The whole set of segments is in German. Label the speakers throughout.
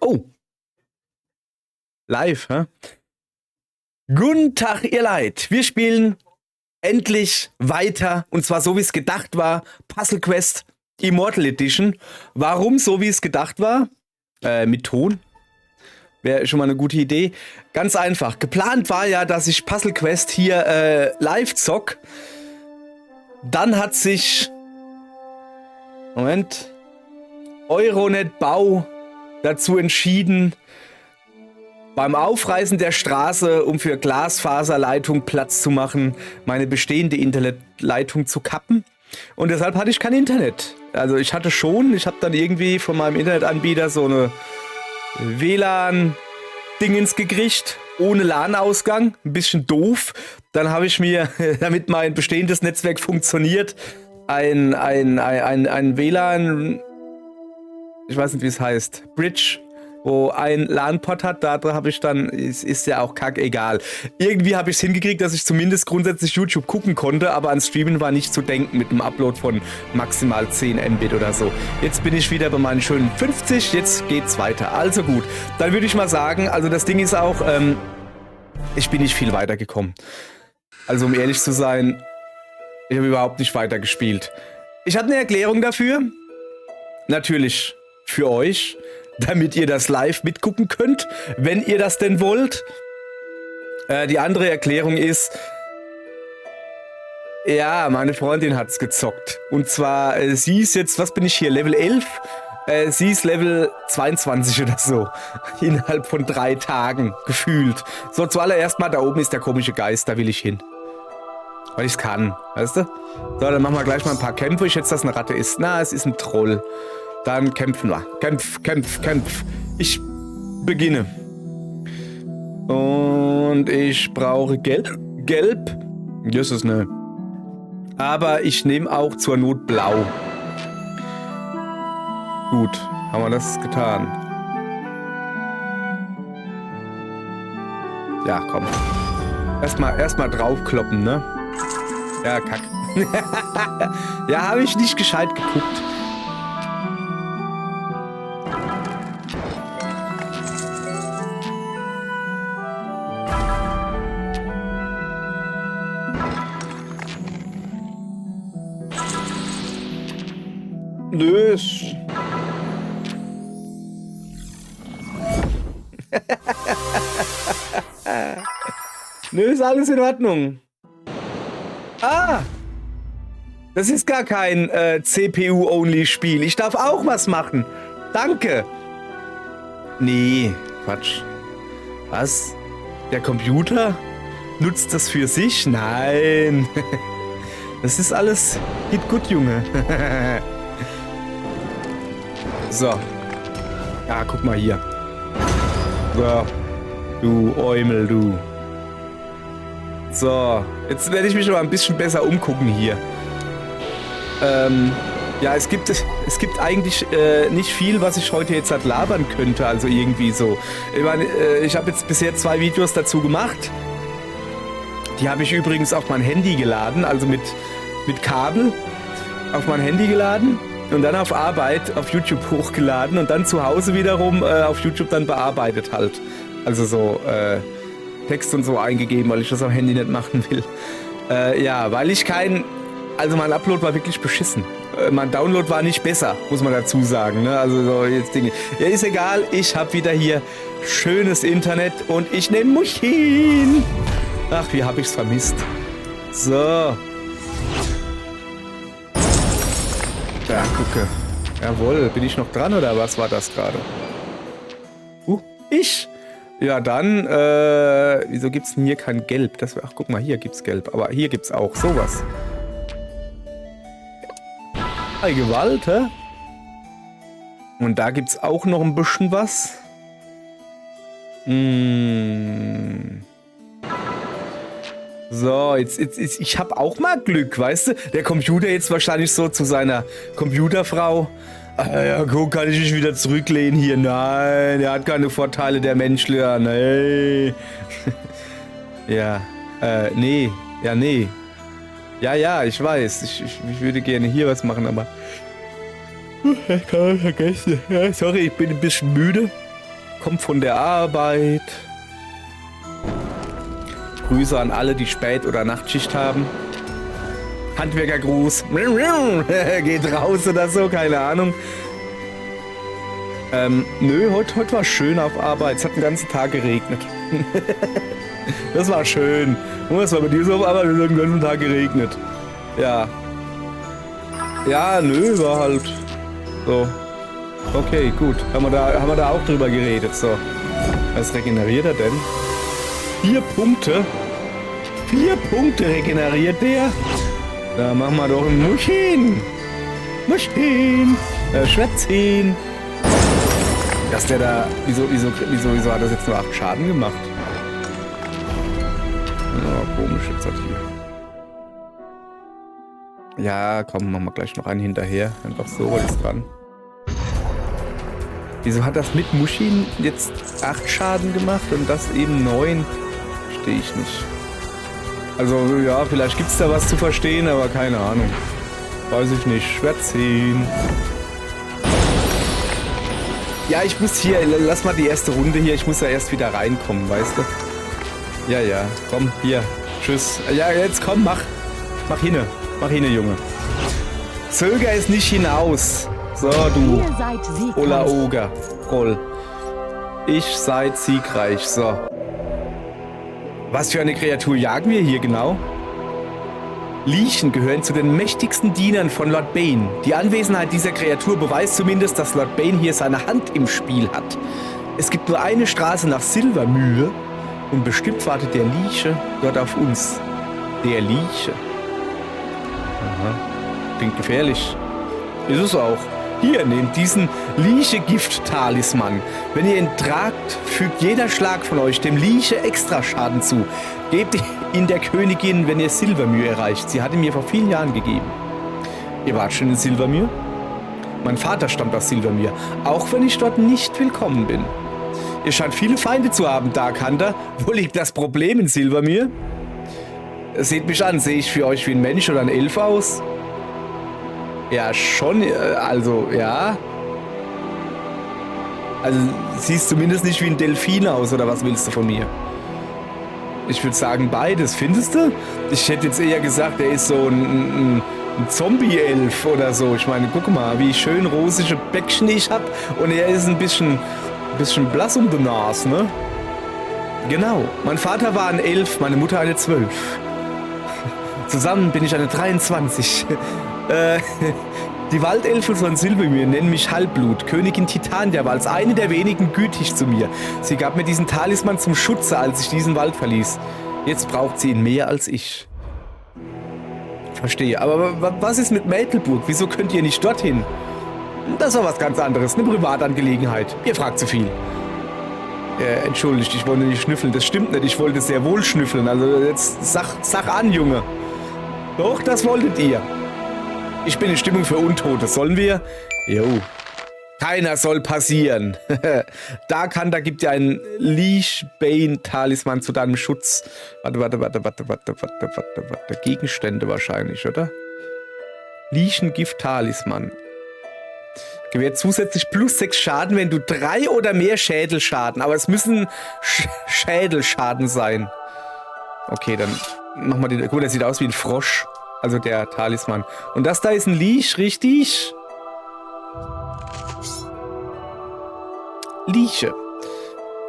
Speaker 1: Oh, live, hä? Guten Tag, ihr Leid. Wir spielen endlich weiter. Und zwar so, wie es gedacht war. Puzzle Quest Immortal Edition. Warum so, wie es gedacht war? Mit Ton. Wäre schon mal eine gute Idee. Ganz einfach. Geplant war ja, dass ich Puzzle Quest hier live zock. Dann hat sich... Moment. Euronet Bau dazu entschieden, beim Aufreißen der Straße, um für Glasfaserleitung Platz zu machen, meine bestehende Internetleitung zu kappen. Und deshalb hatte ich kein Internet. Also ich habe dann irgendwie von meinem Internetanbieter so eine WLAN-Dingens gekriegt, ohne LAN-Ausgang, ein bisschen doof. Dann habe ich mir, damit mein bestehendes Netzwerk funktioniert, ein WLAN, ich weiß nicht, wie es heißt, Bridge, wo ein LAN-Port hat, da habe ich dann, ist ja auch kackegal. Irgendwie habe ich es hingekriegt, dass ich zumindest grundsätzlich YouTube gucken konnte, aber an Streamen war nicht zu denken mit einem Upload von maximal 10 Mbit oder so. Jetzt bin ich wieder bei meinen schönen 50, jetzt geht's weiter. Also gut, dann würde ich mal sagen, also das Ding ist auch, ich bin nicht viel weitergekommen. Also um ehrlich zu sein, ich habe überhaupt nicht weitergespielt. Ich hatte eine Erklärung dafür, natürlich für euch, damit ihr das live mitgucken könnt, wenn ihr das denn wollt. Die andere Erklärung ist, ja, meine Freundin hat's gezockt. Und zwar, sie ist jetzt, was bin ich hier, Level 11? Sie ist Level 22 oder so. Innerhalb von 3 Tagen, gefühlt. So, zuallererst mal, da oben ist der komische Geist, da will ich hin. Weil ich's kann, weißt du? So, dann machen wir gleich mal ein paar Kämpfe. Ich schätze, dass eine Ratte ist. Na, es ist ein Troll. Dann kämpfen wir. Kämpf. Ich beginne. Und ich brauche Gelb. Das ist ne. Aber ich nehme auch zur Not Blau. Gut, haben wir das getan. Ja, komm. Erstmal draufkloppen, ne? Ja, kack. Ja, habe ich nicht gescheit geguckt. Nö. Nö, ist alles in Ordnung. Ah! Das ist gar kein CPU-Only-Spiel. Ich darf auch was machen. Danke. Nee, Quatsch. Was? Der Computer nutzt das für sich? Nein. Das ist alles... Geht gut, Junge. So. Ja, guck mal hier. So. Du Eumel, du. So. Jetzt werde ich mich noch ein bisschen besser umgucken hier. Ja, es gibt eigentlich nicht viel, was ich heute jetzt halt labern könnte. Also irgendwie so. Ich meine, ich habe jetzt bisher 2 Videos dazu gemacht. Die habe ich übrigens auf mein Handy geladen, also mit Kabel auf mein Handy geladen und dann auf Arbeit auf YouTube hochgeladen und dann zu Hause wiederum auf YouTube dann bearbeitet halt. Also so Text und so eingegeben, weil ich das am Handy nicht machen will. Ja, weil ich also mein Upload war wirklich beschissen. Mein Download war nicht besser, muss man dazu sagen. Ne? Also so jetzt Dinge. Ja, ist egal, ich habe wieder hier schönes Internet und ich nehme Muchin. Ach, wie hab ich's vermisst. So. Ja, gucke. Jawohl, bin ich noch dran oder was war das gerade? Ich? Ja, dann, wieso gibt's denn hier kein Gelb? Ach, guck mal, hier gibt's Gelb. Aber hier gibt's auch sowas. Ei, Gewalt, hä? Und da gibt's auch noch ein bisschen was. So, jetzt ich hab auch mal Glück, weißt du? Der Computer jetzt wahrscheinlich so zu seiner Computerfrau. Ja, guck, kann ich mich wieder zurücklehnen hier? Nein, er hat keine Vorteile, der Mensch. Ja, nee. Ja, nee. Ja, nee. Ja, ich weiß. Ich würde gerne hier was machen, aber... Ich kann vergessen. Ja, sorry, ich bin ein bisschen müde. Kommt von der Arbeit. Grüße an alle, die Spät- oder Nachtschicht haben. Handwerkergruß. Geht raus oder so, keine Ahnung. Nö, heute war schön auf Arbeit. Es hat den ganzen Tag geregnet. Das war schön. Und es war bei dir so auf Arbeit, es hat den ganzen Tag geregnet. Ja. Ja, nö, war halt so. Okay, gut. Haben wir da auch drüber geredet. So. Was regeneriert er denn? 4 Punkte. 4 Punkte regeneriert der. Da machen wir doch ein Muschin. Muschin. Schwätzchen. Dass der da. Wieso hat das jetzt nur 8 Schaden gemacht? Oh, komisch jetzt hat hier. Ja, komm, machen wir gleich noch einen hinterher. Einfach so, weil ist dran. Wieso hat das mit Muschin jetzt 8 Schaden gemacht und das eben 9? Verstehe ich nicht. Also, ja, vielleicht gibt es da was zu verstehen, aber keine Ahnung. Weiß ich nicht. Schwätzchen. Ja, ich muss hier, lass mal die erste Runde hier, ich muss da erst wieder reinkommen, weißt du? Ja, ja, komm, hier, tschüss. Ja, jetzt komm, mach hinne, Junge. Zöger es nicht hinaus. So, du, Ola Oger, Roll. Ich seid siegreich, so. Was für eine Kreatur jagen wir hier genau? Liechen gehören zu den mächtigsten Dienern von Lord Bane. Die Anwesenheit dieser Kreatur beweist zumindest, dass Lord Bane hier seine Hand im Spiel hat. Es gibt nur eine Straße nach Silvermühe und bestimmt wartet der Lieche dort auf uns. Der Lieche. Aha. Klingt gefährlich. Ist es auch. Hier, nehmt diesen Lieche-Gift-Talisman. Wenn ihr ihn tragt, fügt jeder Schlag von euch dem Lieche extra Schaden zu. Gebt ihn der Königin, wenn ihr Silvermühe erreicht. Sie hat ihn mir vor vielen Jahren gegeben. Ihr wart schon in Silvermühe? Mein Vater stammt aus Silvermühe, auch wenn ich dort nicht willkommen bin. Ihr scheint viele Feinde zu haben, Dark Hunter. Wo liegt das Problem in Silvermühe? Seht mich an, sehe ich für euch wie ein Mensch oder ein Elf aus? Ja, schon, also, ja. Also, siehst zumindest nicht wie ein Delfin aus, oder was willst du von mir? Ich würde sagen, beides. Findest du? Ich hätte jetzt eher gesagt, er ist so ein Zombie-Elf oder so. Ich meine, guck mal, wie schön rosige Bäckchen ich hab. Und er ist ein bisschen blass um die Nase, ne? Genau. Mein Vater war ein Elf, meine Mutter eine 12. Zusammen bin ich eine 23. Die Waldelfen von Silbermühe nennen mich Halbblut. Königin Titania war als eine der wenigen gütig zu mir. Sie gab mir diesen Talisman zum Schutze, als ich diesen Wald verließ. Jetzt braucht sie ihn mehr als ich. Verstehe. Aber was ist mit Mapleburg? Wieso könnt ihr nicht dorthin? Das war was ganz anderes. Eine Privatangelegenheit. Ihr fragt zu viel. Entschuldigt, ich wollte nicht schnüffeln. Das stimmt nicht. Ich wollte sehr wohl schnüffeln. Also jetzt sag an, Junge. Doch, das wolltet ihr. Ich bin in Stimmung für Untote. Sollen wir? Jo. Keiner soll passieren. Dark Hunter gibt dir einen Leash-Bane-Talisman zu deinem Schutz. Warte. Gegenstände wahrscheinlich, oder? Lichen-Gift-Talisman. Gewährt zusätzlich plus 6 Schaden, wenn du 3 oder mehr Schädelschaden. Aber es müssen Schädelschaden sein. Okay, dann machen wir den. Guck mal, der sieht aus wie ein Frosch. Also der Talisman. Und das da ist ein Leash, richtig? Lieche.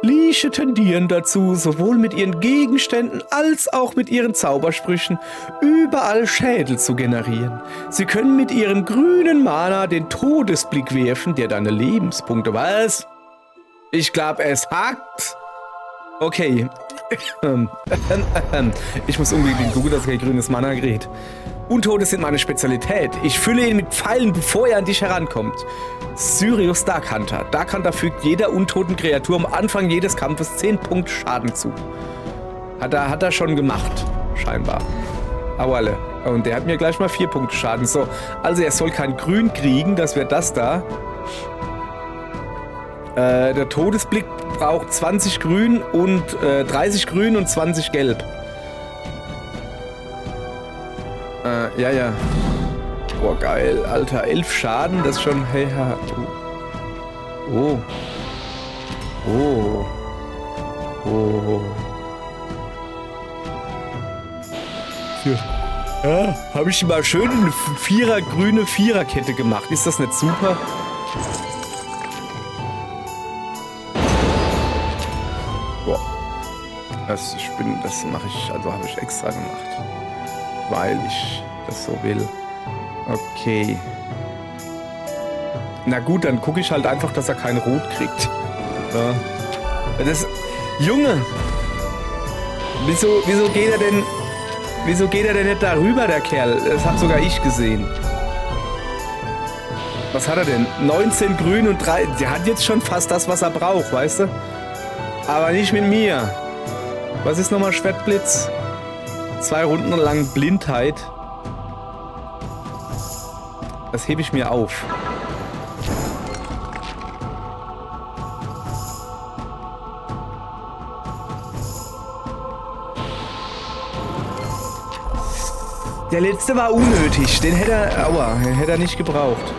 Speaker 1: Lieche tendieren dazu, sowohl mit ihren Gegenständen als auch mit ihren Zaubersprüchen überall Schädel zu generieren. Sie können mit ihrem grünen Mana den Todesblick werfen, der deine Lebenspunkte... Was? Ich glaube, es hackt. Okay. Ich muss unbedingt googeln, dass kein grünes Mana gerät. Untote sind meine Spezialität. Ich fülle ihn mit Pfeilen, bevor er an dich herankommt. Sirius Dark Hunter. Dark Hunter fügt jeder untoten Kreatur am Anfang jedes Kampfes 10 Punkte Schaden zu. Hat er schon gemacht, scheinbar. Aber alle. Und der hat mir gleich mal 4 Punkte Schaden. So, also er soll kein Grün kriegen, das wäre das da. Der Todesblick braucht 20 Grün und 30 Grün und 20 Gelb. Ja. Boah, geil, Alter. 11 Schaden, das ist schon... Hey, ha. Oh. Oh. Oh. Ja, habe ich mal schön eine grüne Viererkette gemacht. Ist das nicht super? Boah. Das mache ich, also habe ich extra gemacht. Weil ich das so will. Okay. Na gut, dann gucke ich halt einfach, dass er kein Rot kriegt. Ja. Junge! Wieso geht er denn nicht darüber, der Kerl? Das hab sogar ich gesehen. Was hat er denn? 19 Grün und 3... Der hat jetzt schon fast das, was er braucht, weißt du? Aber nicht mit mir. Was ist nochmal Schwertblitz? 2 Runden lang Blindheit. Das hebe ich mir auf. Der letzte war unnötig. Den hätte er nicht gebraucht.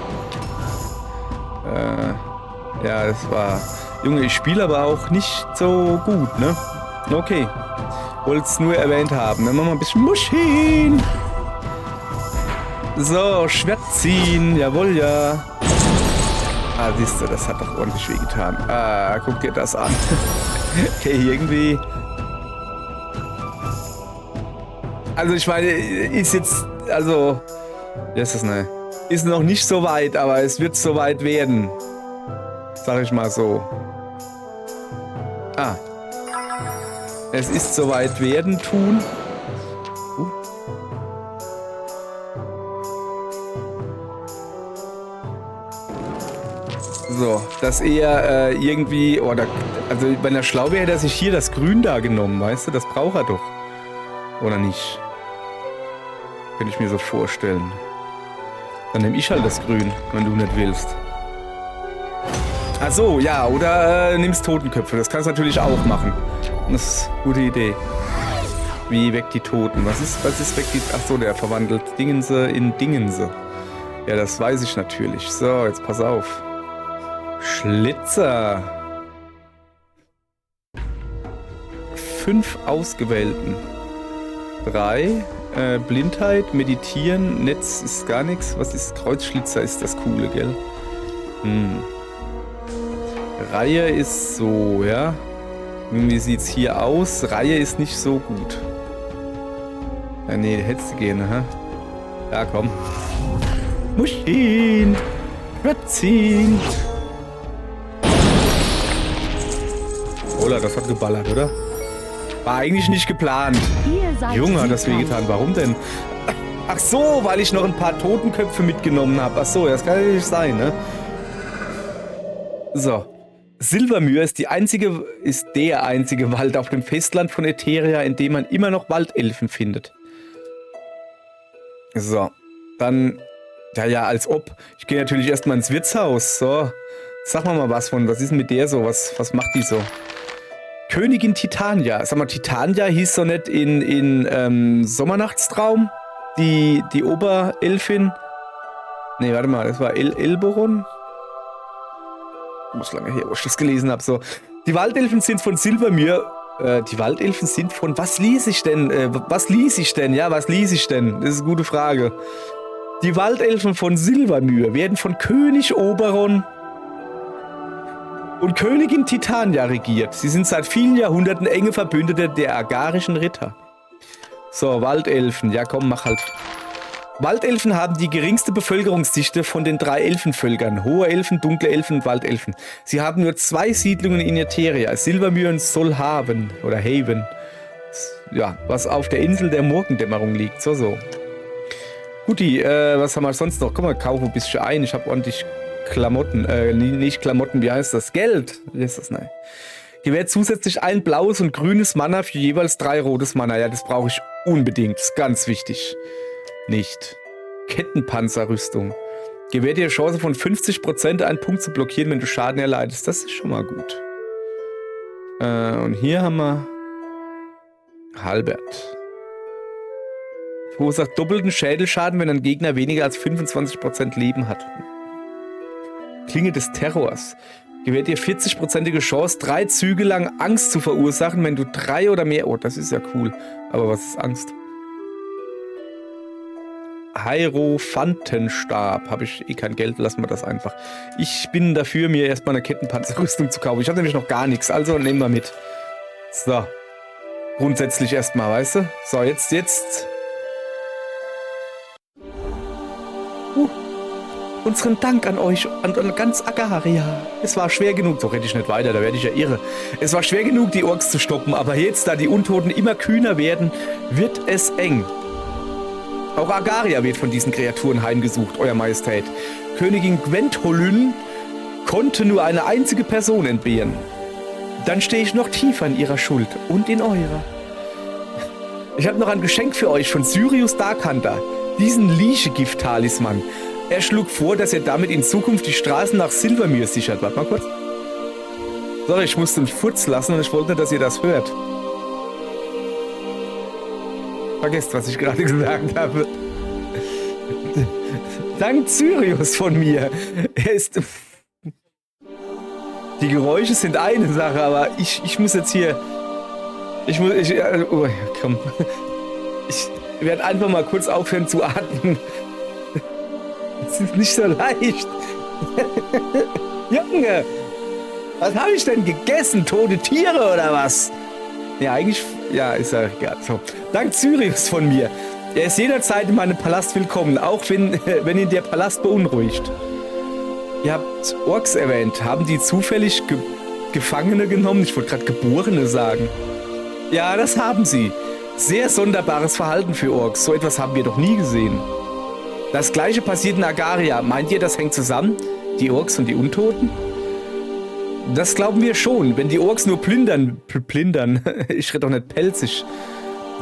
Speaker 1: Ja, das war... Junge, ich spiele aber auch nicht so gut, ne? Okay. Wollte es nur erwähnt haben. Dann machen wir ein bisschen Muschin. So, Schwert ziehen. Jawohl, ja. Ah, siehst du, das hat doch ordentlich wehgetan. Ah, guck dir das an. Okay, irgendwie... Also ich meine, ist jetzt, also, wie ist das, ne? Ist noch nicht so weit, aber es wird so weit werden. Sag ich mal so. Ah. Es ist so weit werden tun. So, dass er irgendwie, also wenn er schlau wäre, hätte er sich hier das Grün da genommen, weißt du? Das braucht er doch. Oder nicht? Könnte ich mir so vorstellen. Dann nehme ich halt das Grün, wenn du nicht willst. Ach so, ja, oder nimmst Totenköpfe. Das kannst du natürlich auch machen. Das ist eine gute Idee. Wie weg die Toten? Was ist weg die... Ach so, der verwandelt Dingense in Dingense. Ja, das weiß ich natürlich. So, jetzt pass auf. Schlitzer. 5 ausgewählten. 3. Blindheit, Meditieren, Netz ist gar nichts. Was ist Kreuzschlitzer? Ist das Coole, gell? Reihe ist so, ja. Wie sieht's hier aus? Reihe ist nicht so gut. Ja, nee, hättest du gehen, hä? Ja, komm. Muschin! Ratziehen! Ola, das hat geballert, oder? War eigentlich nicht geplant. Junge, hat das wehgetan. Warum denn? Ach so, weil ich noch ein paar Totenköpfe mitgenommen habe. Ach so, das kann ja nicht sein, ne? So. Silbermyr ist der einzige Wald auf dem Festland von Etheria, in dem man immer noch Waldelfen findet. So. Dann, ja, als ob. Ich gehe natürlich erstmal ins Wirtshaus. So. Sag mal was ist denn mit der so? Was macht die so? Königin Titania. Sag mal, Titania hieß so nicht in Sommernachtstraum? Die Oberelfin? Nee, warte mal, das war Elboron? Muss lange her, wo ich das gelesen habe. So. Die Waldelfen sind von Silbermyr. Die Waldelfen sind von... Was ließ ich denn? Ja, was ließ ich denn? Das ist eine gute Frage. Die Waldelfen von Silbermyr werden von König Oberon und Königin Titania regiert. Sie sind seit vielen Jahrhunderten enge Verbündete der agarischen Ritter. So, Waldelfen. Ja, komm, mach halt. Waldelfen haben die geringste Bevölkerungsdichte von den 3 Elfenvölkern. Hohe Elfen, dunkle Elfen und Waldelfen. Sie haben nur 2 Siedlungen in Etheria. Silbermyr und Solhaven. Oder Haven. Ja, was auf der Insel der Morgendämmerung liegt. So. Guti, was haben wir sonst noch? Komm mal, kaufen ein bisschen ein. Ich habe ordentlich Klamotten. Nicht Klamotten, wie heißt das? Geld. Wie ist das? Nein. Gewährt zusätzlich ein blaues und grünes Mana für jeweils 3 rotes Mana. Ja, das brauche ich unbedingt. Das ist ganz wichtig. Nicht. Kettenpanzerrüstung. Gewährt dir Chance von 50% einen Punkt zu blockieren, wenn du Schaden erleidest. Das ist schon mal gut. Und hier haben wir Halbert. Verursacht doppelten Schädelschaden, wenn ein Gegner weniger als 25% Leben hat. Klinge des Terrors. gewährt dir 40%ige Chance, 3 Züge lang Angst zu verursachen, wenn du 3 oder mehr... Oh, das ist ja cool. Aber was ist Angst? Hierophantenstab. Habe ich eh kein Geld, lassen wir das einfach. Ich bin dafür, mir erstmal eine Kettenpanzerrüstung zu kaufen. Ich habe nämlich noch gar nichts, also nehmen wir mit. So. Grundsätzlich erstmal, weißt du? So, jetzt. Unseren Dank an euch, an ganz Agaria. Es war schwer genug, so rede ich nicht weiter, da werde ich ja irre. Es war schwer genug, die Orks zu stoppen, aber jetzt, da die Untoten immer kühner werden, wird es eng. Auch Agaria wird von diesen Kreaturen heimgesucht, Euer Majestät. Königin Gwentholyn konnte nur eine einzige Person entbehren. Dann stehe ich noch tiefer in ihrer Schuld und in eurer. Ich habe noch ein Geschenk für euch von Sirius Darkhunter, diesen Lieschegift-Talisman. Er schlug vor, dass er damit in Zukunft die Straßen nach Silvermere sichert. Warte mal kurz. Sorry, ich musste einen Furz lassen und ich wollte nicht, dass ihr das hört. Vergesst, was ich gerade gesagt habe. Dank Sirius von mir. Er ist... Die Geräusche sind eine Sache, aber ich muss jetzt hier... oh, komm. Ich werde einfach mal kurz aufhören zu atmen. Es ist nicht so leicht. Junge, was habe ich denn gegessen? Tote Tiere oder was? Ja, eigentlich... Ja, ist ja egal. So. Dank Sirius von mir. Er ist jederzeit in meinem Palast willkommen, auch wenn ihn der Palast beunruhigt. Ihr habt Orks erwähnt. Haben die zufällig Gefangene genommen? Ich wollte gerade Geborene sagen. Ja, das haben sie. Sehr sonderbares Verhalten für Orks. So etwas haben wir doch nie gesehen. Das gleiche passiert in Agaria. Meint ihr, das hängt zusammen? Die Orks und die Untoten? Das glauben wir schon. Wenn die Orks nur plündern, ich rede doch nicht pelzig,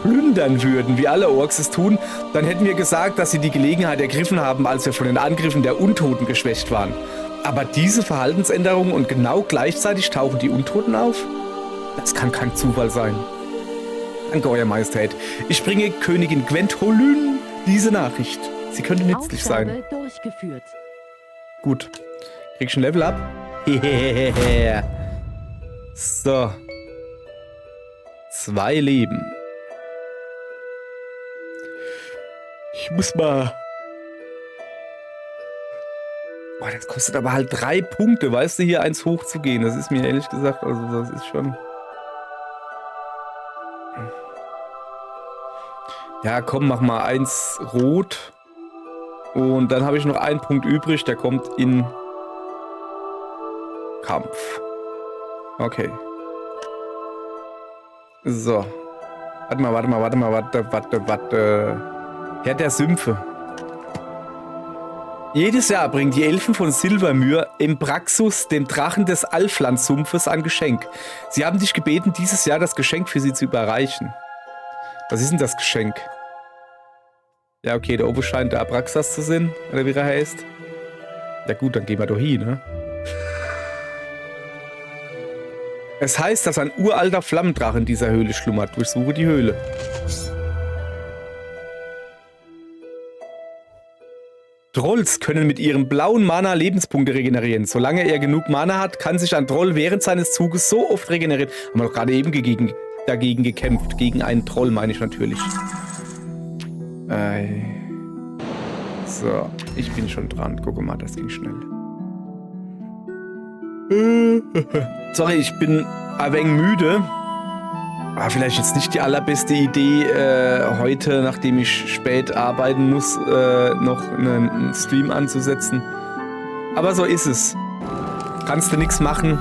Speaker 1: plündern würden, wie alle Orks es tun, dann hätten wir gesagt, dass sie die Gelegenheit ergriffen haben, als wir von den Angriffen der Untoten geschwächt waren. Aber diese Verhaltensänderung und genau gleichzeitig tauchen die Untoten auf? Das kann kein Zufall sein. Danke, Euer Majestät. Ich bringe Königin Gwentholyn diese Nachricht. Sie könnte nützlich sein.
Speaker 2: Durchgeführt.
Speaker 1: Gut. Krieg ich ein Level up? Hehehehe. So. 2 Leben. Ich muss mal... Boah, das kostet aber halt 3 Punkte, weißt du, hier eins hochzugehen. Das ist mir ehrlich gesagt, also das ist schon... Ja, komm, mach mal 1 rot. Und dann habe ich noch 1 Punkt übrig, der kommt in Kampf. Okay. So. Warte. Herr der Sümpfe. Jedes Jahr bringen die Elfen von Silvermere Embraxus, dem Drachen des Alfland-Sumpfes, ein Geschenk. Sie haben dich gebeten, dieses Jahr das Geschenk für sie zu überreichen. Was ist denn das Geschenk? Ja, okay, da oben scheint der Abraxas zu sein, oder wie er heißt. Ja gut, dann gehen wir doch hin, ne? Es heißt, dass ein uralter Flammendrache in dieser Höhle schlummert. Durchsuche die Höhle. Trolls können mit ihrem blauen Mana Lebenspunkte regenerieren. Solange er genug Mana hat, kann sich ein Troll während seines Zuges so oft regenerieren. Haben wir doch gerade eben dagegen gekämpft. Gegen einen Troll, meine ich natürlich. So, ich bin schon dran. Guck mal, das ging schnell. Sorry, ich bin ein wenig müde. War vielleicht jetzt nicht die allerbeste Idee, heute, nachdem ich spät arbeiten muss, noch einen Stream anzusetzen. Aber so ist es. Kannst du nichts machen.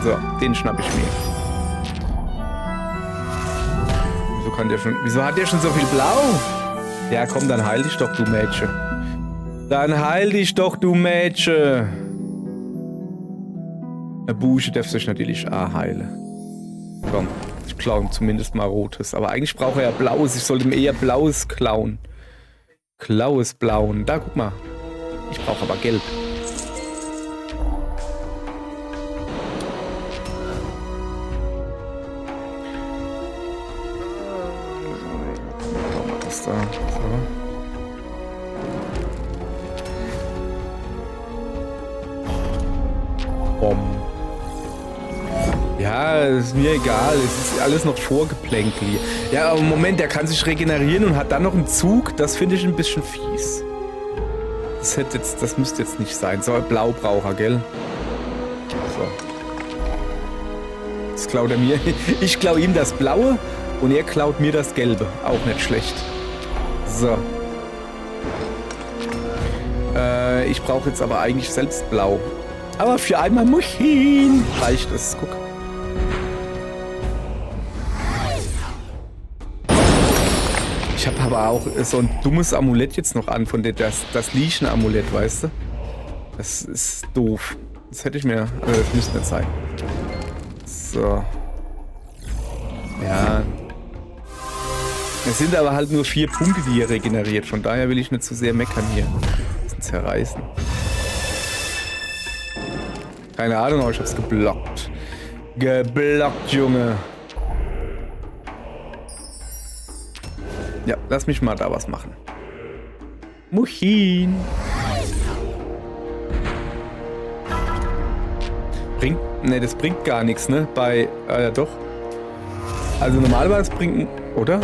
Speaker 1: So, den schnapp ich mir. Wieso hat der schon so viel Blau? Ja, komm, dann heil dich doch, du Mädchen. Dann heil dich doch, du Mädchen. Eine Busche darf sich natürlich auch heilen. Komm, ich klaue ihm zumindest mal Rotes. Aber eigentlich braucht er ja Blaues. Ich sollte ihm eher Blaues klauen. Blaues Blauen. Da, guck mal. Ich brauche aber Gelb. Das da. So. Bom. Ja, ist mir egal. Es ist alles noch Vorgeplänkel hier. Ja, aber Moment, der kann sich regenerieren und hat dann noch einen Zug. Das finde ich ein bisschen fies. Das müsste jetzt nicht sein. So, Blau braucht er, gell? So. Das klaut er mir. Ich klaue ihm das Blaue und er klaut mir das Gelbe. Auch nicht schlecht. So. Ich brauche jetzt aber eigentlich selbst Blau. Aber für einmal Muschin reicht es. Guck. Ich habe aber auch so ein dummes Amulett jetzt noch an, von das Lichen-Amulett, weißt du? Das ist doof. Das hätte ich mir... das müsste nicht sein. So. Ja. Es sind aber halt nur 4 Punkte, die er regeneriert. Von daher will ich nicht zu sehr meckern hier. Zerreißen. Keine Ahnung, aber ich hab's geblockt. Geblockt, Junge. Ja, lass mich mal da was machen. Muchin. Ne, das bringt gar nichts, ne? Ja doch. Also normalerweise bringt... Oder?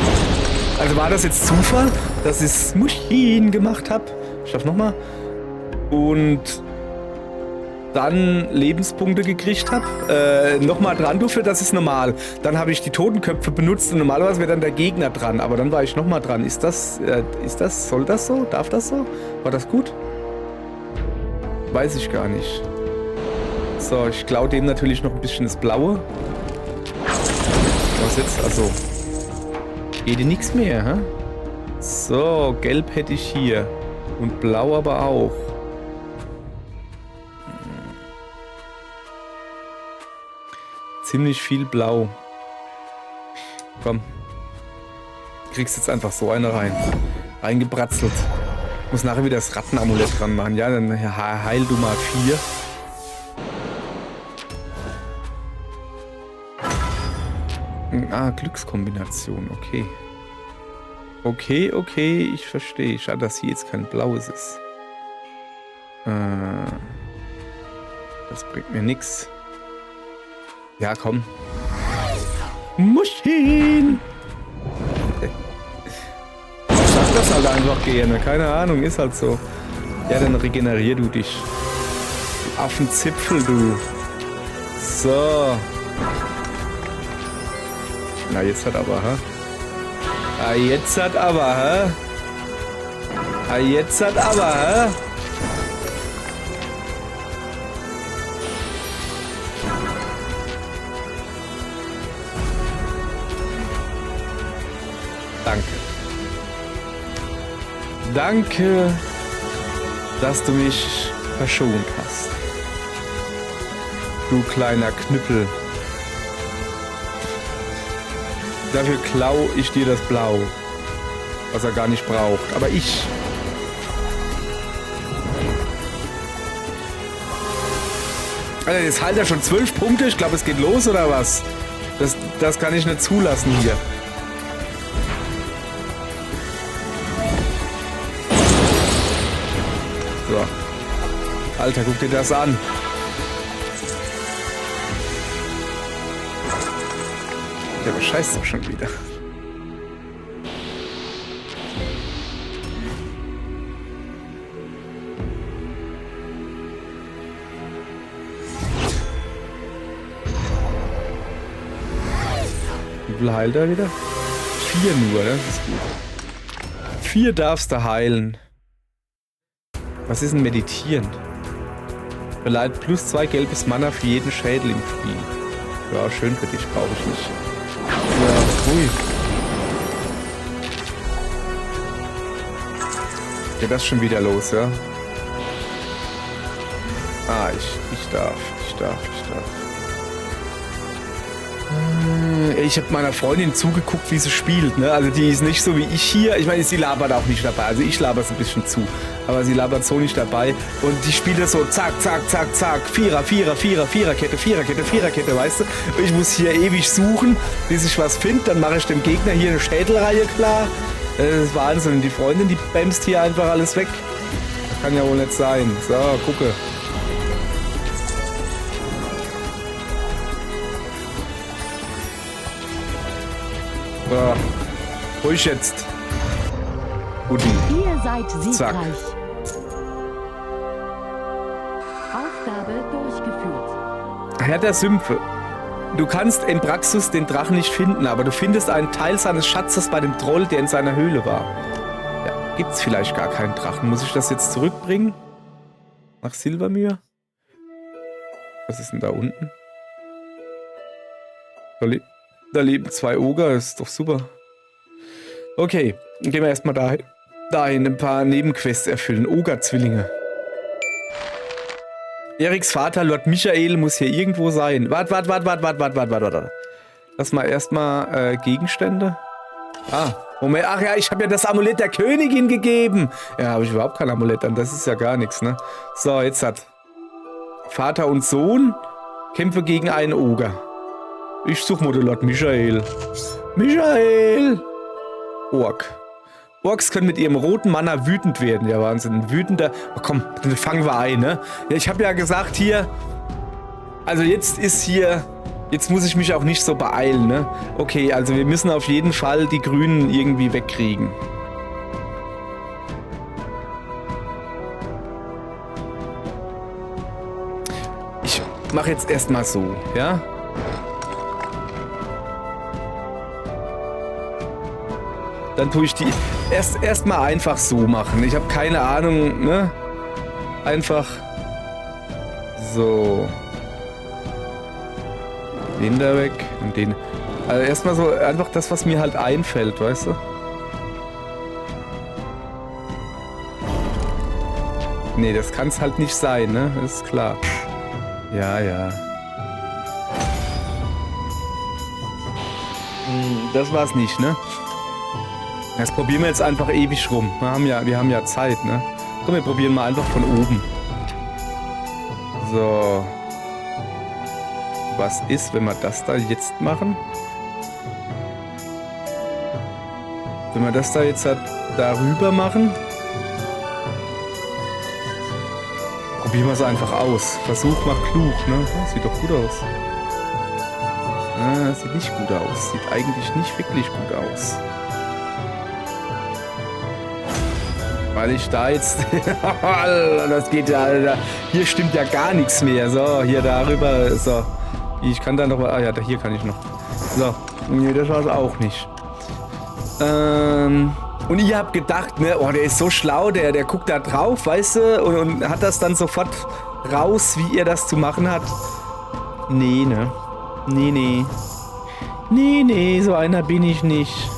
Speaker 1: Also war das jetzt Zufall, dass ich Muchin gemacht habe? Ich darf nochmal. Und dann Lebenspunkte gekriegt habe. Nochmal dran durfte, das ist normal. Dann habe ich die Totenköpfe benutzt und normalerweise wäre dann der Gegner dran. Aber dann war ich nochmal dran. Ist das, soll das so? Darf das so? War das gut? Weiß ich gar nicht. So, ich klaue dem natürlich noch ein bisschen das Blaue. Was jetzt? Also, geht dir nichts mehr, hä? So, Gelb hätte ich hier. Und Blau aber auch. Ziemlich viel Blau. Komm. Kriegst jetzt einfach so eine rein. Reingebratzelt. Muss nachher wieder das Rattenamulett dran machen. Ja, dann heil du mal 4. Ah, Glückskombination. Okay. Okay, ich verstehe. Schade, dass hier jetzt kein Blaues ist. Das bringt mir nichts. Ja, komm. Muschin! Ich sag das halt einfach gerne. Keine Ahnung, ist halt so. Ja, dann regenerier du dich. Du Affenzipfel, du. So. Na, jetzt hat aber, hä? Ah, jetzt hat aber, hä? Ah, jetzt hat aber, hä? Danke. Danke, dass du mich verschont hast. Du kleiner Knüppel. Dafür klau ich dir das Blau, was er gar nicht braucht. Aber ich. Alter, jetzt halt er schon 12 Punkte. Ich glaube, es geht los, oder was? Das kann ich nicht zulassen hier. So. Alter, guck dir das an. Der bescheißt doch schon wieder. Wie viel heilt er wieder? 4 nur, das ist gut. 4 darfst du heilen. Was ist denn meditieren? Verleiht +2 gelbes Mana für jeden Schädel im Spiel. Ja, schön für dich, brauche ich nicht. Ja, ui. Geht das schon wieder los, ja? Ah, ich darf. Ich habe meiner Freundin zugeguckt, wie sie spielt, ne? Also die ist nicht so wie ich hier. Ich meine, sie labert auch nicht dabei. Also ich laber es ein bisschen zu. Aber sie labert so nicht dabei. Und die spielt das so zack, zack, zack, zack. Viererkette, weißt du? Und ich muss hier ewig suchen, bis ich was finde. Dann mache ich dem Gegner hier eine Schädelreihe klar. Das ist Wahnsinn. Die Freundin, die bämst hier einfach alles weg. Das kann ja wohl nicht sein. So, gucke. So. Ruhig jetzt. Guten.
Speaker 2: Ihr seid siegreich.
Speaker 1: Zack.
Speaker 2: Aufgabe durchgeführt.
Speaker 1: Herr der Sümpfe. Du kannst in Praxis den Drachen nicht finden, aber du findest einen Teil seines Schatzes bei dem Troll, der in seiner Höhle war. Ja, gibt's vielleicht gar keinen Drachen. Muss ich das jetzt zurückbringen? Nach Silbermühr? Was ist denn da unten? Da leben 2 Oger, das ist doch super. Okay, dann gehen wir erstmal dahin ein paar Nebenquests erfüllen. Oger-Zwillinge. Eriks Vater, Lord Michael, muss hier irgendwo sein. Warte. Lass mal erstmal Gegenstände. Ah, Moment. Ach ja, ich habe ja das Amulett der Königin gegeben. Ja, habe ich überhaupt kein Amulett an. Das ist ja gar nichts, ne? So, jetzt hat Vater und Sohn kämpfe gegen einen Oger. Ich suche mal den Lord Michael. Michael! Ork. Orks können mit ihrem roten Mana wütend werden. Ja, Wahnsinn. Ein wütender... Oh, komm, dann fangen wir ein, ne? Ja, ich habe ja gesagt hier... Also jetzt ist hier... Jetzt muss ich mich auch nicht so beeilen, ne? Okay, also wir müssen auf jeden Fall die Grünen irgendwie wegkriegen. Ich mache jetzt erstmal so, ja? Dann tue ich die erstmal einfach so machen. Ich habe keine Ahnung, ne? Einfach so. Den da weg und den. Also erstmal so einfach das, was mir halt einfällt, weißt du? Nee, das kann es halt nicht sein, ne? Das ist klar. Ja, ja. Das war's nicht, ne? Das probieren wir jetzt einfach ewig rum. Wir haben ja Zeit, ne? Komm, wir probieren mal einfach von oben. So. Was ist, wenn wir das da jetzt machen? Wenn wir das da jetzt halt darüber machen? Probieren wir es einfach aus. Versuch macht klug, ne? Sieht doch gut aus. Ah, sieht nicht gut aus. Sieht eigentlich nicht wirklich gut aus. Weil ich da jetzt... das geht ja, Alter. Hier stimmt ja gar nichts mehr. So, hier darüber. So. Ich kann da noch... Ah ja, hier kann ich noch. So. Nee, das war es auch nicht. Und ihr habt gedacht, ne, oh, der ist so schlau, der guckt da drauf, weißt du, und hat das dann sofort raus, wie er das zu machen hat. Nee, ne? Nee. Nee, so einer bin ich nicht.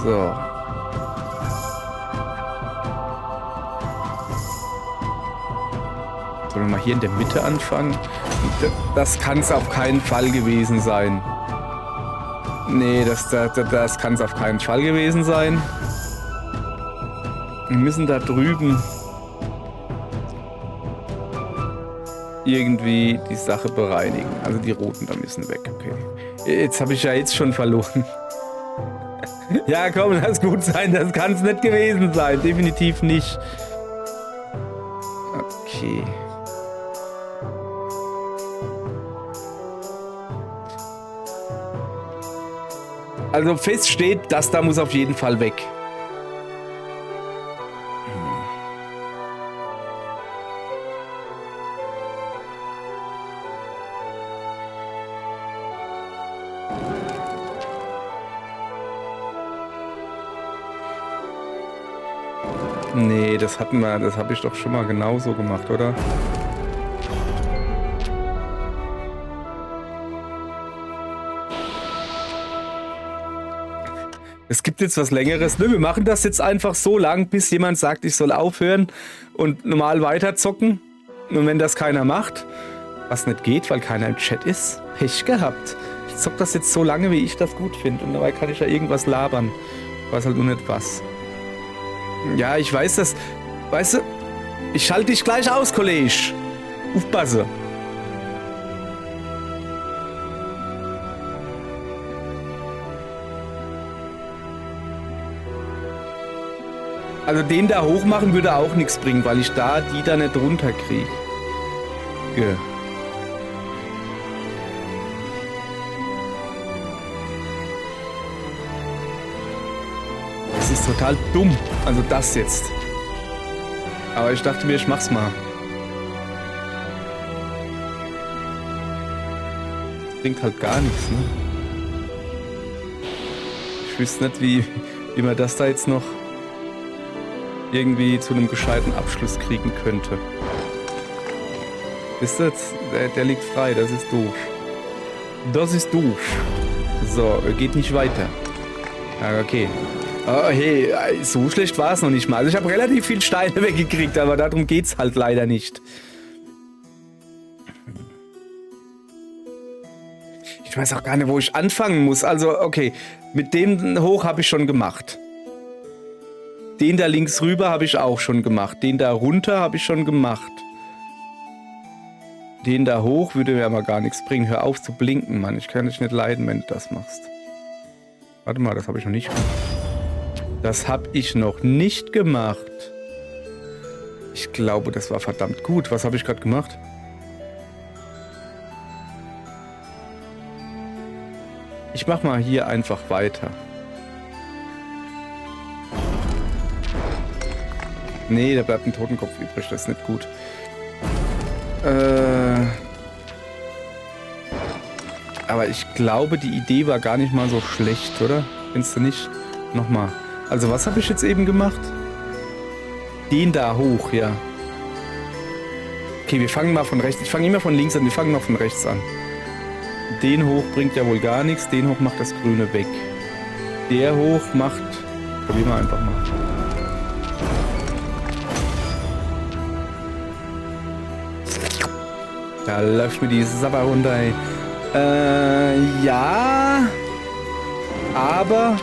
Speaker 1: So. Sollen wir mal hier in der Mitte anfangen? Das kann es auf keinen Fall gewesen sein. Nee, das kann es auf keinen Fall gewesen sein. Wir müssen da drüben irgendwie die Sache bereinigen. Also die Roten da müssen weg, okay. Jetzt habe ich ja jetzt schon verloren. Ja, komm, lass gut sein. Das kann es nicht gewesen sein. Definitiv nicht. Okay. Also fest steht, das da muss auf jeden Fall weg. Nee, das habe ich doch schon mal genauso gemacht, oder? Es gibt jetzt was Längeres. Ne, wir machen das jetzt einfach so lang, bis jemand sagt, ich soll aufhören und normal weiterzocken. Und wenn das keiner macht, was nicht geht, weil keiner im Chat ist, Pech gehabt. Ich zock das jetzt so lange, wie ich das gut finde. Und dabei kann ich ja irgendwas labern. Ich weiß halt nur nicht was. Ja, ich weiß das. Weißt du, ich schalte dich gleich aus, Kollege. Aufpasse. Also den da hoch machen würde auch nichts bringen, weil ich die da nicht runterkriege. ist total dumm. Also das jetzt. Aber ich dachte mir, ich mach's mal. Das bringt halt gar nichts, ne? Ich wüsste nicht, wie man das da jetzt noch irgendwie zu einem gescheiten Abschluss kriegen könnte. Wisst ihr, der liegt frei, das ist doof. Das ist doof. So, geht nicht weiter. Ah, okay. Oh, hey, so schlecht war es noch nicht mal. Also ich habe relativ viel Steine weggekriegt, aber darum geht's halt leider nicht. Ich weiß auch gar nicht, wo ich anfangen muss. Also, okay, mit dem hoch habe ich schon gemacht. Den da links rüber habe ich auch schon gemacht. Den da runter habe ich schon gemacht. Den da hoch würde mir aber gar nichts bringen. Hör auf zu blinken, Mann. Ich kann dich nicht leiden, wenn du das machst. Warte mal, das habe ich noch nicht gemacht. Das habe ich noch nicht gemacht. Ich glaube, das war verdammt gut. Was habe ich gerade gemacht? Ich mache mal hier einfach weiter. Nee, da bleibt ein Totenkopf übrig. Das ist nicht gut. Aber ich glaube, die Idee war gar nicht mal so schlecht, oder? Findest du nicht? Nochmal. Also was habe ich jetzt eben gemacht? Den da hoch, ja. Okay, wir fangen mal von rechts. Ich fange immer von links an, wir fangen noch von rechts an. Den hoch bringt ja wohl gar nichts. Den hoch macht das Grüne weg. Der hoch macht... Probieren wir einfach mal. Da läuft mir die Sabber runter, ey. Ja. Aber...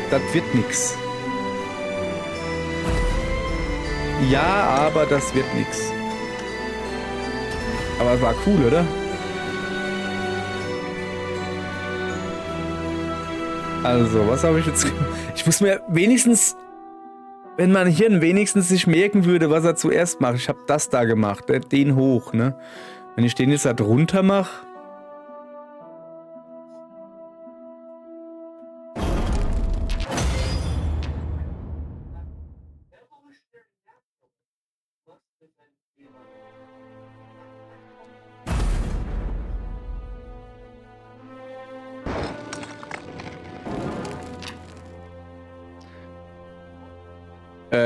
Speaker 1: Das wird nix. Ja, aber das wird nix. Aber es war cool, oder? Also, was habe ich jetzt... Ich muss mir wenigstens... Wenn mein Hirn wenigstens sich merken würde, was er zuerst macht. Ich habe das da gemacht, den hoch, ne? Wenn ich den jetzt da drunter mache...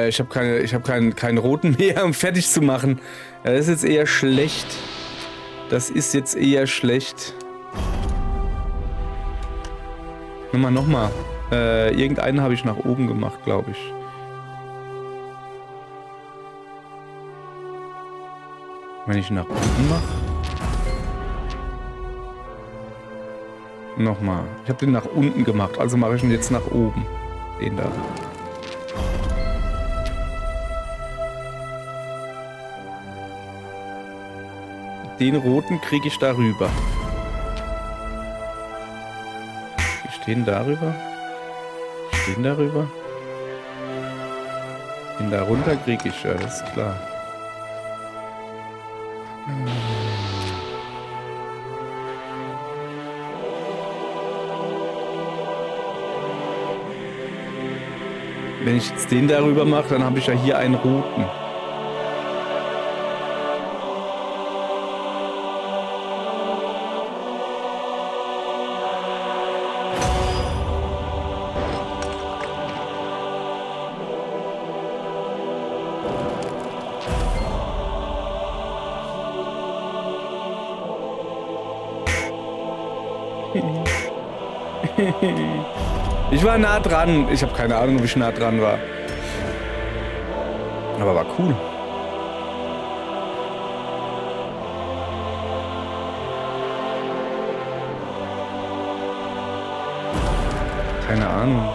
Speaker 1: Ich habe keinen roten mehr, um fertig zu machen. Das ist jetzt eher schlecht. Das ist jetzt eher schlecht. Nochmal. Irgendeinen habe ich nach oben gemacht, glaube ich. Wenn ich ihn nach unten mache. Nochmal. Ich habe den nach unten gemacht, also mache ich ihn jetzt nach oben. Den da. Den roten kriege ich darüber. Ich stehe darüber. Ich stehe darüber. Den da runter kriege ich, ja, das ist klar. Wenn ich jetzt den darüber mache, dann habe ich ja hier einen roten. Ich war nah dran. Ich habe keine Ahnung, wie ich nah dran war. Aber war cool. Keine Ahnung.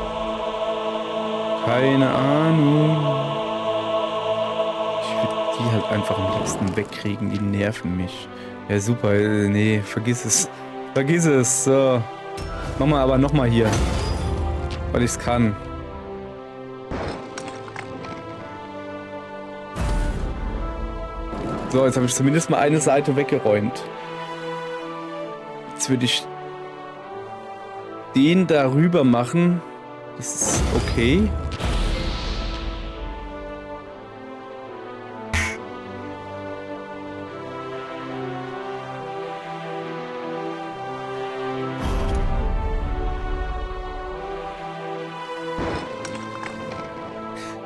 Speaker 1: Keine Ahnung. Ich würde die halt einfach am liebsten wegkriegen. Die nerven mich. Ja, super. Nee, vergiss es. Vergiss es. So. Machen wir aber nochmal hier. Weil ich es kann. So, jetzt habe ich zumindest mal eine Seite weggeräumt. Jetzt würde ich den darüber machen. Das ist okay.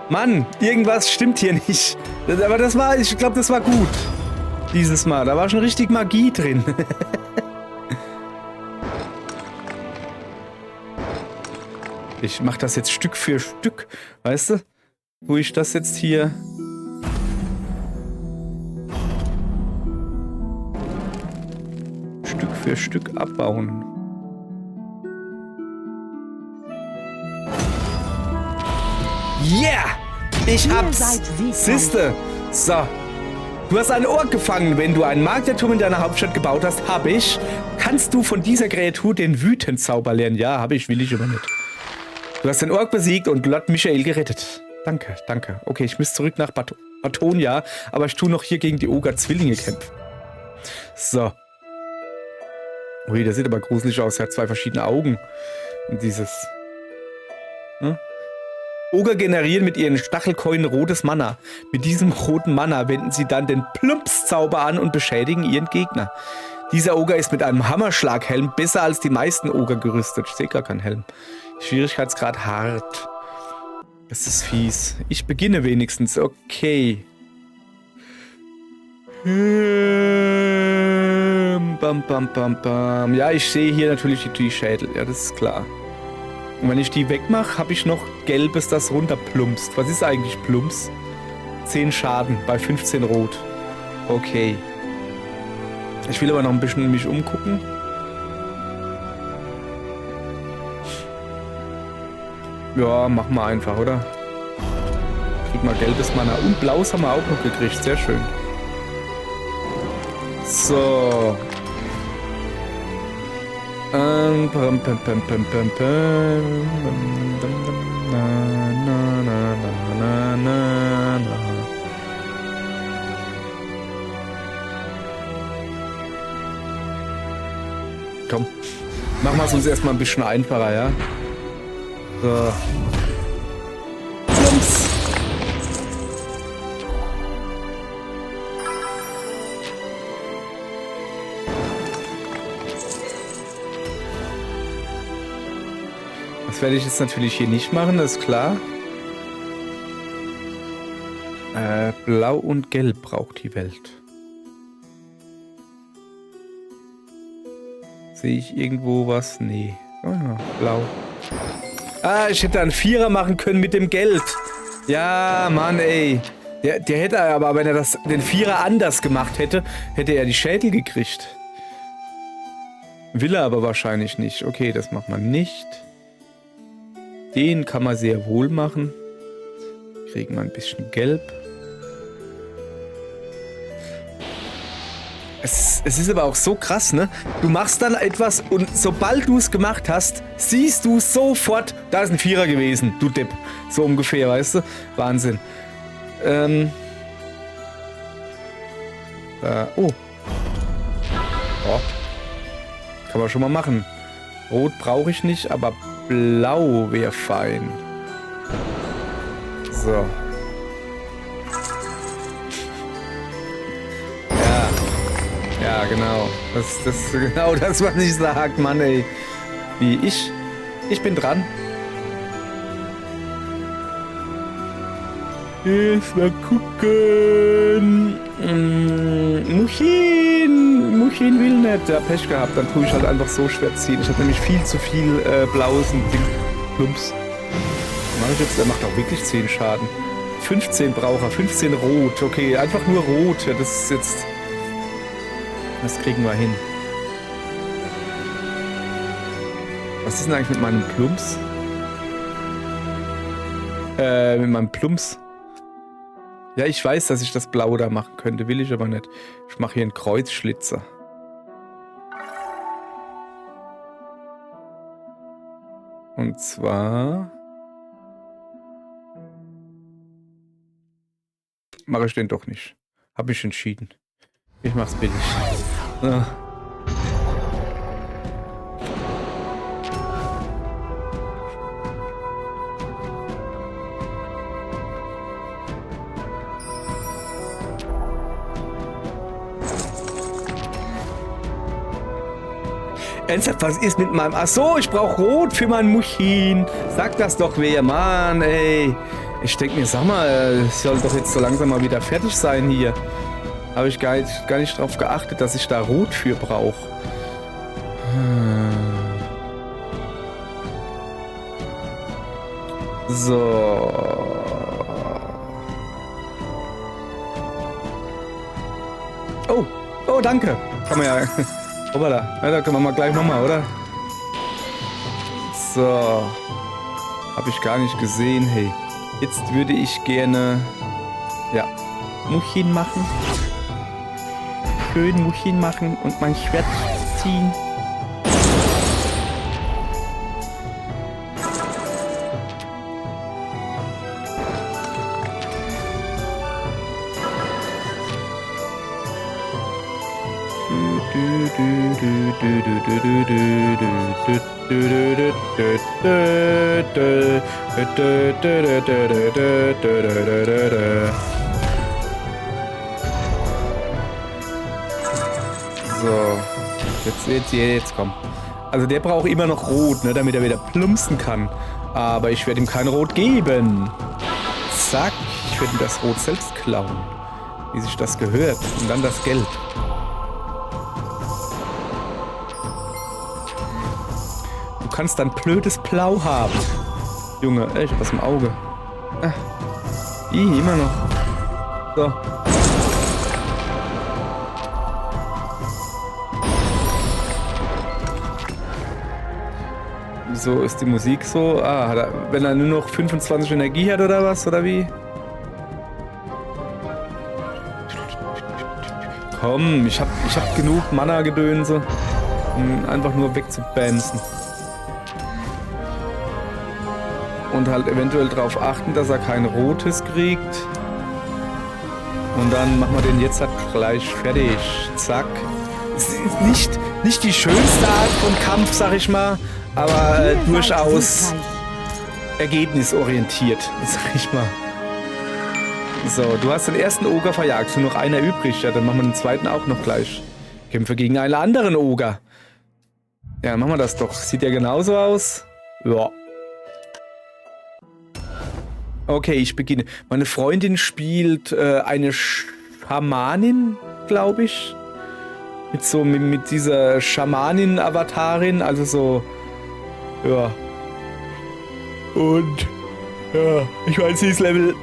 Speaker 1: Mann, irgendwas stimmt hier nicht. Aber das war, ich glaube, das war gut. Dieses Mal. Da war schon richtig Magie drin. Ich mache das jetzt Stück für Stück. Weißt du? Wo ich das jetzt hier... Stück für Stück abbauen. Yeah! Ich hab's! Siehste! So. Du hast einen Ork gefangen. Wenn du einen Magierturm in deiner Hauptstadt gebaut hast, hab ich. Kannst du von dieser Kreatur den Wütenzauber lernen? Ja, habe ich, will ich aber nicht. Du hast den Ork besiegt und Lord Michael gerettet. Danke, danke. Okay, ich muss zurück nach Batonia, aber ich tue noch hier gegen die Ogre-Zwillinge kämpfen. So. Ui, der sieht aber gruselig aus. Er hat 2 verschiedene Augen. Und dieses... Hm? Ogre generieren mit ihren Stachelkeulen rotes Mana. Mit diesem roten Mana wenden sie dann den Plumps-Zauber an und beschädigen ihren Gegner. Dieser Ogre ist mit einem Hammerschlaghelm besser als die meisten Ogre gerüstet. Ich sehe gar keinen Helm. Schwierigkeitsgrad hart. Das ist fies. Ich beginne wenigstens. Okay. Bam, bam, bam, bam. Ja, ich sehe hier natürlich die Schädel. Ja, das ist klar. Und wenn ich die wegmache, habe ich noch Gelbes, das runterplumpst. Was ist eigentlich Plumps? 10 Schaden bei 15 Rot. Okay. Ich will aber noch ein bisschen mich umgucken. Ja, machen wir einfach, oder? Krieg mal gelbes Mana. Und blaues haben wir auch noch gekriegt. Sehr schön. So. Komm, machen wir es uns erstmal ein bisschen einfacher, ja? So. Plumps. Das werde ich jetzt natürlich hier nicht machen, das ist klar. Blau und Gelb braucht die Welt. Sehe ich irgendwo was? Nee. Oh ja, blau. Ah, ich hätte einen Vierer machen können mit dem Geld. Ja, Mann, ey. Der hätte aber, wenn er den Vierer anders gemacht hätte, hätte er die Schädel gekriegt. Will er aber wahrscheinlich nicht. Okay, das macht man nicht. Den kann man sehr wohl machen. Kriegen wir ein bisschen Gelb. Es ist aber auch so krass, ne? Du machst dann etwas und sobald du es gemacht hast, siehst du sofort, da ist ein Vierer gewesen, du Depp. So ungefähr, weißt du? Wahnsinn. Oh. Oh. Kann man schon mal machen. Rot brauche ich nicht, aber blau wäre fein. So. Ja, genau. Das ist genau das, was ich sage, Mann, ey. Wie ich? Ich bin dran. Mal gucken. Muchin will nicht. Der Pech gehabt. Dann tue ich halt einfach so schwer ziehen. Ich habe nämlich viel zu viel blaues und Plumps. Mach ich jetzt, der macht auch wirklich 10 Schaden. 15 braucht er, 15 Rot. Okay, einfach nur Rot. Ja, das ist jetzt... Das kriegen wir hin. Was ist denn eigentlich mit meinen Plumps? Mit meinem Plumps. Ja, ich weiß, dass ich das Blau da machen könnte. Will ich aber nicht. Ich mache hier einen Kreuzschlitzer. Und zwar... mache ich den doch nicht. Habe ich entschieden. Ich mach's billig. Ja. Ernsthaft, was ist mit meinem... Ach so, ich brauche Rot für meinen Muchin. Sag das doch wer, Mann, ey. Ich denke mir, sag mal, ich soll doch jetzt so langsam mal wieder fertig sein hier. Habe ich gar nicht drauf geachtet, dass ich da Rot für brauche. So. Oh, danke. Kann man ja... Hoppala. Ja, da können wir mal gleich nochmal, oder? So. Habe ich gar nicht gesehen, hey. Jetzt würde ich gerne... Ja. Muchin machen. Schön Muchin machen und mein Schwert ziehen. So, jetzt komm. Also der braucht immer noch Rot, ne, damit er wieder plumpsen kann. Aber ich werde ihm kein Rot geben. Zack, ich werde ihm das Rot selbst klauen. Wie sich das gehört. Und dann das Geld. Du kannst dann blödes Blau haben. Junge, ey, ich hab was im Auge. Immer noch. So. Wieso ist die Musik so? Wenn er nur noch 25 Energie hat oder was? Oder wie? Komm, ich hab genug Mana-Gedönse, um einfach nur wegzubamsen. Und halt eventuell darauf achten, dass er kein Rotes kriegt. Und dann machen wir den jetzt halt gleich fertig. Zack. Es ist nicht die schönste Art von Kampf, sag ich mal, aber durchaus ergebnisorientiert, sag ich mal. So, du hast den ersten Oger verjagt, nur noch einer übrig. Ja, dann machen wir den zweiten auch noch gleich. Kämpfe gegen einen anderen Oger. Ja, machen wir das doch. Sieht ja genauso aus. Ja. Okay, ich beginne. Meine Freundin spielt eine Schamanin, glaube ich. Mit dieser Schamanin-Avatarin, also so, ja. Und, ja, ich weiß, sie ist Level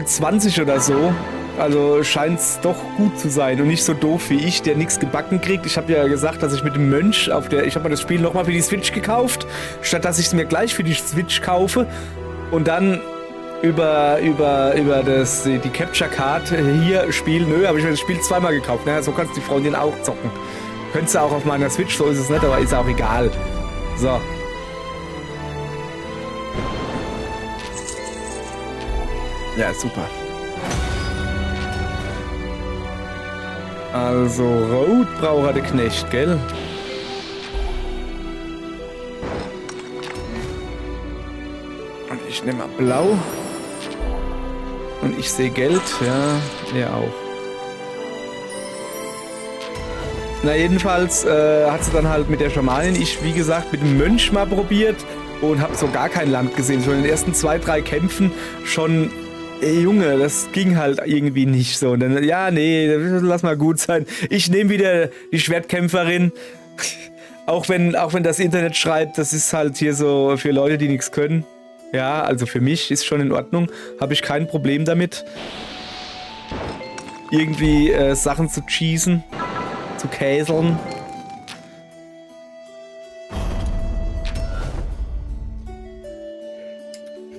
Speaker 1: 20 oder so. Also scheint es doch gut zu sein und nicht so doof wie ich, der nichts gebacken kriegt. Ich habe ja gesagt, dass ich mit dem Mönch ich habe mir das Spiel nochmal für die Switch gekauft, statt dass ich es mir gleich für die Switch kaufe und dann über die Capture Card hier spielen. Nö, habe ich mir das Spiel zweimal gekauft. Naja, so kannst du die Freundin auch zocken. Könntest du auch auf meiner Switch, so ist es nicht, aber ist auch egal. So. Ja, super. Also, Rot braucht der Knecht, gell? Und ich nehme mal Blau. Und ich sehe Geld, ja, er auch. Na, jedenfalls hat sie dann halt mit der Schamanin, wie gesagt, mit dem Mönch mal probiert und habe so gar kein Land gesehen. So in den ersten 2, 3 Kämpfen schon. Ey, Junge, das ging halt irgendwie nicht so. Und dann, ja, nee, lass mal gut sein. Ich nehme wieder die Schwertkämpferin. Auch wenn das Internet schreibt, das ist halt hier so für Leute, die nichts können. Ja, also für mich ist schon in Ordnung. Habe ich kein Problem damit. Irgendwie Sachen zu cheesen, zu käseln.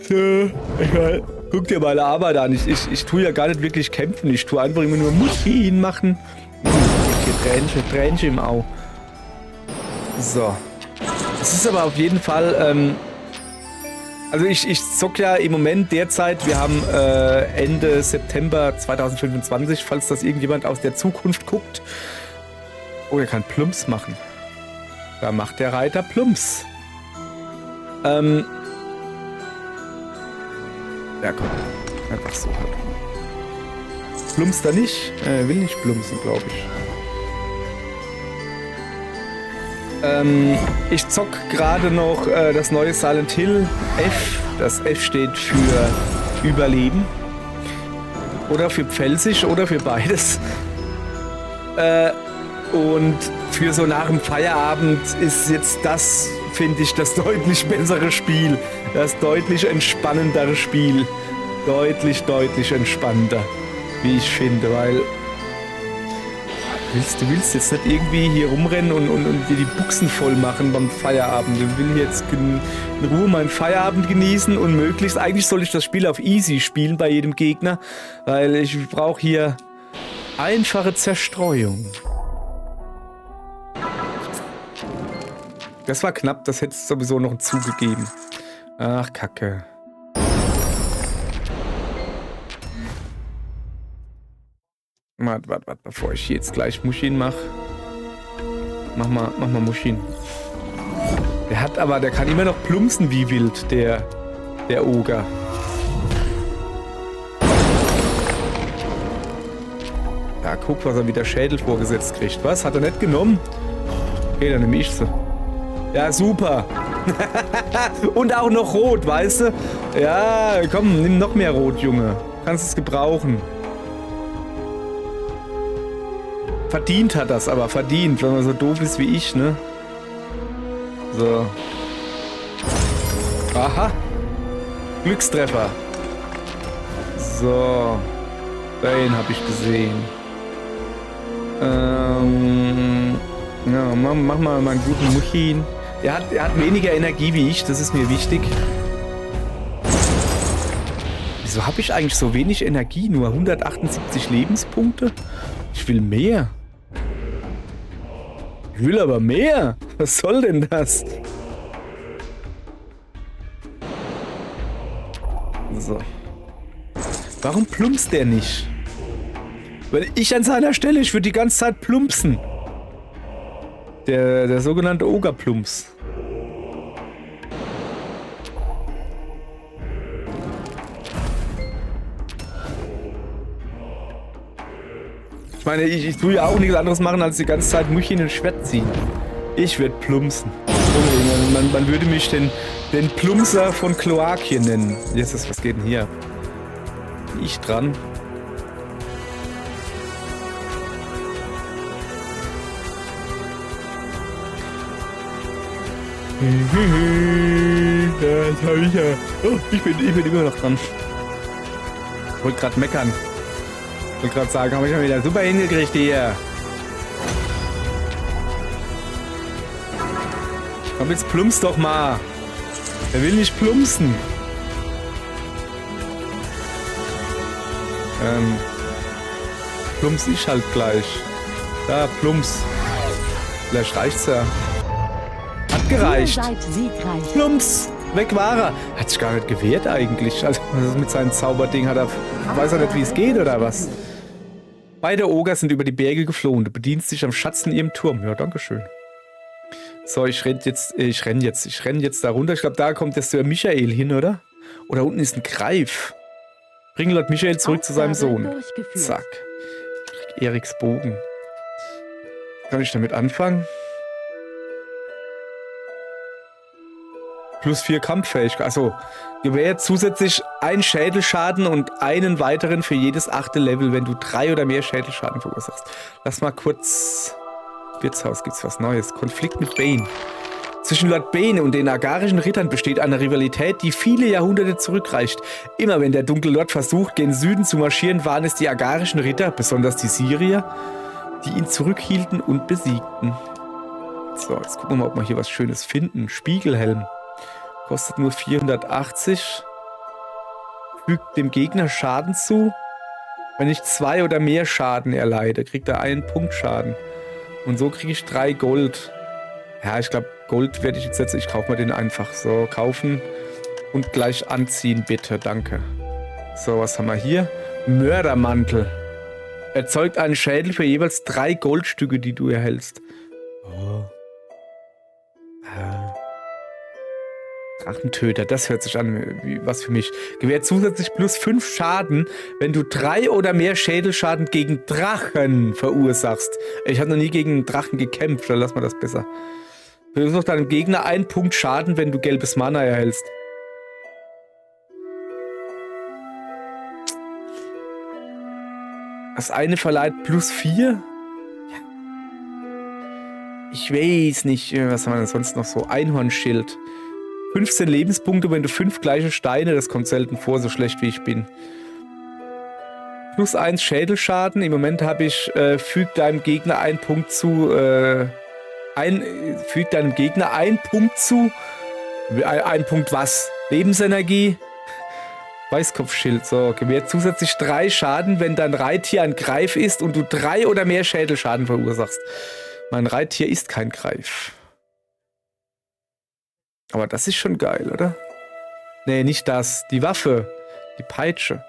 Speaker 1: So, guck dir meine Arbeit an. Ich tue ja gar nicht wirklich kämpfen. Ich tue einfach immer nur Muchin machen. Tränchen im Au. So. Es ist aber auf jeden Fall, also ich zock ja im Moment derzeit, wir haben Ende September 2025, falls das irgendjemand aus der Zukunft guckt. Oh, er kann Plumps machen. Da macht der Reiter Plumps. Ja, komm. Einfach so halt. Plumpst er nicht? Will nicht plumpsen, glaube ich. Ich zock gerade noch das neue Silent Hill F. Das F steht für Überleben. Oder für Pfälzisch oder für beides. Und für so nach dem Feierabend ist jetzt das, finde ich, das deutlich bessere Spiel. Das deutlich entspannendere Spiel. Deutlich entspannender, wie ich finde, weil du willst jetzt nicht irgendwie hier rumrennen und dir die Buchsen voll machen beim Feierabend. Ich will jetzt in Ruhe meinen Feierabend genießen und möglichst, eigentlich soll ich das Spiel auf Easy spielen bei jedem Gegner, weil ich brauche hier einfache Zerstreuung. Das war knapp, das hätte es sowieso noch zugegeben. Ach, Kacke. Warte, bevor ich jetzt gleich Muschin mache. Mach mal Muschin. Der kann immer noch plumpsen wie wild, der Oger. Ja, guck, was er wieder Schädel vorgesetzt kriegt. Was? Hat er nicht genommen? Okay, dann nehme ich sie. Ja, super. Und auch noch rot, weißt du? Ja, komm, nimm noch mehr rot, Junge. Kannst es gebrauchen. Verdient hat das aber, verdient, wenn man so doof ist wie ich, ne? So. Aha. Glückstreffer. So. Den habe ich gesehen. Ja, mach mal meinen guten Muchin. Er hat weniger Energie wie ich, das ist mir wichtig. Wieso habe ich eigentlich so wenig Energie? Nur 178 Lebenspunkte? Ich will mehr. Ich will aber mehr. Was soll denn das? So. Warum plumpst der nicht? Weil ich an seiner Stelle, ich würde die ganze Zeit plumpsen. Der sogenannte Ogerplumps. Ich meine, ich tue ja auch nichts anderes machen, als die ganze Zeit Muchin ins Schwert ziehen. Ich würde plumpsen. Man würde mich den Plumpser von Kloakien nennen. Jesus, was geht denn hier? Ich dran. Das hab ich ja. Oh, ich bin immer noch dran. Ich wollte gerade meckern. Ich wollte gerade sagen, habe ich schon wieder super hingekriegt hier. Komm, jetzt plumpst doch mal. Wer will nicht plumpsen? Plumps ich halt gleich. Da, plumps. Vielleicht reicht's ja. Hat gereicht. Plumps. Weg war er. Hat sich gar nicht gewehrt eigentlich. Also mit seinem Zauberding hat er... Weiß er nicht, wie es geht oder was? Beide Oger sind über die Berge geflohen. Du bedienst dich am Schatz in ihrem Turm. Ja, dankeschön. So, ich renn jetzt da runter. Ich glaube, da kommt der Sir Michael hin, oder? Oder unten ist ein Greif. Bring Lord Michael zurück zu seinem Sohn. Zack. Ich krieg Eriks Bogen. Kann ich damit anfangen? Plus 4 Kampffähigkeit. Achso. Gewährt zusätzlich einen Schädelschaden und einen weiteren für jedes 8. Level, wenn du 3 oder mehr Schädelschaden verursachst. Lass mal kurz... Wirtshaus, gibt's was Neues. Konflikt mit Bane. Zwischen Lord Bane und den agarischen Rittern besteht eine Rivalität, die viele Jahrhunderte zurückreicht. Immer wenn der dunkle Lord versucht, gen Süden zu marschieren, waren es die agarischen Ritter, besonders die Syrier, die ihn zurückhielten und besiegten. So, jetzt gucken wir mal, ob wir hier was Schönes finden. Spiegelhelm. Kostet nur 480. Fügt dem Gegner Schaden zu. Wenn ich 2 oder mehr Schaden erleide, kriegt er 1 Punkt Schaden. Und so kriege ich 3 Gold. Ja, ich glaube, Gold werde ich jetzt setzen. Ich kaufe mir den einfach. So, kaufen und gleich anziehen, bitte. Danke. So, was haben wir hier? Mördermantel. Erzeugt einen Schädel für jeweils 3 Goldstücke, die du erhältst. Oh. Drachentöter, das hört sich an wie was für mich. Gewährt zusätzlich plus 5 Schaden, wenn du 3 oder mehr Schädelschaden gegen Drachen verursachst. Ich habe noch nie gegen Drachen gekämpft, dann lass mal das besser. Du noch deinem Gegner einen Punkt Schaden, wenn du gelbes Mana erhältst. Das eine verleiht +4? Ich weiß nicht, was haben wir denn sonst noch so? Einhornschild. 15 Lebenspunkte, wenn du 5 gleiche Steine, das kommt selten vor, so schlecht wie ich bin. +1 Schädelschaden. Im Moment habe ich, fügt deinem Gegner einen Punkt zu, fügt deinem Gegner einen Punkt zu. Ein Punkt was? Lebensenergie. Weißkopfschild, so, gewährt zusätzlich 3 Schaden, wenn dein Reittier ein Greif ist und du 3 oder mehr Schädelschaden verursachst. Mein Reittier ist kein Greif. Aber das ist schon geil, oder? Nee, nicht das. Die Waffe. Die Peitsche.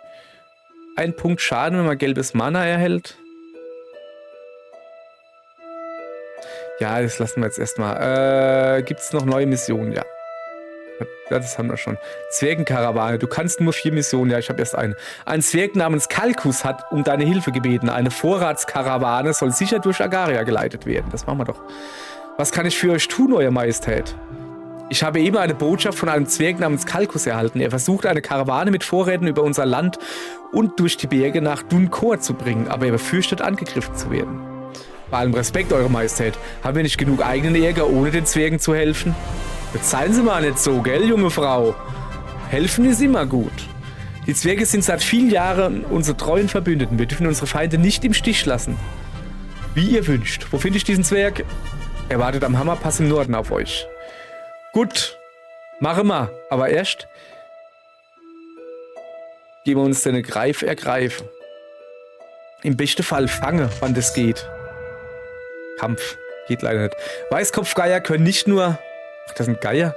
Speaker 1: Ein Punkt Schaden, wenn man gelbes Mana erhält. Ja, das lassen wir jetzt erstmal. Gibt es noch neue Missionen? Ja. Ja, das haben wir schon. Zwergenkarawane. Du kannst nur 4 Missionen. Ja, ich habe erst eine. Ein Zwerg namens Kalkus hat um deine Hilfe gebeten. Eine Vorratskarawane soll sicher durch Agaria geleitet werden. Das machen wir doch. Was kann ich für euch tun, Euer Majestät? Ich habe eben eine Botschaft von einem Zwerg namens Kalkus erhalten. Er versucht, eine Karawane mit Vorräten über unser Land und durch die Berge nach Dunkor zu bringen, aber er befürchtet, angegriffen zu werden. Bei allem Respekt, Eure Majestät. Haben wir nicht genug eigenen Ärger, ohne den Zwergen zu helfen? Jetzt seien Sie mal nicht so, gell, junge Frau? Helfen ist immer gut. Die Zwerge sind seit vielen Jahren unsere treuen Verbündeten. Wir dürfen unsere Feinde nicht im Stich lassen. Wie ihr wünscht. Wo finde ich diesen Zwerg? Er wartet am Hammerpass im Norden auf euch. Gut, machen wir. Aber erst geben wir uns den Greif ergreifen. Im besten Fall fange, wann das geht. Kampf. Geht leider nicht. Weißkopfgeier können nicht nur... Ach, das sind Geier?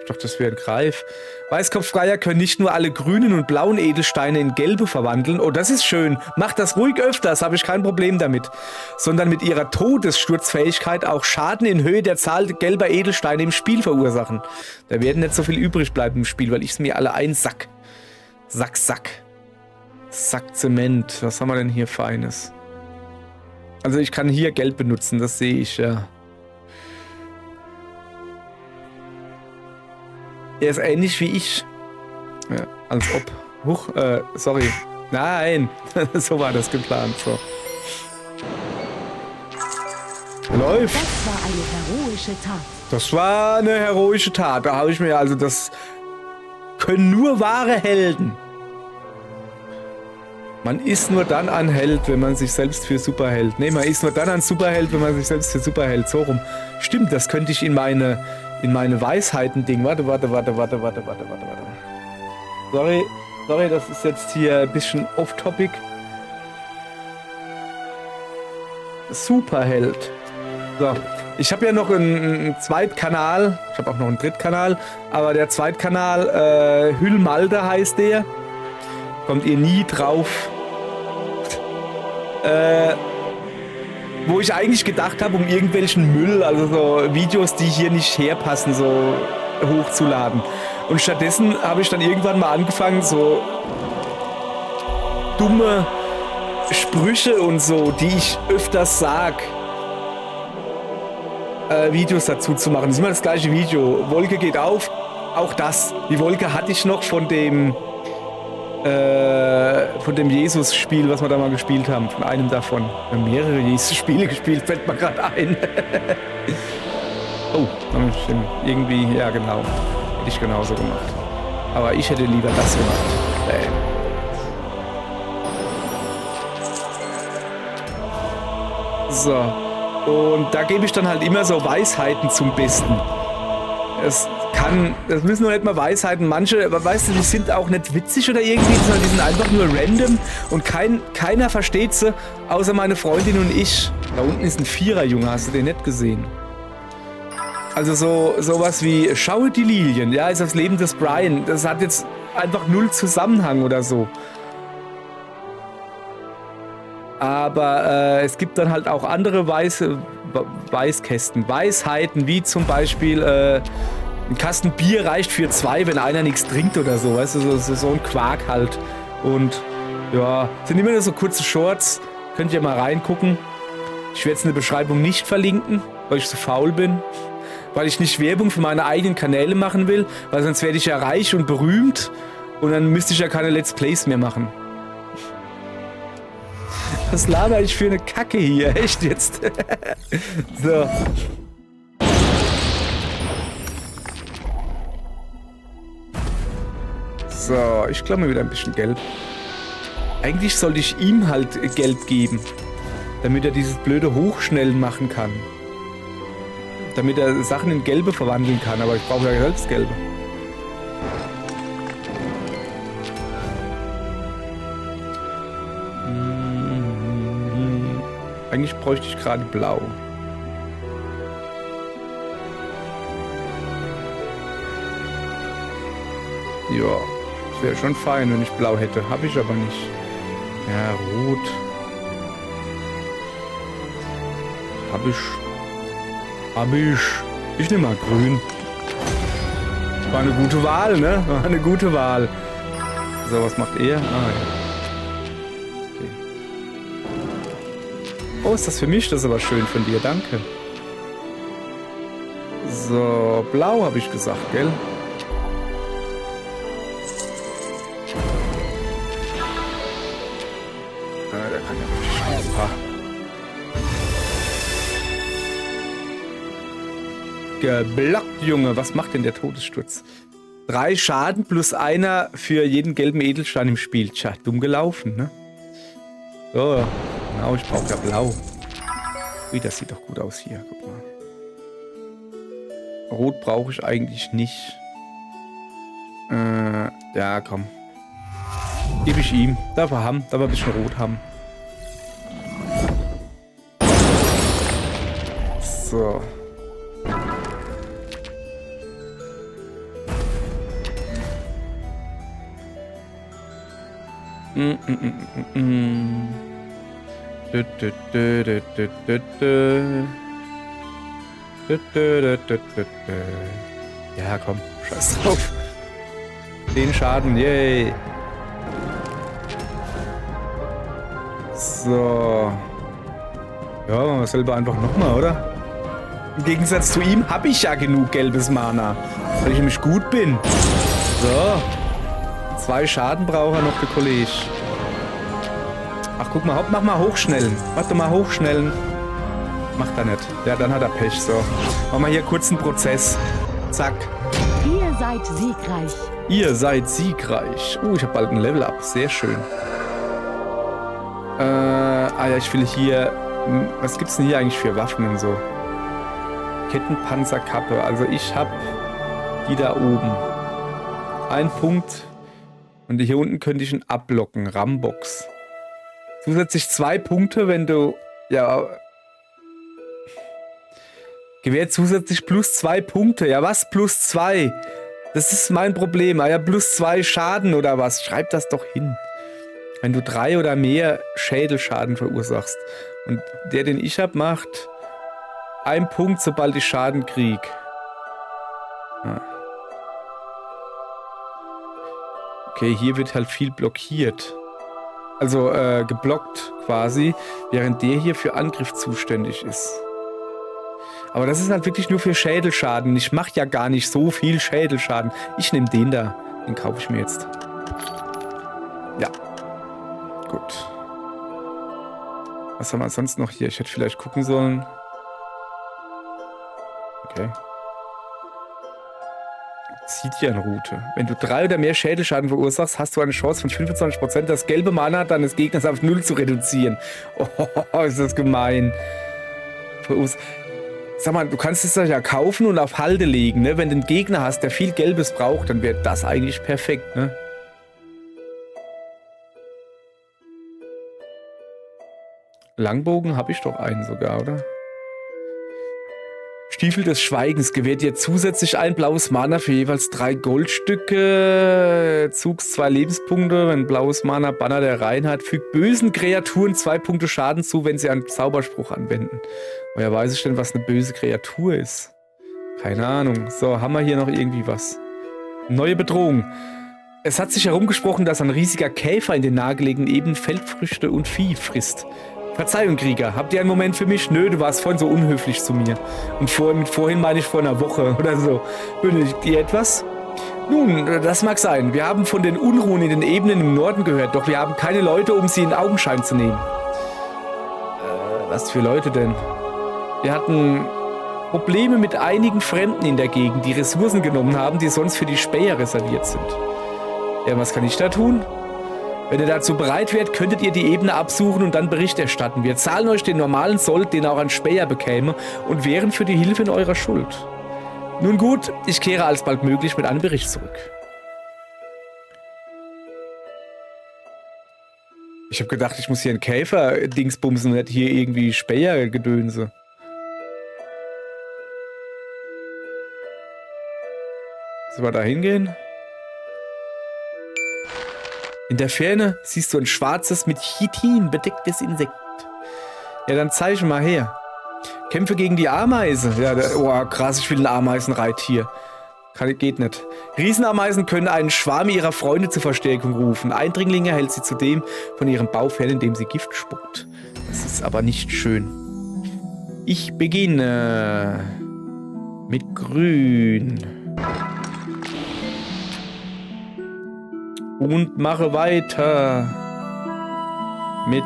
Speaker 1: Ich dachte, das wäre ein Greif. Weißkopfgeier können nicht nur alle grünen und blauen Edelsteine in gelbe verwandeln. Oh, das ist schön. Macht das ruhig öfters, habe ich kein Problem damit. Sondern mit ihrer Todessturzfähigkeit auch Schaden in Höhe der Zahl gelber Edelsteine im Spiel verursachen. Da werden nicht so viel übrig bleiben im Spiel, weil ich es mir alle einsack. Sack. Sack Zement. Was haben wir denn hier Feines? Also ich kann hier Geld benutzen, das sehe ich, ja. Er ist ähnlich wie ich. Ja, als ob. Huch, sorry. Nein, so war das geplant. So. Läuft.
Speaker 2: Das war eine heroische Tat.
Speaker 1: Das war eine heroische Tat. Da habe ich mir also, das können nur wahre Helden. Man ist nur dann ein Held, wenn man sich selbst für super hält. Nee, man ist nur dann ein Superheld, wenn man sich selbst für super hält. So rum. Stimmt, das könnte ich in meine Weisheiten-Ding. Warte. Sorry, das ist jetzt hier ein bisschen off-topic. Superheld. So, ich habe ja noch einen Zweitkanal. Ich habe auch noch einen Drittkanal. Aber der Zweitkanal, Hüllmalde heißt der. Kommt ihr nie drauf. Wo ich eigentlich gedacht habe, um irgendwelchen Müll, also so Videos, die hier nicht herpassen, so hochzuladen. Und stattdessen habe ich dann irgendwann mal angefangen, so dumme Sprüche und so, die ich öfters sag, Videos dazu zu machen. Das ist immer das gleiche Video. Wolke geht auf, auch das. Die Wolke hatte ich noch von dem Jesus-Spiel, was wir da mal gespielt haben. Von einem davon. Wir haben mehrere Jesus-Spiele gespielt, fällt mir gerade ein. Oh, irgendwie, ja genau. Hätte ich genauso gemacht. Aber ich hätte lieber das gemacht. So. Und da gebe ich dann halt immer so Weisheiten zum Besten. Das müssen noch nicht mal Weisheiten. Manche, aber weißt du, die sind auch nicht witzig oder irgendwie, sondern die sind einfach nur random und keiner versteht sie, außer meine Freundin und ich. Da unten ist ein Vierer-Junge, hast du den nicht gesehen? Also sowas wie, schaue die Lilien, ja, ist das Leben des Brian. Das hat jetzt einfach null Zusammenhang oder so. Aber es gibt dann halt auch andere Weißkästen, Weisheiten, wie zum Beispiel, ein Kasten Bier reicht für 2, wenn einer nichts trinkt oder so, weißt du, so ein Quark halt. Und ja, sind immer nur so kurze Shorts, könnt ihr mal reingucken. Ich werde jetzt in der Beschreibung nicht verlinken, weil ich so faul bin. weil ich nicht Werbung für meine eigenen Kanäle machen will, weil sonst werde ich ja reich und berühmt und dann müsste ich ja keine Let's Plays mehr machen. Was laber ich für eine Kacke hier? Echt jetzt? So. So, ich glaube mir wieder ein bisschen Geld. Eigentlich sollte ich ihm halt Geld geben, damit er dieses blöde Hochschnellen machen kann. Damit er Sachen in Gelbe verwandeln kann, aber ich brauche ja selbst Gelbe. Eigentlich bräuchte ich gerade Blau. Ja, das wäre schon fein, wenn ich Blau hätte. Habe ich aber nicht. Ja, Rot. Hab ich. Ich nehme mal Grün. War eine gute Wahl, ne? War eine gute Wahl. So, was macht er? Ah, ja. Oh, ist das für mich? Das ist aber schön von dir, danke. So, Blau habe ich gesagt, gell? Ah, der kann ja richtig super. Geblockt, Junge. Was macht denn der Todessturz? 3 Schaden plus einer für jeden gelben Edelstein im Spiel. Tja, dumm gelaufen, ne? So. Genau, ich brauche ja Blau. Ui, das sieht doch gut aus hier. Guck mal. Rot brauche ich eigentlich nicht. Ja, komm. Gebe ich ihm. Darf er haben. Darf er ein bisschen Rot haben. So. Ja, komm, scheiß drauf. 10 Schaden, yay. So. Ja, machen wir selber einfach nochmal, oder? Im Gegensatz zu ihm habe ich ja genug gelbes Mana, weil ich nämlich gut bin. So. 2 Schaden braucht er noch, der Kollege. Ach, guck mal, mach mal hochschnellen. Mach doch mal hochschnellen. Macht er nicht. Ja, dann hat er Pech, so. Machen wir hier kurz einen Prozess. Zack.
Speaker 2: Ihr seid siegreich.
Speaker 1: Ihr seid siegreich. Ich habe bald ein Level-Up. Sehr schön. Ja, ich will hier... Was gibt's denn hier eigentlich für Waffen und so? Kettenpanzerkappe. Also ich habe die da oben. 1 Punkt. Und hier unten könnte ich ihn ablocken. Rambox. Zusätzlich 2 Punkte, wenn du... Ja... Gewährt zusätzlich plus 2 Punkte. Ja, was? Plus 2? Das ist mein Problem. Ah ja, plus 2 Schaden oder was? Schreib das doch hin. Wenn du 3 oder mehr Schädelschaden verursachst. Und der, den ich habe, macht 1 Punkt, sobald ich Schaden krieg. Ah. Okay, hier wird halt viel blockiert. Also geblockt quasi, während der hier für Angriff zuständig ist. Aber das ist halt wirklich nur für Schädelschaden. Ich mache ja gar nicht so viel Schädelschaden. Ich nehme den da. Den kaufe ich mir jetzt. Ja. Gut. Was haben wir sonst noch hier? Ich hätte vielleicht gucken sollen. Okay. Obsidianrute. Wenn du 3 oder mehr Schädelschaden verursachst, hast du eine Chance von 25%, das gelbe Mana deines Gegners auf 0 zu reduzieren. Oh, ist das gemein. Sag mal, du kannst es ja kaufen und auf Halde legen, ne? Wenn du einen Gegner hast, der viel Gelbes braucht, dann wäre das eigentlich perfekt, ne? Langbogen habe ich doch einen sogar, oder? Stiefel des Schweigens gewährt dir zusätzlich ein blaues Mana für jeweils 3 Goldstücke. Zugs 2 Lebenspunkte, wenn blaues Mana Banner der Reinheit. Fügt bösen Kreaturen 2 Punkte Schaden zu, wenn sie einen Zauberspruch anwenden. Woher weiß ich denn, was eine böse Kreatur ist? Keine Ahnung. So, haben wir hier noch irgendwie was? Neue Bedrohung. Es hat sich herumgesprochen, dass ein riesiger Käfer in den nahegelegenen Ebenen Feldfrüchte und Vieh frisst. Verzeihung, Krieger. Habt ihr einen Moment für mich? Nö, du warst vorhin so unhöflich zu mir. Und vorhin meine ich vor einer Woche oder so. Benötigt ihr etwas? Nun, das mag sein. Wir haben von den Unruhen in den Ebenen im Norden gehört, doch wir haben keine Leute, um sie in Augenschein zu nehmen. Was für Leute denn? Wir hatten Probleme mit einigen Fremden in der Gegend, die Ressourcen genommen haben, die sonst für die Späher reserviert sind. Ja, was kann ich da tun? Wenn ihr dazu bereit wärt, könntet ihr die Ebene absuchen und dann Bericht erstatten. Wir zahlen euch den normalen Sold, den auch ein Späher bekäme, und wären für die Hilfe in eurer Schuld. Nun gut, ich kehre alsbald möglich mit einem Bericht zurück. Ich habe gedacht, ich muss hier einen Käfer-Dings bumsen und nicht hier irgendwie Späher-Gedönse. Sollen wir da hingehen? In der Ferne siehst du ein schwarzes, mit Chitin bedecktes Insekt. Ja, dann zeig mal her. Kämpfe gegen die Ameise. Ja, oh krass, ich will ein Ameisenreittier. Geht nicht. Riesenameisen können einen Schwarm ihrer Freunde zur Verstärkung rufen. Eindringlinge hält sie zudem von ihrem Bau fern, indem sie Gift spuckt. Das ist aber nicht schön. Ich beginne mit Grün. Und mache weiter mit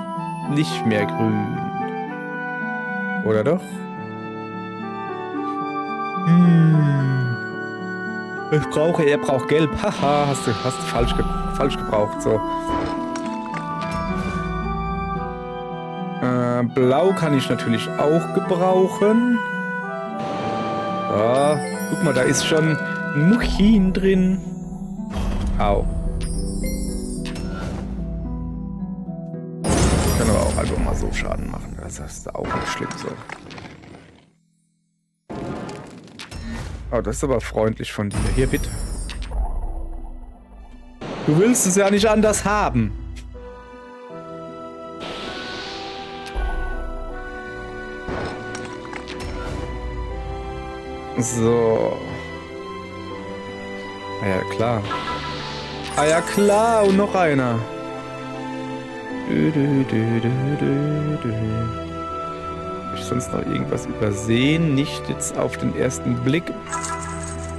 Speaker 1: nicht mehr Grün. Oder doch? Er braucht Gelb. Haha, hast du falsch gebraucht. So. Blau kann ich natürlich auch gebrauchen. Ah, guck mal, da ist schon ein Muchin drin. Au. Kann aber auch einfach mal so Schaden machen. Das ist auch nicht schlimm so. Oh, das ist aber freundlich von dir. Hier, bitte. Du willst es ja nicht anders haben. So. Ah ja, klar. Ah ja, klar. Und noch einer. Habe ich sonst noch irgendwas übersehen? Nicht jetzt auf den ersten Blick.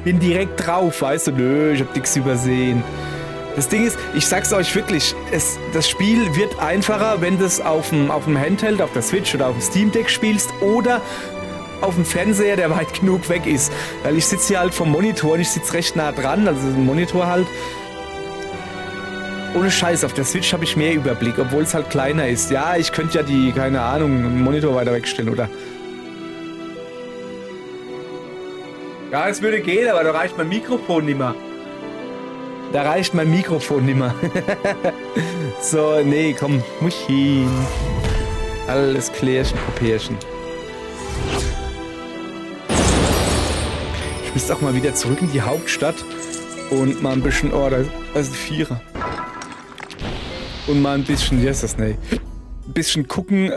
Speaker 1: Bin direkt drauf, weißt du? Nö, ich hab nichts übersehen. Das Ding ist, ich sag's euch wirklich, das Spiel wird einfacher, wenn du es auf dem Handheld, auf der Switch oder auf dem Steam Deck spielst oder auf dem Fernseher, der weit genug weg ist. Weil ich sitze hier halt vom Monitor und ich sitze recht nah dran, also ein Monitor halt. Ohne Scheiß, auf der Switch habe ich mehr Überblick, obwohl es halt kleiner ist. Ja, ich könnte ja keine Ahnung, einen Monitor weiter wegstellen, oder? Ja, es würde gehen, aber da reicht mein Mikrofon nimmer. So, nee, komm, Muchin. Alles Klärchen, Popärchen. Ich müsste auch mal wieder zurück in die Hauptstadt und mal ein bisschen, oh, da ist ein Vierer. Und mal ein bisschen, wie heißt das, ne? Ein bisschen gucken,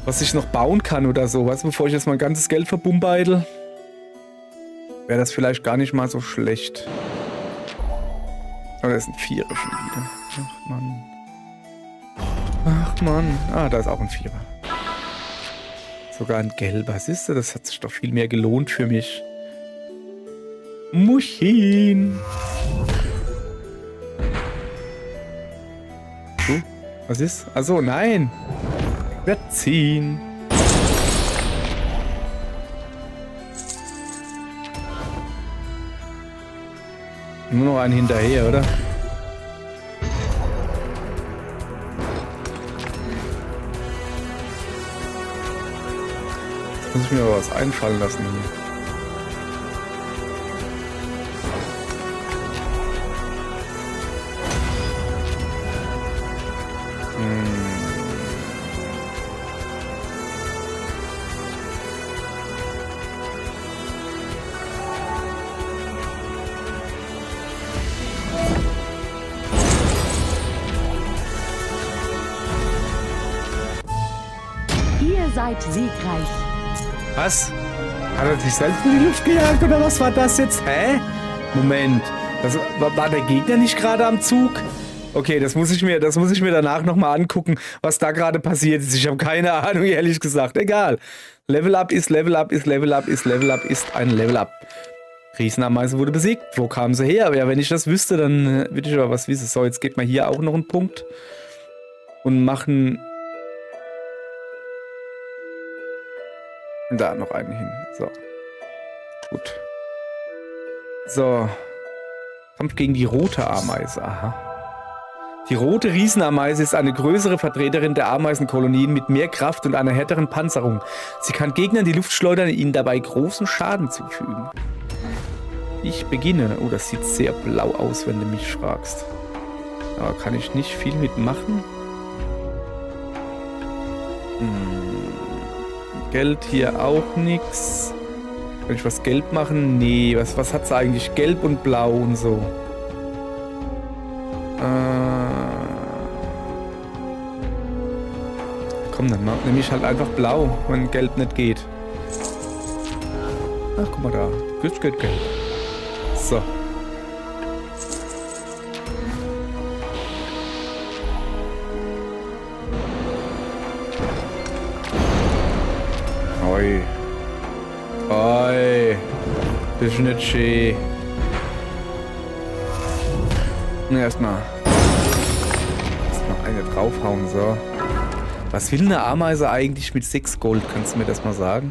Speaker 1: was ich noch bauen kann oder so. Weißt du, bevor ich jetzt mein ganzes Geld verbumbeidel, wäre das vielleicht gar nicht mal so schlecht. Aber da ist ein Vierer schon wieder. Ach Mann. Ach Mann. Ah, da ist auch ein Vierer. Sogar ein gelber. Siehst du, das hat sich doch viel mehr gelohnt für mich. Muchin. So, was ist? Achso, nein. Wir ziehen. Nur noch einen hinterher, oder? Jetzt muss ich mir aber was einfallen lassen hier.
Speaker 2: Seid siegreich.
Speaker 1: Was? Hat er sich selbst in die Luft gejagt oder was war das jetzt? Hä? Moment. War der Gegner nicht gerade am Zug? Okay, das muss ich mir danach nochmal angucken, was da gerade passiert ist. Ich habe keine Ahnung, ehrlich gesagt. Egal. Level Up ist Level Up ist Level Up ist Level Up ist ein Level Up. Riesenameise wurde besiegt. Wo kam sie her? Ja, wenn ich das wüsste, dann würde ich aber was wissen. So, jetzt geht mal hier auch noch einen Punkt. Und machen... Da noch einen hin. So. Gut. So. Kampf gegen die rote Ameise. Aha. Die rote Riesenameise ist eine größere Vertreterin der Ameisenkolonien mit mehr Kraft und einer härteren Panzerung. Sie kann Gegnern die Luft schleudern und ihnen dabei großen Schaden zufügen. Ich beginne. Oh, das sieht sehr blau aus, wenn du mich fragst. Aber kann ich nicht viel mitmachen? Geld hier auch nix. Kann ich was gelb machen? Nee, was hat sie eigentlich? Gelb und blau und so. Komm, dann nehme ich halt einfach blau, wenn gelb nicht geht. Ach, guck mal da. Gut, gelb. So. Oi. Oi. Das ist nicht schön. Erstmal eine draufhauen, so. Was will eine Ameise eigentlich mit 6 Gold? Kannst du mir das mal sagen?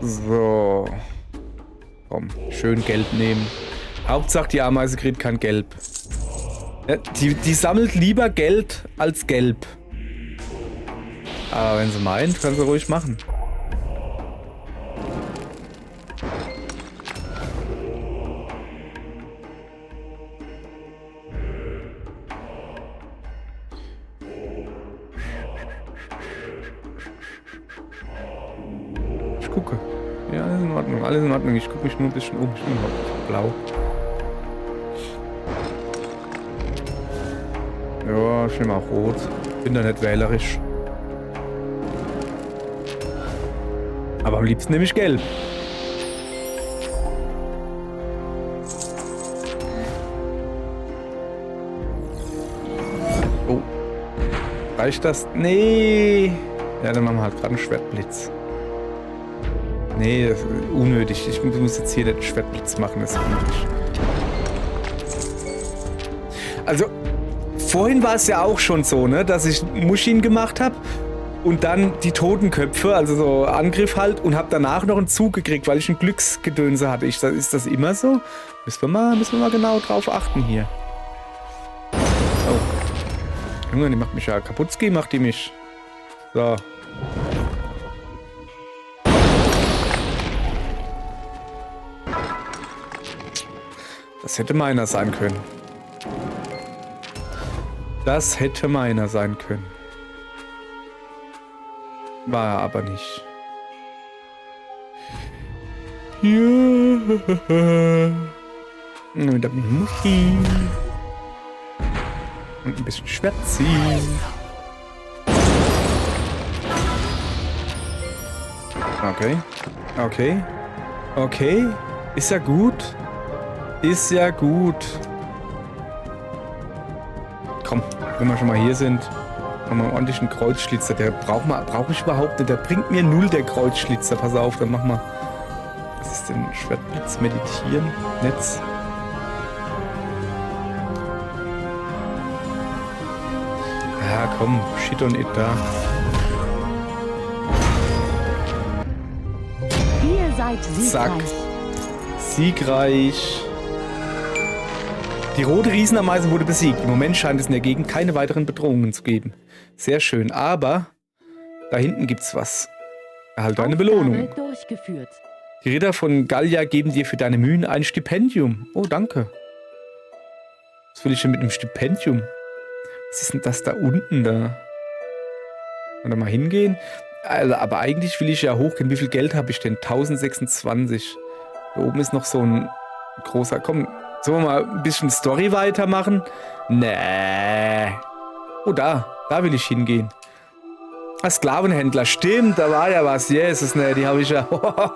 Speaker 1: So. Komm, schön Gelb nehmen. Hauptsache die Ameise kriegt kein Gelb. Ja, die sammelt lieber Geld als Gelb. Aber wenn sie meint, kann sie ruhig machen. Ich gucke. Ja, alles in Ordnung, alles in Ordnung. Ich gucke mich nur ein bisschen um. Ich bin überhaupt blau. Ja, ich nehme auch rot. Bin da nicht wählerisch. Aber am liebsten nehme ich gelb. Oh. Reicht das? Nee. Ja, dann machen wir halt gerade einen Schwertblitz. Nee, das ist unnötig. Ich muss jetzt hier den Schwertblitz machen. Das ist unnötig. Also, vorhin war es ja auch schon so, ne, dass ich Muschin gemacht habe und dann die Totenköpfe, also so Angriff halt, und habe danach noch einen Zug gekriegt, weil ich ein Glücksgedönse hatte. Ist das immer so? Müssen wir mal genau drauf achten hier. Oh. Junge, die macht mich ja kaputt, macht die mich. So. Das hätte meiner sein können. Das hätte meiner sein können. War er aber nicht. Ja. Mit der Muschi. Und ein bisschen Schwert ziehen. Okay. Okay. Okay. Ist ja gut. Ist ja gut. Komm, wenn wir schon mal hier sind, haben wir einen ordentlichen Kreuzschlitzer. Der brauche ich überhaupt nicht. Der bringt mir 0, der Kreuzschlitzer. Pass auf, dann machen wir. Was ist denn? Schwertblitz, meditieren, Netz. Ja, komm, shit on it da.
Speaker 2: Ihr seid siegreich.
Speaker 1: Zack. Siegreich. Die rote Riesenameise wurde besiegt. Im Moment scheint es in der Gegend keine weiteren Bedrohungen zu geben. Sehr schön, aber da hinten gibt's was. Erhalte eine Belohnung.
Speaker 2: Durchgeführt.
Speaker 1: Die Ritter von Gallia geben dir für deine Mühen ein Stipendium. Oh, danke. Was will ich denn mit einem Stipendium? Was ist denn das da unten da? Kann da mal hingehen? Also, aber eigentlich will ich ja hochgehen. Wie viel Geld habe ich denn? 1026. Da oben ist noch so ein großer... Komm, sollen wir mal ein bisschen Story weitermachen? Nee. Oh, da will ich hingehen. Sklavenhändler, stimmt, da war ja was. Jesus, ne, die habe ich ja...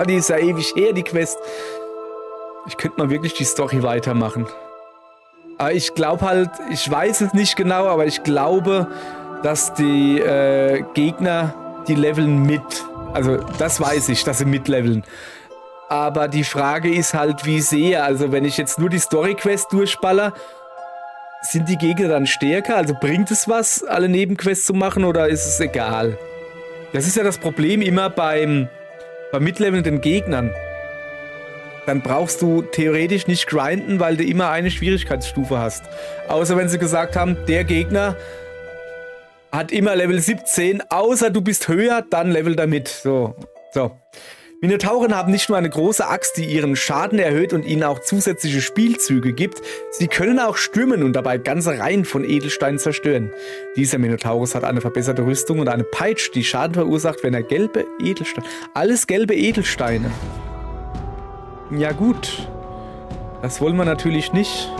Speaker 1: die ist ja ewig her, die Quest. Ich könnte mal wirklich die Story weitermachen. Aber ich glaube halt, ich weiß es nicht genau, aber ich glaube, dass die Gegner die leveln mit. Also das weiß ich, dass sie mitleveln. Aber die Frage ist halt, wie sehr. Also wenn ich jetzt nur die Story-Quest durchballer, sind die Gegner dann stärker? Also bringt es was, alle Nebenquests zu machen, oder ist es egal? Das ist ja das Problem immer bei mitlevelnden Gegnern. Dann brauchst du theoretisch nicht grinden, weil du immer eine Schwierigkeitsstufe hast. Außer wenn sie gesagt haben, der Gegner hat immer Level 17, außer du bist höher, dann level damit. So. Minotauren haben nicht nur eine große Axt, die ihren Schaden erhöht und ihnen auch zusätzliche Spielzüge gibt, sie können auch stürmen und dabei ganze Reihen von Edelsteinen zerstören. Dieser Minotaurus hat eine verbesserte Rüstung und eine Peitsche, die Schaden verursacht, wenn er gelbe Edelsteine... Alles gelbe Edelsteine. Ja gut. Das wollen wir natürlich nicht.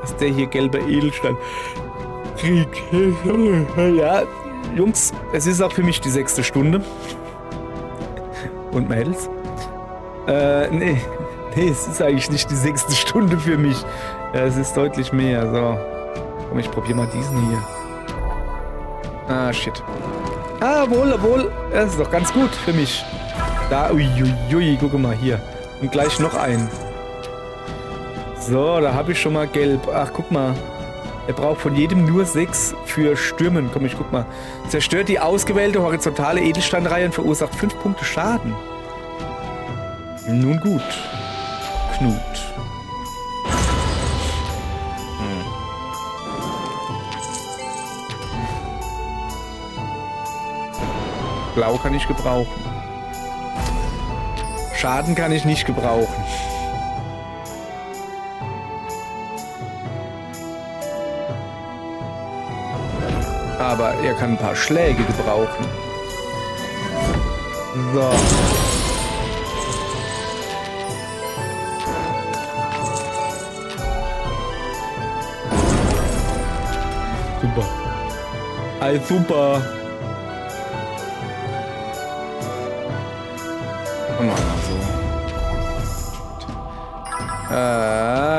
Speaker 1: Dass der hier gelbe Edelstein kriegt. Ja, Jungs, es ist auch für mich die 6. Stunde. Und Mädels? Nee, es ist eigentlich nicht die 6. Stunde für mich. Ja, es ist deutlich mehr. So. Komm, ich probiere mal diesen hier. Ah, shit. Ah, obwohl. Das ist doch ganz gut für mich. Da, uiuiui, guck mal hier. Und gleich noch einen. So, da habe ich schon mal gelb. Ach, guck mal. Er braucht von jedem nur 6 für Stürmen. Komm, ich guck mal. Zerstört die ausgewählte horizontale Edelsteinreihe und verursacht 5 Punkte Schaden. Nun gut. Knut. Blau kann ich gebrauchen. Schaden kann ich nicht gebrauchen. Aber er kann ein paar Schläge gebrauchen. So. Super. Alles super. Komm mal so.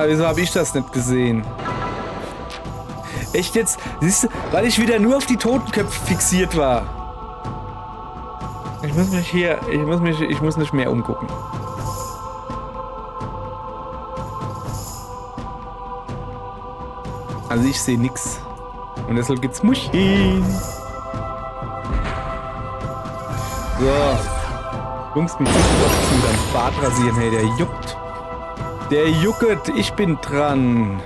Speaker 1: Wieso habe ich das nicht gesehen? Echt jetzt? Siehst du, weil ich wieder nur auf die Totenköpfe fixiert war. Ich muss nicht mehr umgucken. Also ich sehe nix. Und deshalb gibt's Muscheln. So. Jungs, mich mit deinem Bart rasieren, hey, der juckt. Der jucket, ich bin dran.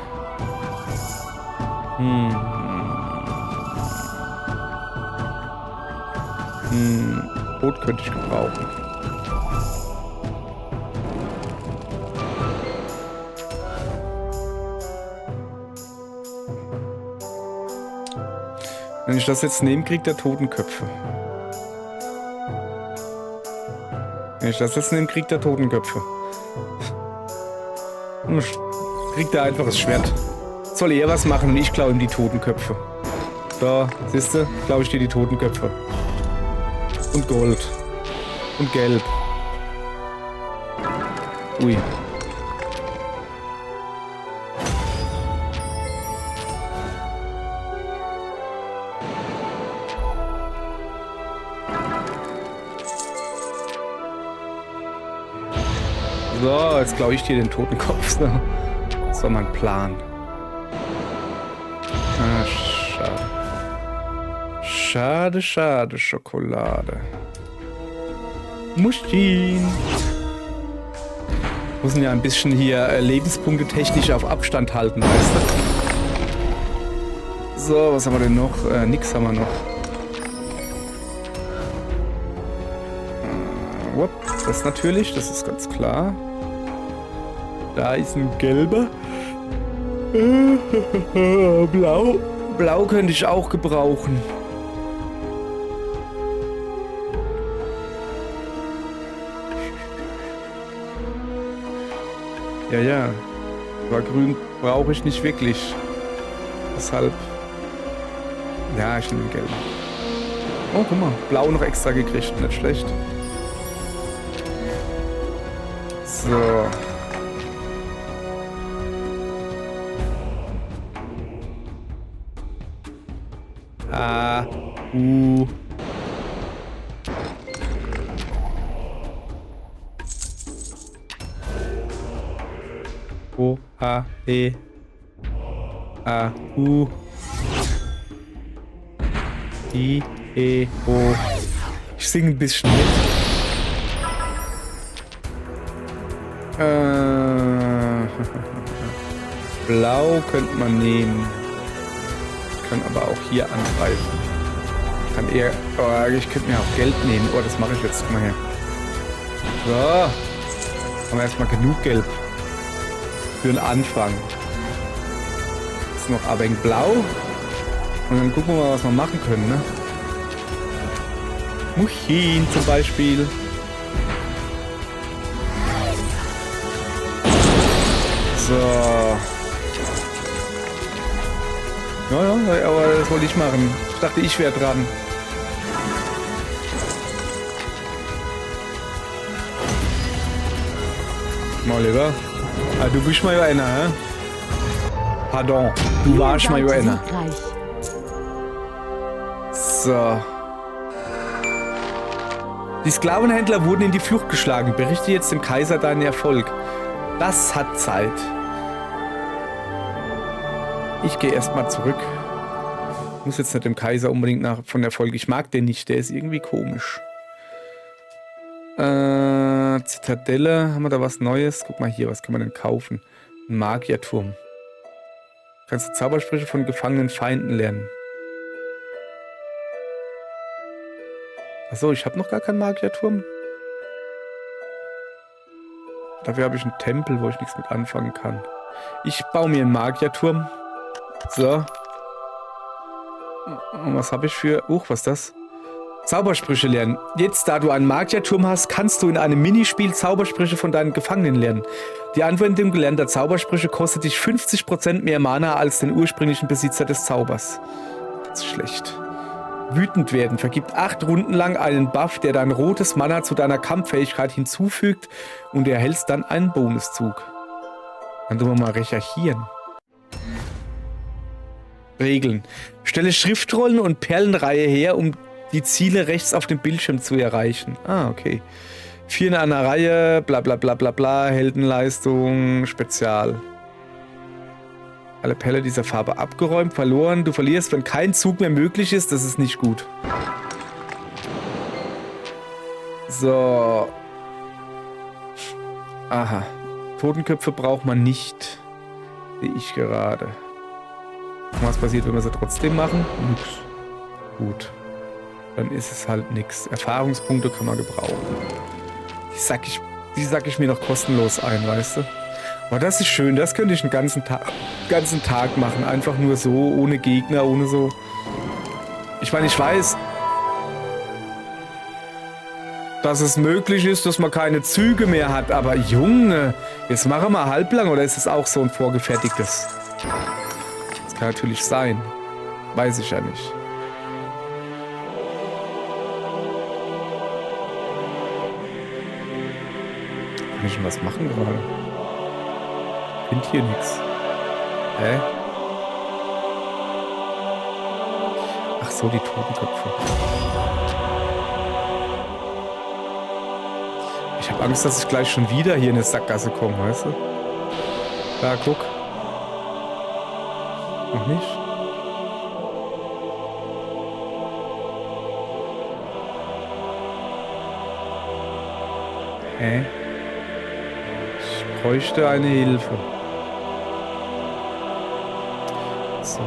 Speaker 1: Rot könnte ich gebrauchen. Wenn ich das jetzt nehme, kriegt er Totenköpfe. Wenn ich das jetzt nehme, kriegt er Totenköpfe. Kriegt er einfach das Schwert. Soll er was machen und ich klaue ihm die Totenköpfe. So, siehst du? Klaue ich dir die Totenköpfe. Und Gold. Und Gelb. Ui. So, jetzt klaue ich dir den Totenkopf. Das war mein Plan. Ah, schade. Schade, Schokolade. Muscheln. Müssen ja ein bisschen hier Lebenspunkte technisch auf Abstand halten, weißt du? So, was haben wir denn noch? Nix haben wir noch. Das natürlich, das ist ganz klar. Da ist ein gelber. Blau. Blau könnte ich auch gebrauchen. Ja. Aber grün brauche ich nicht wirklich. Deshalb. Ja, ich nehme den gelben. Oh, guck mal. Blau noch extra gekriegt. Nicht schlecht. So. A, U. O, A, E. A, U. I, E, O. Ich singe ein bisschen mit. Blau könnte man nehmen. Ich kann aber auch hier angreifen. Kann eher. Oh, ich könnte mir auch Geld nehmen. Oh, das mache ich jetzt. Guck mal her. So. Haben wir erstmal genug Geld. Für den Anfang. Ist noch aber in Blau. Und dann gucken wir mal, was wir machen können, ne? Muchin zum Beispiel. So. Ja, aber das wollte ich machen. Ich dachte, ich wäre dran. Mal lieber. Ah, du bist mal einer, hä? Pardon, du warst mal einer. So. Die Sklavenhändler wurden in die Flucht geschlagen. Berichte jetzt dem Kaiser deinen Erfolg. Das hat Zeit. Ich gehe erstmal zurück. Ich muss jetzt nicht dem Kaiser unbedingt von Erfolg. Ich mag den nicht, der ist irgendwie komisch. Zitadelle, haben wir da was Neues? Guck mal hier, was kann man denn kaufen? Ein Magierturm. Kannst du Zaubersprüche von gefangenen Feinden lernen. Achso, ich habe noch gar keinen Magierturm. Dafür habe ich einen Tempel, wo ich nichts mit anfangen kann. Ich baue mir einen Magierturm. So. Und was habe ich für... was ist das? Zaubersprüche lernen. Jetzt, da du einen Magierturm hast, kannst du in einem Minispiel Zaubersprüche von deinen Gefangenen lernen. Die Anwendung gelernter Zaubersprüche kostet dich 50% mehr Mana als den ursprünglichen Besitzer des Zaubers. Das ist schlecht. Wütend werden. Vergibt 8 Runden lang einen Buff, der dein rotes Mana zu deiner Kampffähigkeit hinzufügt und erhältst dann einen Bonuszug. Dann tun wir mal recherchieren. Regeln. Stelle Schriftrollen und Perlenreihe her, um die Ziele rechts auf dem Bildschirm zu erreichen. Ah, okay. 4 in einer Reihe, bla bla bla bla bla, Heldenleistung, Spezial. Alle Perle dieser Farbe abgeräumt, verloren. Du verlierst, wenn kein Zug mehr möglich ist. Das ist nicht gut. So. Aha. Totenköpfe braucht man nicht. Sehe ich gerade. Was passiert, wenn wir sie trotzdem machen? Nix. Gut. Dann ist es halt nix. Erfahrungspunkte kann man gebrauchen. Die sack ich mir noch kostenlos ein, weißt du? Aber das ist schön. Das könnte ich den ganzen Tag machen. Einfach nur so, ohne Gegner, ohne so. Ich meine, ich weiß, dass es möglich ist, dass man keine Züge mehr hat. Aber Junge, jetzt machen wir halblang. Oder ist es auch so ein vorgefertigtes? Das kann natürlich sein. Weiß ich ja nicht. Kann ich schon was machen gerade? Ich finde hier nichts. Hä? Ach so, die Totenköpfe. Ich habe Angst, dass ich gleich schon wieder hier in eine Sackgasse komme, weißt du? Da, guck. Noch nicht? Hä? Ich bräuchte eine Hilfe. So.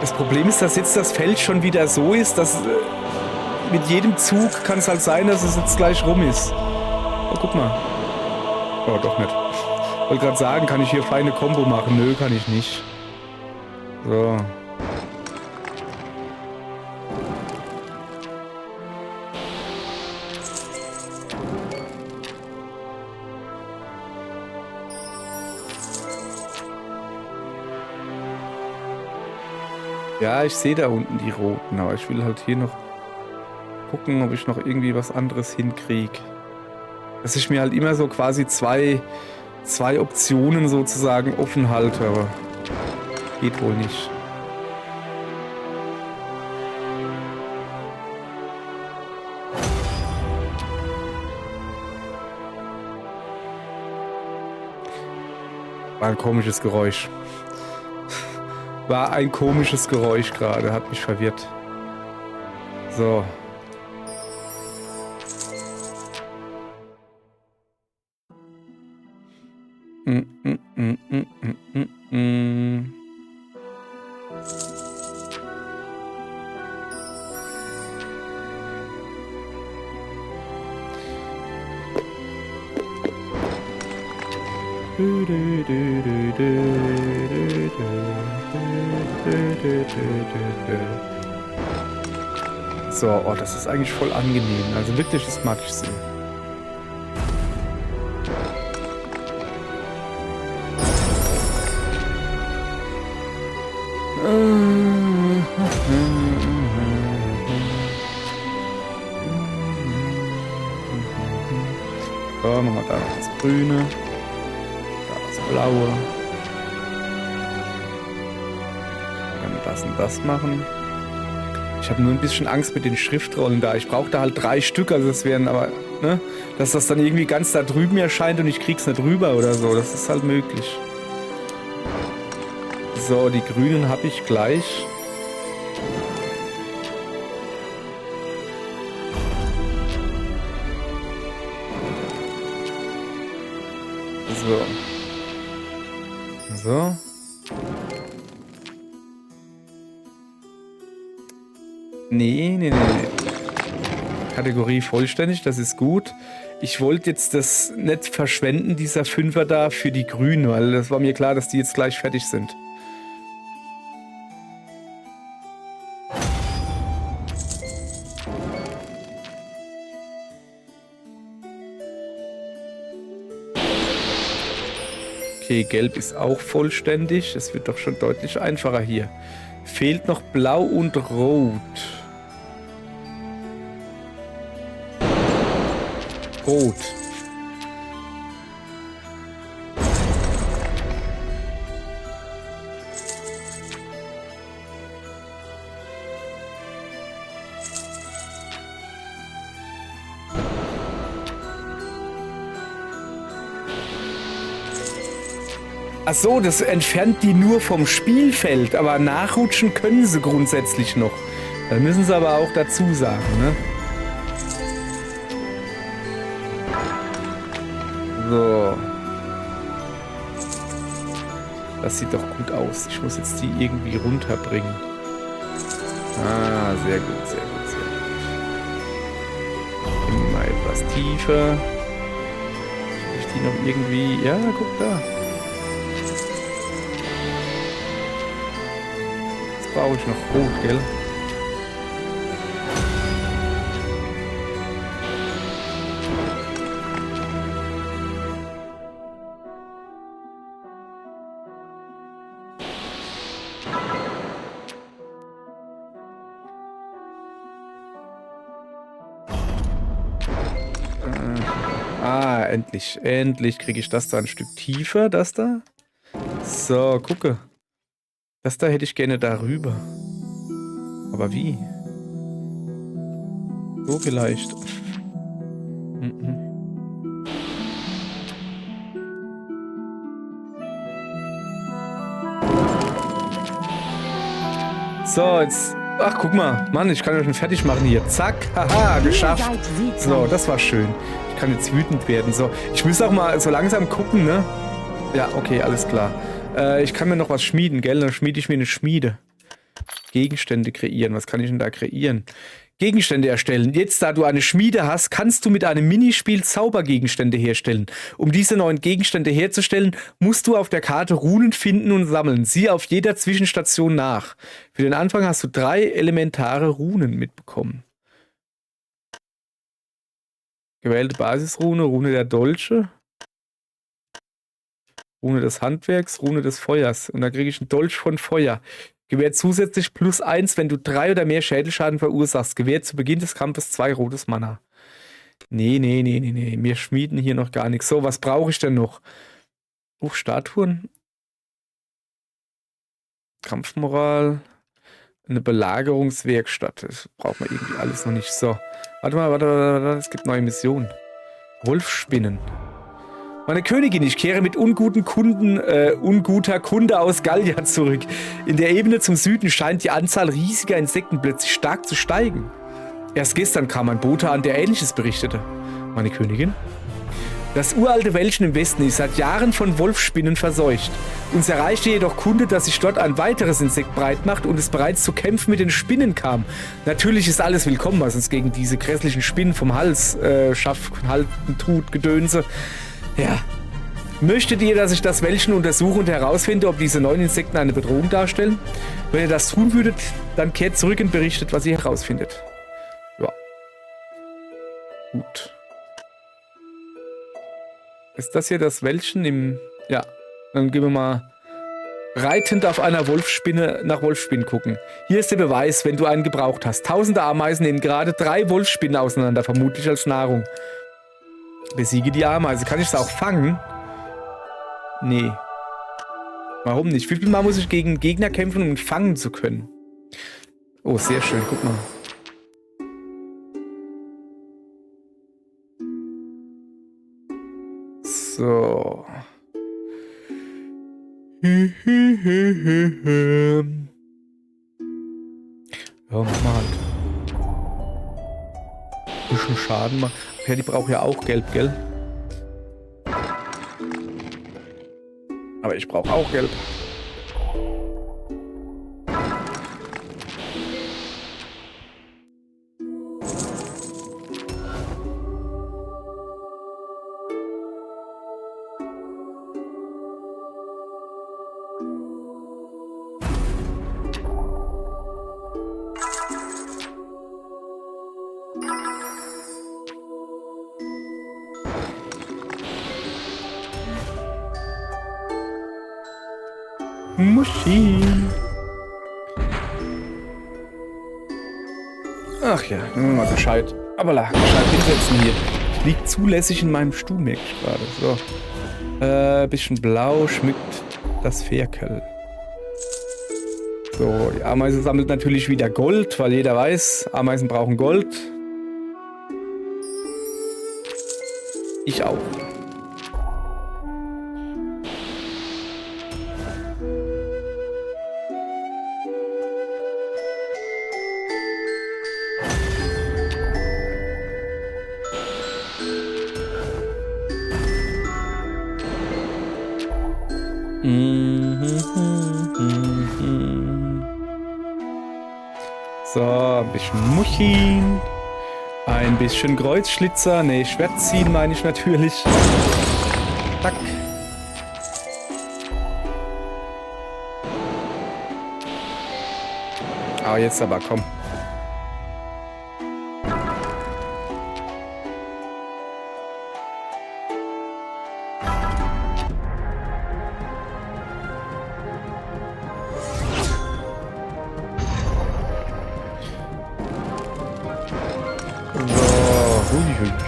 Speaker 1: Das Problem ist, dass jetzt das Feld schon wieder so ist, dass mit jedem Zug kann es halt sein, dass es jetzt gleich rum ist. Oh, guck mal. Oh, doch nicht. Ich wollte gerade sagen, kann ich hier feine Combo machen? Nö, kann ich nicht. So. Ja, ich sehe da unten die roten, aber ich will halt hier noch gucken, ob ich noch irgendwie was anderes hinkriege. Dass ich mir halt immer so quasi zwei Optionen sozusagen offen halte, aber geht wohl nicht. War ein komisches Geräusch. War ein komisches Geräusch gerade, hat mich verwirrt. So. So, oh, das ist eigentlich voll angenehm. Also wirklich, das mag ich sehr. So, machen wir da noch das Grüne. Da das Blaue. Dann das und das machen. Ich habe nur ein bisschen Angst mit den Schriftrollen da. Ich brauche da halt 3 Stück, also das wären aber, ne? Dass das dann irgendwie ganz da drüben erscheint und ich krieg's nicht rüber oder so. Das ist halt möglich. So, die Grünen habe ich gleich. So. So. Nee. Kategorie vollständig, das ist gut. Ich wollte jetzt das nicht verschwenden, dieser Fünfer da, für die Grünen, weil das war mir klar, dass die jetzt gleich fertig sind. Okay, Gelb ist auch vollständig. Es wird doch schon deutlich einfacher hier. Fehlt noch Blau und Rot. Rot. Ach so, das entfernt die nur vom Spielfeld, aber nachrutschen können sie grundsätzlich noch. Da müssen sie aber auch dazu sagen, ne? So. Das sieht doch gut aus. Ich muss jetzt die irgendwie runterbringen. Ah, sehr gut, sehr gut, sehr gut. Immer etwas tiefer. Kann ich die noch irgendwie... Ja, guck da. Jetzt brauche ich noch Rot, gell? Endlich. Endlich kriege ich das da ein Stück tiefer, das da. So, gucke. Das da hätte ich gerne darüber. Aber wie? So vielleicht. So, jetzt... Ach, guck mal. Mann, ich kann ja schon fertig machen hier. Zack. Haha, geschafft. So, das war schön. Ich kann jetzt wütend werden. So, ich muss auch mal so langsam gucken, ne? Ja, okay, alles klar. Ich kann mir noch was schmieden, gell? Dann schmiede ich mir eine Schmiede. Gegenstände kreieren. Was kann ich denn da kreieren? Gegenstände erstellen. Jetzt, da du eine Schmiede hast, kannst du mit einem Minispiel Zaubergegenstände herstellen. Um diese neuen Gegenstände herzustellen, musst du auf der Karte Runen finden und sammeln. Sieh auf jeder Zwischenstation nach. Für den Anfang hast du 3 elementare Runen mitbekommen. Gewählte Basisrune, Rune der Dolche, Rune des Handwerks, Rune des Feuers. Und da kriege ich einen Dolch von Feuer. Gewährt zusätzlich +1, wenn du 3 oder mehr Schädelschaden verursachst. Gewährt zu Beginn des Kampfes 2 rotes Mana. Nee. Wir schmieden hier noch gar nichts. So, was brauche ich denn noch? Statuen. Kampfmoral. Eine Belagerungswerkstatt. Das braucht man irgendwie alles noch nicht. So. Warte mal. Es gibt neue Missionen. Wolfsspinnen. Meine Königin, ich kehre mit unguter Kunde aus Gallia zurück. In der Ebene zum Süden scheint die Anzahl riesiger Insekten plötzlich stark zu steigen. Erst gestern kam ein Bote an, der Ähnliches berichtete. Meine Königin? Das uralte Wäldchen im Westen ist seit Jahren von Wolfsspinnen verseucht. Uns erreichte jedoch Kunde, dass sich dort ein weiteres Insekt breit macht und es bereits zu Kämpfen mit den Spinnen kam. Natürlich ist alles willkommen, was uns gegen diese grässlichen Spinnen vom Hals halten tut, Gedönse. Ja. Möchtet ihr, dass ich das Wäldchen untersuche und herausfinde, ob diese neuen Insekten eine Bedrohung darstellen? Wenn ihr das tun würdet, dann kehrt zurück und berichtet, was ihr herausfindet. Ja. Gut. Ist das hier das Wäldchen im... Ja, dann gehen wir mal reitend auf einer Wolfsspinne nach Wolfsspinnen gucken. Hier ist der Beweis, wenn du einen gebraucht hast. Tausende Ameisen nehmen gerade 3 Wolfsspinnen auseinander, vermutlich als Nahrung. Besiege die Ameise. Kann ich es auch fangen? Nee. Warum nicht? Wie viel Mal muss ich gegen Gegner kämpfen, um ihn fangen zu können? Oh, sehr schön. Guck mal. So. Ja, mach mal halt. Bisschen Schaden machen. Ja, die braucht ja auch Gelb, gell? Aber ich brauche auch Gelb. Muschi. Ach ja, mal gescheit. Aber gescheit hinsetzen hier. Ich liege zulässig in meinem Stuhl, merke ich gerade. So. Bisschen blau schmückt das Ferkel. So, die Ameise sammelt natürlich wieder Gold, weil jeder weiß, Ameisen brauchen Gold. Ich auch. So, ein bisschen Muchin. Ein bisschen Kreuzschlitzer. Ne, Schwert ziehen meine ich natürlich. Zack. Aber jetzt aber, komm.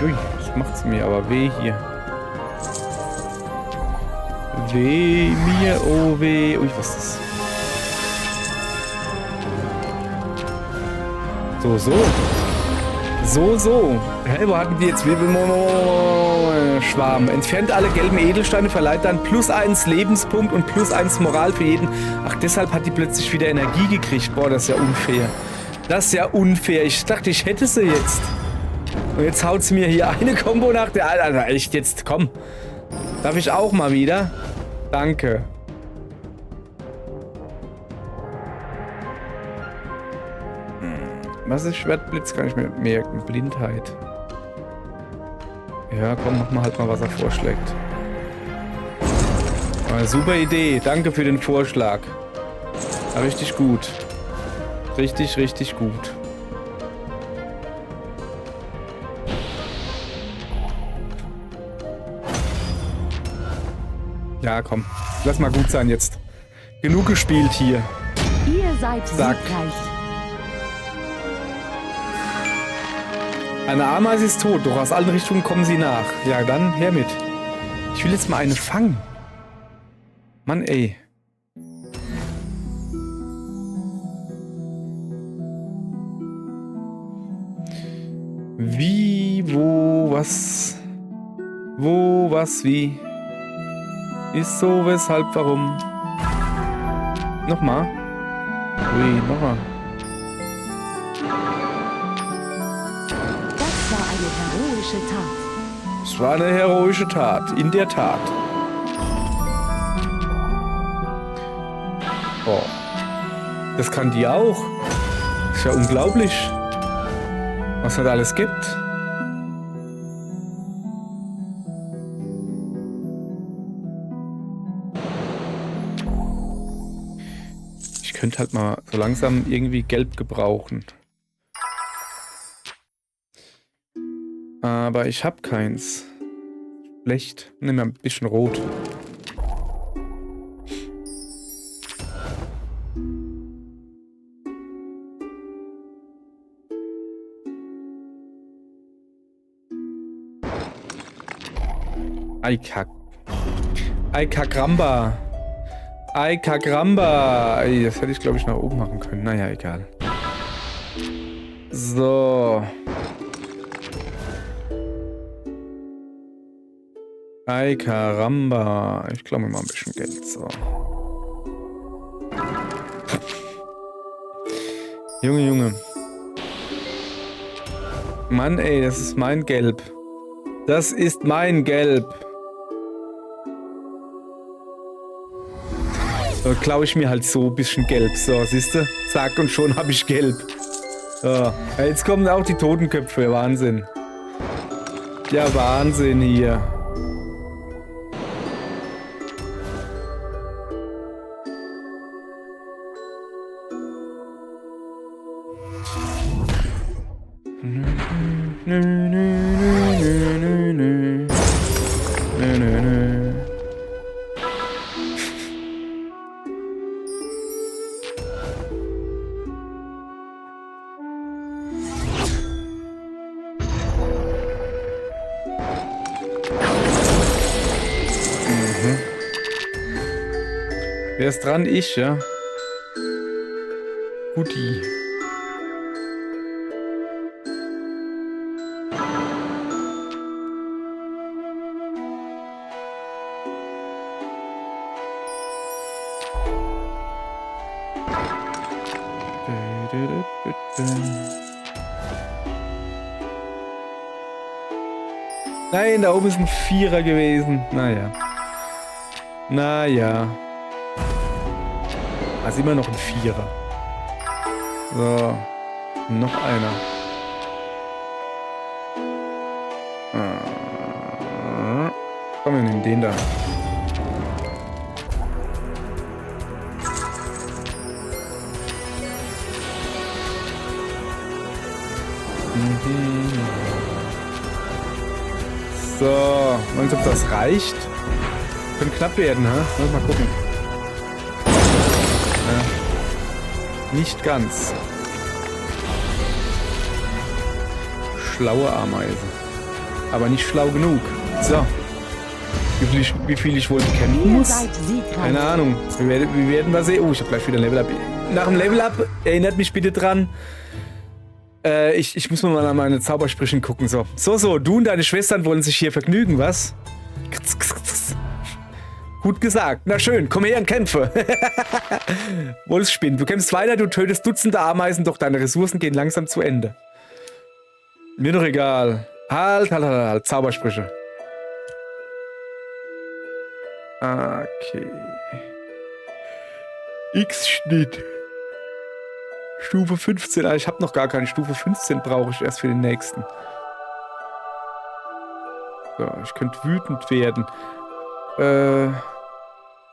Speaker 1: Uiuiui, das macht's mir aber weh hier. Weh mir, oh weh. Ui, was ist das? So. Hä, wo hatten die jetzt Schwarm? Entfernt alle gelben Edelsteine, verleiht dann +1 Lebenspunkt und +1 Moral für jeden. Ach, deshalb hat die plötzlich wieder Energie gekriegt. Boah, das ist ja unfair. Das ist ja unfair. Ich dachte, ich hätte sie jetzt. Und jetzt haut sie mir hier eine Kombo nach der... Also echt jetzt, komm. Darf ich auch mal wieder? Danke. Was ist Schwertblitz? Kann ich mir merken. Blindheit. Ja, komm, mach mal halt mal, was er vorschlägt. Aber super Idee. Danke für den Vorschlag. War richtig gut. Richtig, richtig gut. Ja, komm. Lass mal gut sein jetzt. Genug gespielt hier.
Speaker 2: Ihr seid
Speaker 1: Zack.
Speaker 2: siegreich.
Speaker 1: Eine Ameise ist tot, doch aus allen Richtungen kommen sie nach. Ja, dann her mit. Ich will jetzt mal eine fangen. Mann, ey. Wie, wo, was? Wo, was, wie? Wieso, weshalb, warum? Nochmal. Ui, nochmal.
Speaker 2: Das war eine heroische Tat.
Speaker 1: Es war eine heroische Tat, in der Tat. Oh. Das kann die auch. Ist ja unglaublich, was es alles gibt. Ich könnte halt mal so langsam irgendwie Gelb gebrauchen. Aber ich habe keins. Schlecht. Nimm mal ein bisschen Rot. Aikagramba. Aikagramba. Ey, das hätte ich, glaube ich, nach oben machen können. Naja, egal. So. Aikaramba. Ich glaube mir mal ein bisschen Geld. So. Junge, Junge. Mann, ey, das ist mein Gelb. Das ist mein Gelb. So, klaue ich mir halt so ein bisschen Gelb. So, siehst du? Zack, und schon habe ich Gelb. So. Ja, jetzt kommen auch die Totenköpfe. Wahnsinn. Ja, Wahnsinn hier. Wer ist dran? Ich, ja? Guti. Nein, da oben ist ein Vierer gewesen. Naja. Naja. Also immer noch ein Vierer. So. Noch einer. Komm, wir nehmen den da. So, meinst du, ob das reicht? Könnte knapp werden, ha? Mal gucken. Ja. Nicht ganz. Schlaue Ameisen. Aber nicht schlau genug. So. Wie viel ich wohl bekämpfen muss? Keine Ahnung. Wir werden mal sehen. Oh, ich habe gleich wieder ein Level-Up. Nach dem Level-Up, erinnert mich bitte dran. Ich muss mal an meine Zaubersprüchen gucken. So, du und deine Schwestern wollen sich hier vergnügen, was? Gut gesagt. Na schön, komm her und kämpfe. Wolfsspinn, du kämpfst weiter, du tötest Dutzende Ameisen, doch deine Ressourcen gehen langsam zu Ende. Mir doch egal. Halt. Zaubersprüche. Okay. X-Schnitt. Stufe 15. Ich habe noch gar keine Stufe 15, brauche ich erst für den nächsten. So, ich könnte wütend werden.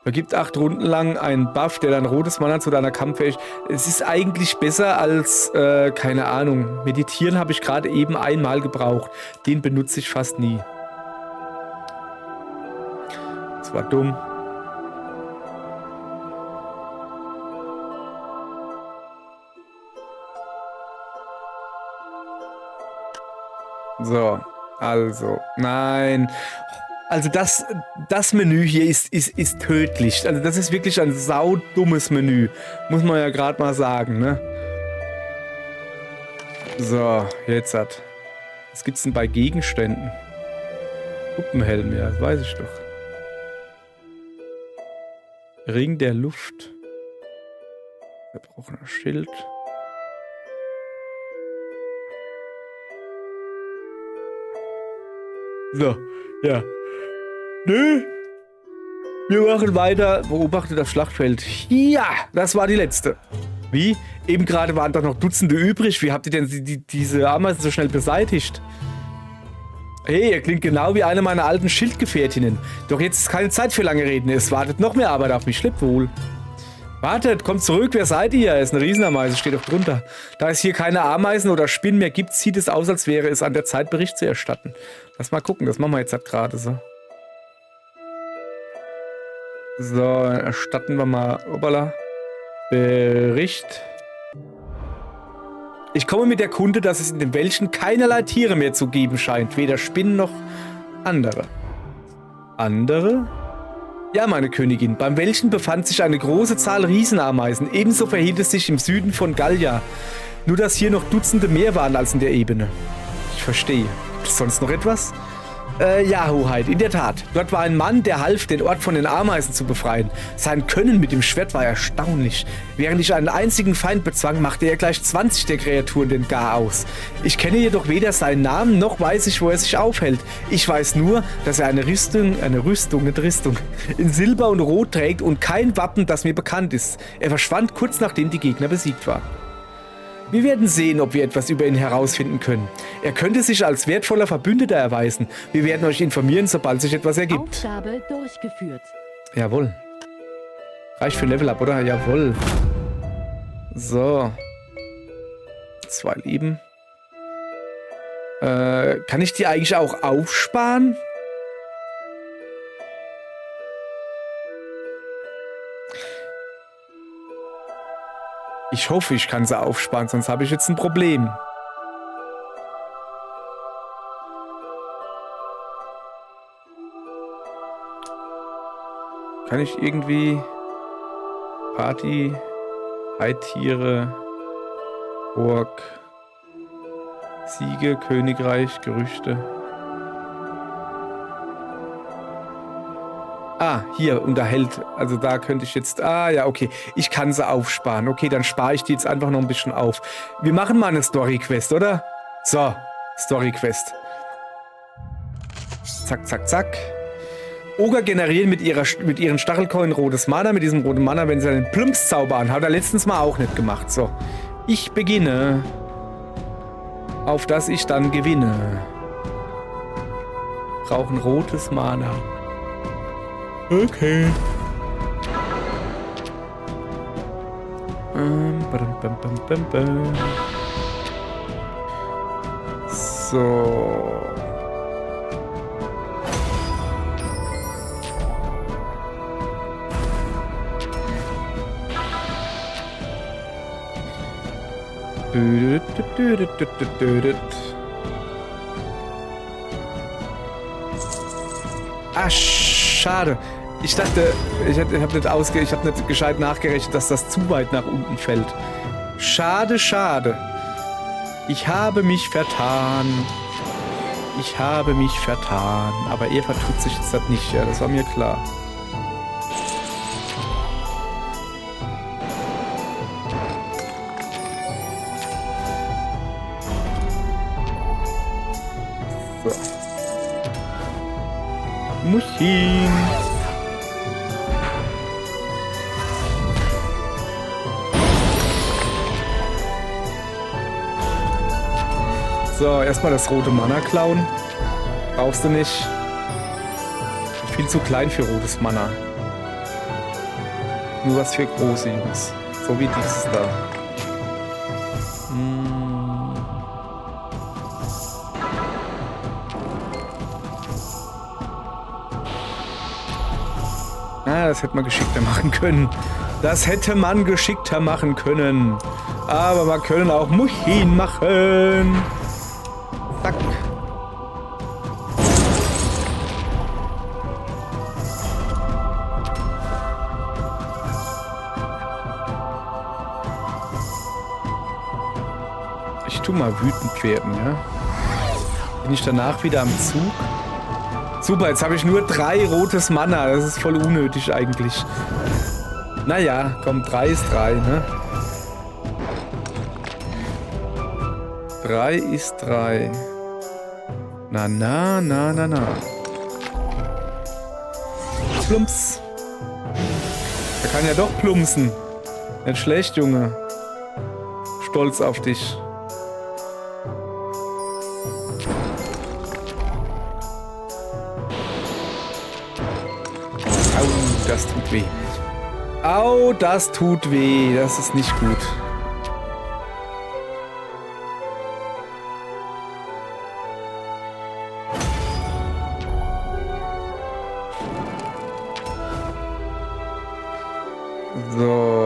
Speaker 1: Vergibt 8 Runden lang einen Buff, der dann rotes Mana zu deiner Kampffähigkeit. Es ist eigentlich besser als, keine Ahnung, Meditieren habe ich gerade eben einmal gebraucht. Den benutze ich fast nie. Das war dumm. So, also, nein. Also das Menü hier ist tödlich. Also das ist wirklich ein saudummes Menü. Muss man ja gerade mal sagen, ne? So, jetzt hat. Was gibt's denn bei Gegenständen? Puppenhelm, ja, das weiß ich doch. Ring der Luft. Zerbrochener Schild. So, ja. Nö. Wir machen weiter. Beobachte das Schlachtfeld. Ja, das war die letzte. Wie? Eben gerade waren doch noch Dutzende übrig. Wie habt ihr denn diese Ameisen so schnell beseitigt? Hey, ihr klingt genau wie eine meiner alten Schildgefährtinnen. Doch jetzt ist keine Zeit für lange Reden. Es wartet noch mehr Arbeit auf mich. Schleppt wohl. Wartet, kommt zurück. Wer seid ihr? Es ist eine Riesenameise, steht doch drunter. Da es hier keine Ameisen oder Spinnen mehr gibt, sieht es aus, als wäre es an der Zeit, Bericht zu erstatten. Lass mal gucken, das machen wir jetzt halt gerade so. So, erstatten wir mal, hoppala, Bericht. Ich komme mit der Kunde, dass es in den Wäldchen keinerlei Tiere mehr zu geben scheint. Weder Spinnen noch andere. Andere? Ja, meine Königin. Beim Wäldchen befand sich eine große Zahl Riesenameisen. Ebenso verhielt es sich im Süden von Gallia. Nur, dass hier noch Dutzende mehr waren als in der Ebene. Ich verstehe. Gibt es sonst noch etwas? Ja, Hoheit, in der Tat. Dort war ein Mann, der half, den Ort von den Ameisen zu befreien. Sein Können mit dem Schwert war erstaunlich. Während ich einen einzigen Feind bezwang, machte er gleich 20 der Kreaturen den Gar aus. Ich kenne jedoch weder seinen Namen, noch weiß ich, wo er sich aufhält. Ich weiß nur, dass er eine Rüstung, in Silber und Rot trägt und kein Wappen, das mir bekannt ist. Er verschwand kurz nachdem die Gegner besiegt waren. Wir werden sehen, ob wir etwas über ihn herausfinden können. Er könnte sich als wertvoller Verbündeter erweisen. Wir werden euch informieren, sobald sich etwas ergibt.
Speaker 2: Aufgabe durchgeführt.
Speaker 1: Jawohl. Reicht für Level Up, oder? Jawohl. So. 2 Leben. Kann ich die eigentlich auch aufsparen? Ich hoffe, ich kann sie aufsparen, sonst habe ich jetzt ein Problem. Kann ich irgendwie Party, Heitiere, Ork, Siege, Königreich, Gerüchte. Ah, hier, unterhält. Also da könnte ich jetzt... Ah, ja, okay. Ich kann sie aufsparen. Okay, dann spare ich die jetzt einfach noch ein bisschen auf. Wir machen mal eine Story-Quest, oder? So, Story-Quest. Zack, zack, zack. Oger generieren mit ihren Stachelcoin rotes Mana. Mit diesem roten Mana, wenn sie einen Plumps-Zauber an. Hat er letztens mal auch nicht gemacht. So, ich beginne. Auf das ich dann gewinne. Brauchen rotes Mana. Okay. So. Ah, schade. Ich dachte, ich habe nicht gescheit nachgerechnet, dass das zu weit nach unten fällt. Schade, schade. Ich habe mich vertan. Ich habe mich vertan. Aber er vertut sich jetzt halt nicht, ja, das war mir klar. So. Muschin. So, erstmal das rote Mana klauen. Brauchst du nicht. Viel zu klein für rotes Mana. Nur was für große Jungs. So wie dieses da. Das hätte man geschickter machen können. Das hätte man geschickter machen können. Aber wir können auch Muschin machen. Zack. Ich tu mal wütend werden, ja? Bin ich danach wieder am Zug? Super, jetzt habe ich nur 3 rotes Mana. Das ist voll unnötig eigentlich. Naja, komm, 3 ist 3, ne? 3 ist 3. Na. Plumps. Er kann ja doch plumpsen. Nicht schlecht, Junge. Stolz auf dich. Au, das tut weh. Au, das tut weh. Das ist nicht gut. So.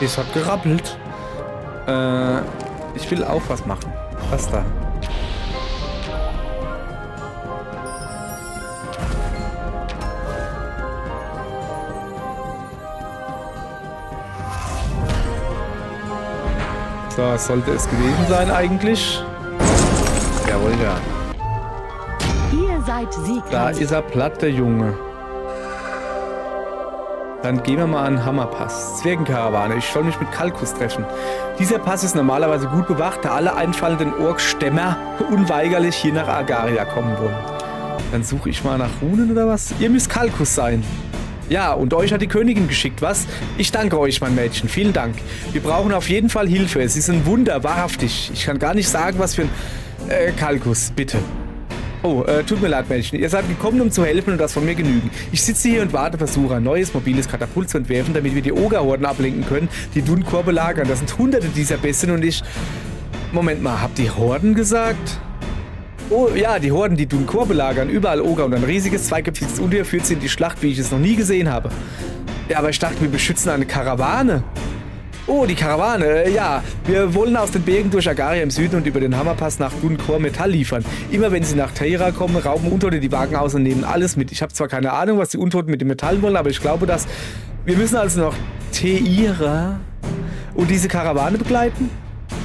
Speaker 1: Es hat gerappelt. Ich will auch was machen. Was da? So, was sollte es gewesen sein eigentlich? Jawohl, ja.
Speaker 2: Ihr seid siegreich.
Speaker 1: Da ist er platt, der Junge. Dann gehen wir mal an Hammerpass. Zwergenkarawane. Ich soll mich mit Kalkus treffen. Dieser Pass ist normalerweise gut bewacht, da alle einfallenden Orkstämmer unweigerlich hier nach Agaria kommen wollen. Dann suche ich mal nach Runen oder was? Ihr müsst Kalkus sein. Ja, und euch hat die Königin geschickt, was? Ich danke euch, mein Mädchen. Vielen Dank. Wir brauchen auf jeden Fall Hilfe. Es ist ein Wunder, wahrhaftig. Ich kann gar nicht sagen, was für ein... Kalkus, bitte. Oh, tut mir leid, Mädchen. Ihr seid gekommen, um zu helfen und das von mir genügen. Ich sitze hier und warte, versuche ein neues mobiles Katapult zu entwerfen, damit wir die Ogerhorden ablenken können, die Dunkor belagern. Das sind hunderte dieser Bestien und ich... Moment mal, habt ihr Horden gesagt? Oh ja, die Horden, die Dunkor belagern, überall Oger und ein riesiges, zweiköpfiges Untier führt sie in die Schlacht, wie ich es noch nie gesehen habe. Ja, aber ich dachte, wir beschützen eine Karawane. Oh, die Karawane, ja. Wir wollen aus den Bergen durch Agaria im Süden und über den Hammerpass nach Dunkor Metall liefern. Immer wenn sie nach Teira kommen, rauben Untote die Wagen aus und nehmen alles mit. Ich habe zwar keine Ahnung, was die Untoten mit dem Metall wollen, aber ich glaube, dass... Wir müssen also noch Teira und diese Karawane begleiten?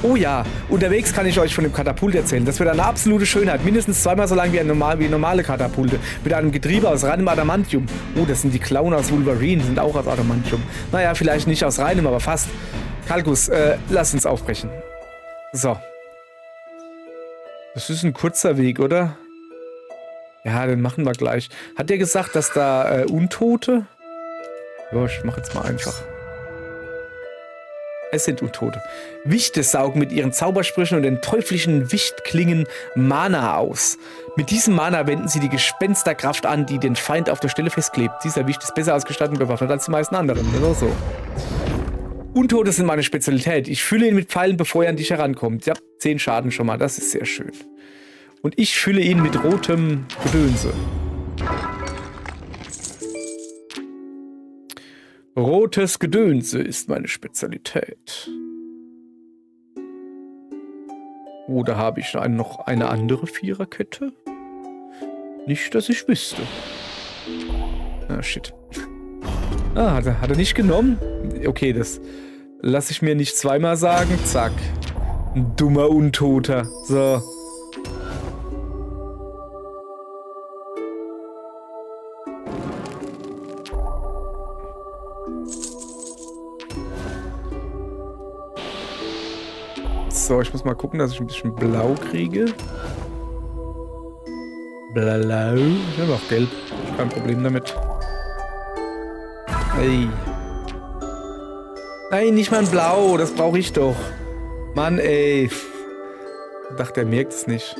Speaker 1: Oh ja, unterwegs kann ich euch von dem Katapult erzählen. Das wird eine absolute Schönheit. Mindestens zweimal so lang wie normale Katapulte. Mit einem Getriebe aus reinem Adamantium. Oh, das sind die Klauen aus Wolverine, sind auch aus Adamantium. Naja, vielleicht nicht aus reinem, aber fast. Kalkus, lass uns aufbrechen. So. Das ist ein kurzer Weg, oder? Ja, den machen wir gleich. Hat der gesagt, dass da Untote? Ja, ich mach jetzt mal einfach. Es sind Untote. Wichte saugen mit ihren Zaubersprüchen und den teuflischen Wichtklingen Mana aus. Mit diesem Mana wenden sie die Gespensterkraft an, die den Feind auf der Stelle festklebt. Dieser Wicht ist besser ausgestattet und bewaffnet als die meisten anderen. Oder so. Untote sind meine Spezialität. Ich fülle ihn mit Pfeilen, bevor er an dich herankommt. Ich habe 10 Schaden schon mal. Das ist sehr schön. Und ich fülle ihn mit rotem Gedönse. Rotes Gedönse ist meine Spezialität. Oder habe ich noch eine andere Viererkette? Nicht, dass ich wüsste. Ah, shit. Ah, hat er nicht genommen? Okay, das lasse ich mir nicht zweimal sagen. Zack. Ein dummer Untoter. So. So, ich muss mal gucken, dass ich ein bisschen blau kriege. Blau. Ich habe auch gelb. Ich habe kein Problem damit. Hey. Nein, nicht mal ein Blau. Das brauche ich doch. Mann, ey. Ich dachte, er merkt es nicht.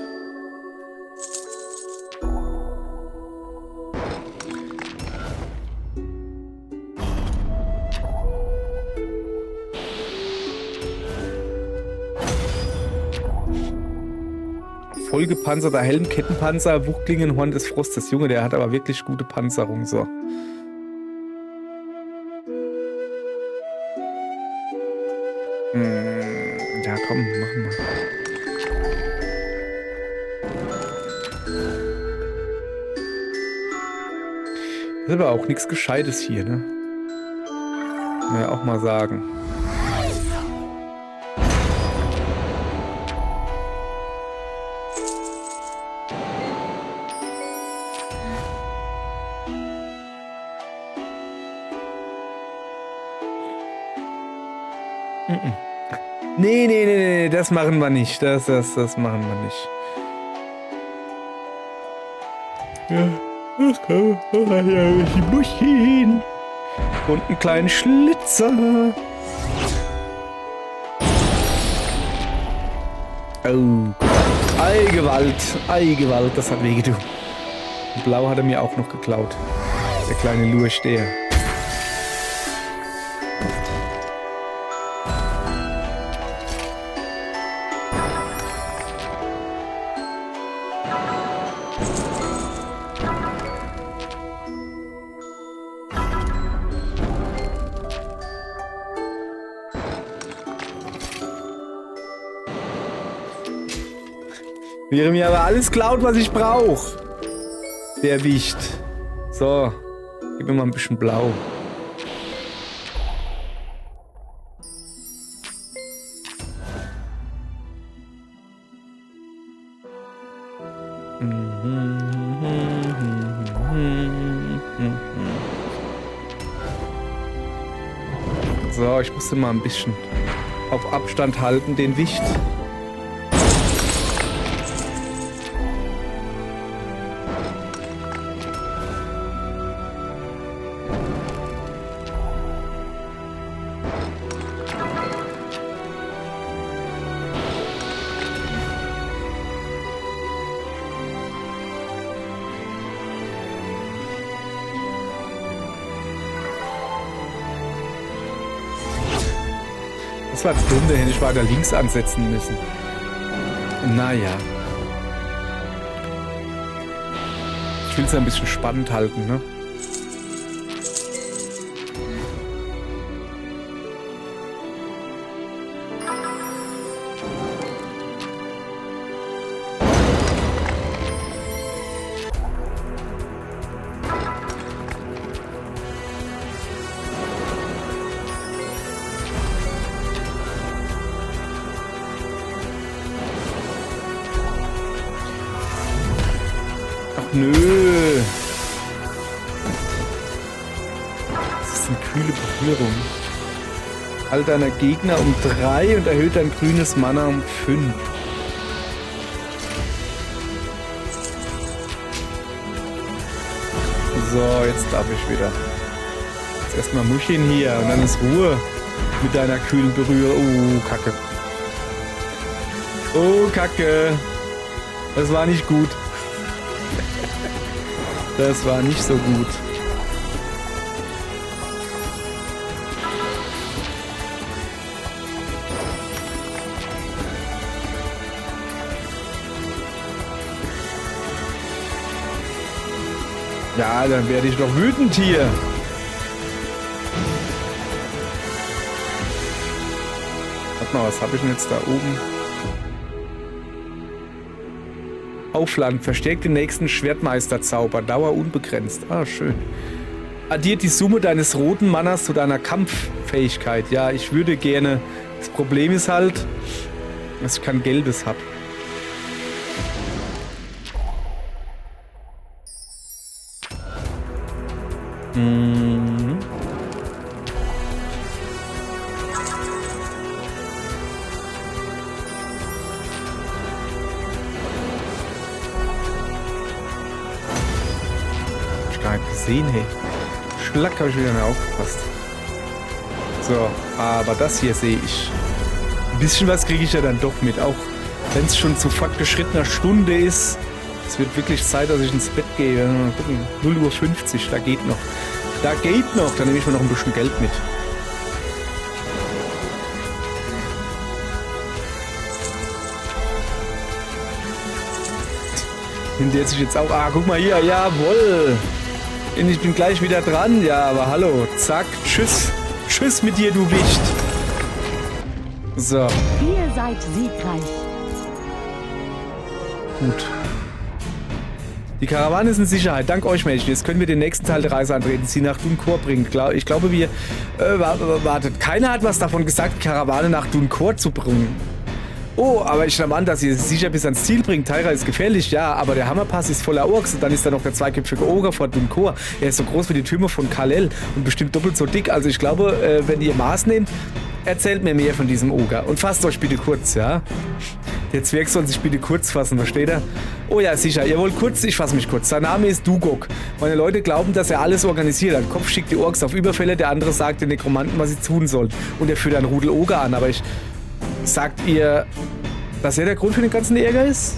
Speaker 1: Vollgepanzerter Helm, Kettenpanzer, Wuchtklingen, Horn des Frostes. Junge, der hat aber wirklich gute Panzerung. So. Ja, komm, machen wir. ist aber auch nichts Gescheites hier, ne? Kann man ja auch mal sagen. Nee, das machen wir nicht. Das machen wir nicht. Ja, das kann man ja nicht Buschchen. Und einen kleinen Schlitzer. Oh, Eigewalt, das hat wehgetan. Blau hat er mir auch noch geklaut. Der kleine Lurch, der. Wäre mir aber alles klaut, was ich brauche. Der Wicht. So, gib mir mal ein bisschen Blau. So, ich musste mal ein bisschen auf Abstand halten, den Wicht. Das war dumm, da hätte ich weiter links ansetzen müssen. Naja. Ich will es ein bisschen spannend halten, ne? Nö. Das ist eine kühle Berührung. Halt deiner Gegner um 3 und erhöht dein grünes Mana um 5. So, jetzt darf ich wieder. Jetzt erstmal Muscheln hier und dann ist Ruhe mit deiner kühlen Berührung. Oh, Kacke. Oh, Kacke. Das war nicht gut. Das war nicht so gut. Ja, dann werde ich doch wütend hier. Warte mal, was habe ich denn jetzt da oben? Aufladen. Verstärkt den nächsten Schwertmeisterzauber. Dauer unbegrenzt. Ah, schön. Addiert die Summe deines roten Manas zu deiner Kampffähigkeit. Ja, ich würde gerne. Das Problem ist halt, dass ich kein Gelbes habe. Gesehen, hey. Schlack, habe ich wieder mehr aufgepasst. So, aber das hier sehe ich. Ein bisschen was kriege ich ja dann doch mit, auch wenn es schon zu fortgeschrittener Stunde ist. Es wird wirklich Zeit, dass ich ins Bett gehe. Mal gucken, 0:50 Uhr, da geht noch. Da geht noch, dann nehme ich mir noch ein bisschen Geld mit. Nimmt der sich jetzt auch... Ah, guck mal hier, jawohl. Ich bin gleich wieder dran. Ja, aber hallo. Zack, tschüss. Tschüss mit dir, du Wicht. So.
Speaker 2: Ihr seid siegreich.
Speaker 1: Gut. Die Karawane ist in Sicherheit. Dank euch, Mädchen. Jetzt können wir den nächsten Teil der Reise antreten. Sie nach Dunkor bringen. Ich glaube, wir... wartet. Keiner hat was davon gesagt, die Karawane nach Dunkor zu bringen. Oh, aber ich nehme an, dass ihr sicher bis ans Ziel bringt. Tyra ist gefährlich, ja, aber der Hammerpass ist voller Orks und dann ist da noch der zweiköpfige Oger vor Dunkor. Er ist so groß wie die Türme von Kal-El und bestimmt doppelt so dick. Also ich glaube, wenn ihr Maß nehmt, erzählt mir mehr von diesem Oger. Und fasst euch bitte kurz, ja? Der Zwerg soll sich bitte kurz fassen, versteht er? Oh ja, sicher. Ihr wollt kurz? Ich fasse mich kurz. Sein Name ist Dugok. Meine Leute glauben, dass er alles organisiert hat. Kopf schickt die Orks auf Überfälle, der andere sagt den Nekromanten, was sie tun sollen. Und er führt einen Rudel Oger an, aber ich... Sagt ihr, dass er der Grund für den ganzen Ärger ist?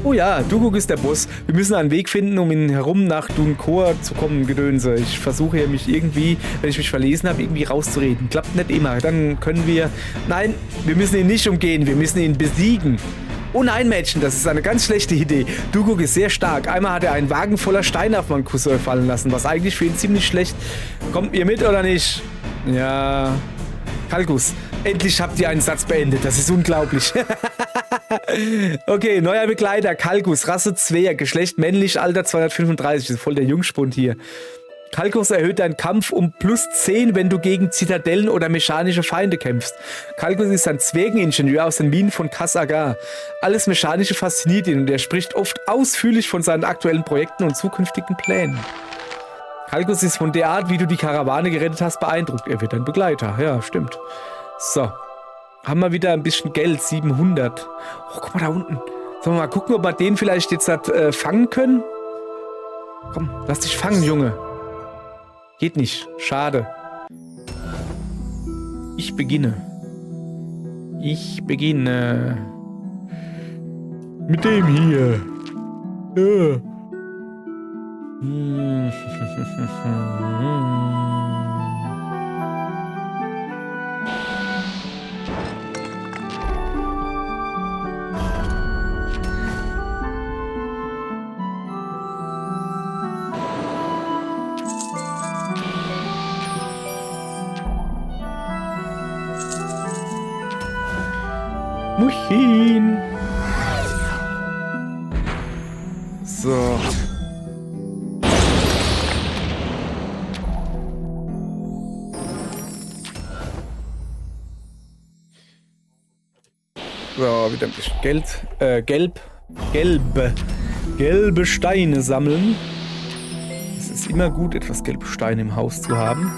Speaker 1: Oh ja, Dugok ist der Boss. Wir müssen einen Weg finden, um ihn herum nach Dunkor zu kommen, Gedönse. Ich versuche ja mich irgendwie, wenn ich mich verlesen habe, irgendwie rauszureden. Klappt nicht immer. Dann können wir... Nein, wir müssen ihn nicht umgehen. Wir müssen ihn besiegen. Oh nein, Mädchen, das ist eine ganz schlechte Idee. Dugok ist sehr stark. Einmal hat er einen Wagen voller Steine auf meinen Cousin fallen lassen, was eigentlich für ihn ziemlich schlecht... Kommt ihr mit oder nicht? Ja... Kalkus, endlich habt ihr einen Satz beendet. Das ist unglaublich. Okay, neuer Begleiter. Kalkus, Rasse Zwerg, Geschlecht männlich, Alter 235. Das ist voll der Jungspund hier. Kalkus erhöht deinen Kampf um +10, wenn du gegen Zitadellen oder mechanische Feinde kämpfst. Kalkus ist ein Zwergeningenieur aus den Minen von Kasagar. Alles Mechanische fasziniert ihn und er spricht oft ausführlich von seinen aktuellen Projekten und zukünftigen Plänen. Kalkus ist von der Art, wie du die Karawane gerettet hast, beeindruckt. Er wird dein Begleiter. Ja, stimmt. So. Haben wir wieder ein bisschen Geld. 700. Oh, guck mal da unten. Sollen wir mal gucken, ob wir den vielleicht jetzt fangen können? Komm, lass dich fangen, Junge. Geht nicht. Schade. Ich beginne. Mit dem hier. Ja. Muchin. So. So, wieder ein bisschen Geld. Gelbe Steine sammeln. Es ist immer gut, etwas gelbe Steine im Haus zu haben.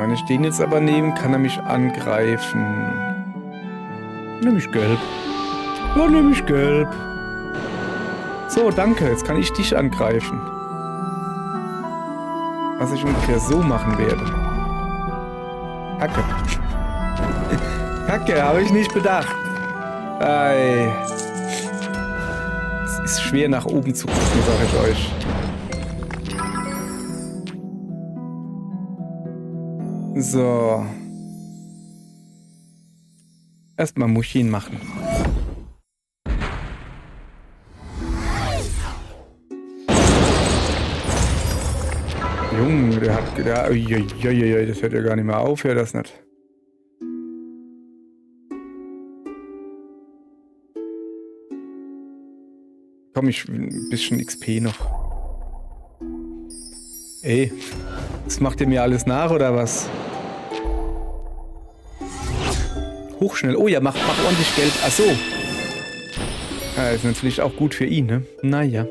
Speaker 1: Wenn ich den jetzt aber nehme, kann er mich angreifen. Nehme ich gelb. Ja, nehme ich gelb. So, danke. Jetzt kann ich dich angreifen. Was ich ungefähr so machen werde. Kacke. Kacke, habe ich nicht bedacht. Ei. Es ist schwer nach oben zu gucken, sage ich euch. So. Erstmal Muchin machen. Junge, der hat... das hört ja gar nicht mehr auf, hört das nicht. Komm, ich will ein bisschen XP noch. Ey, das macht ihr mir alles nach, oder was? Hochschnell. Oh ja, mach ordentlich Geld. Ach so. Ja, ist natürlich auch gut für ihn, ne? Naja.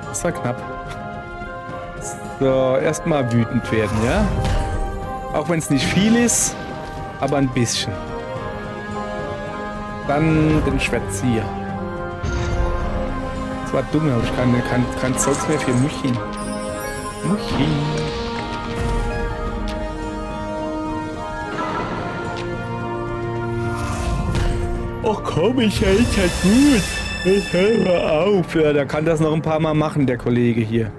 Speaker 1: Das war knapp. So, erstmal wütend werden, ja? Auch wenn es nicht viel ist, aber ein bisschen. Dann den Schwätzier. Das war dumm, aber ich kein Zeugs mehr für Muchin. Muchin. Och komm, ich hält halt gut. Ich höre auf. Ja, der kann das noch ein paar Mal machen, der Kollege hier.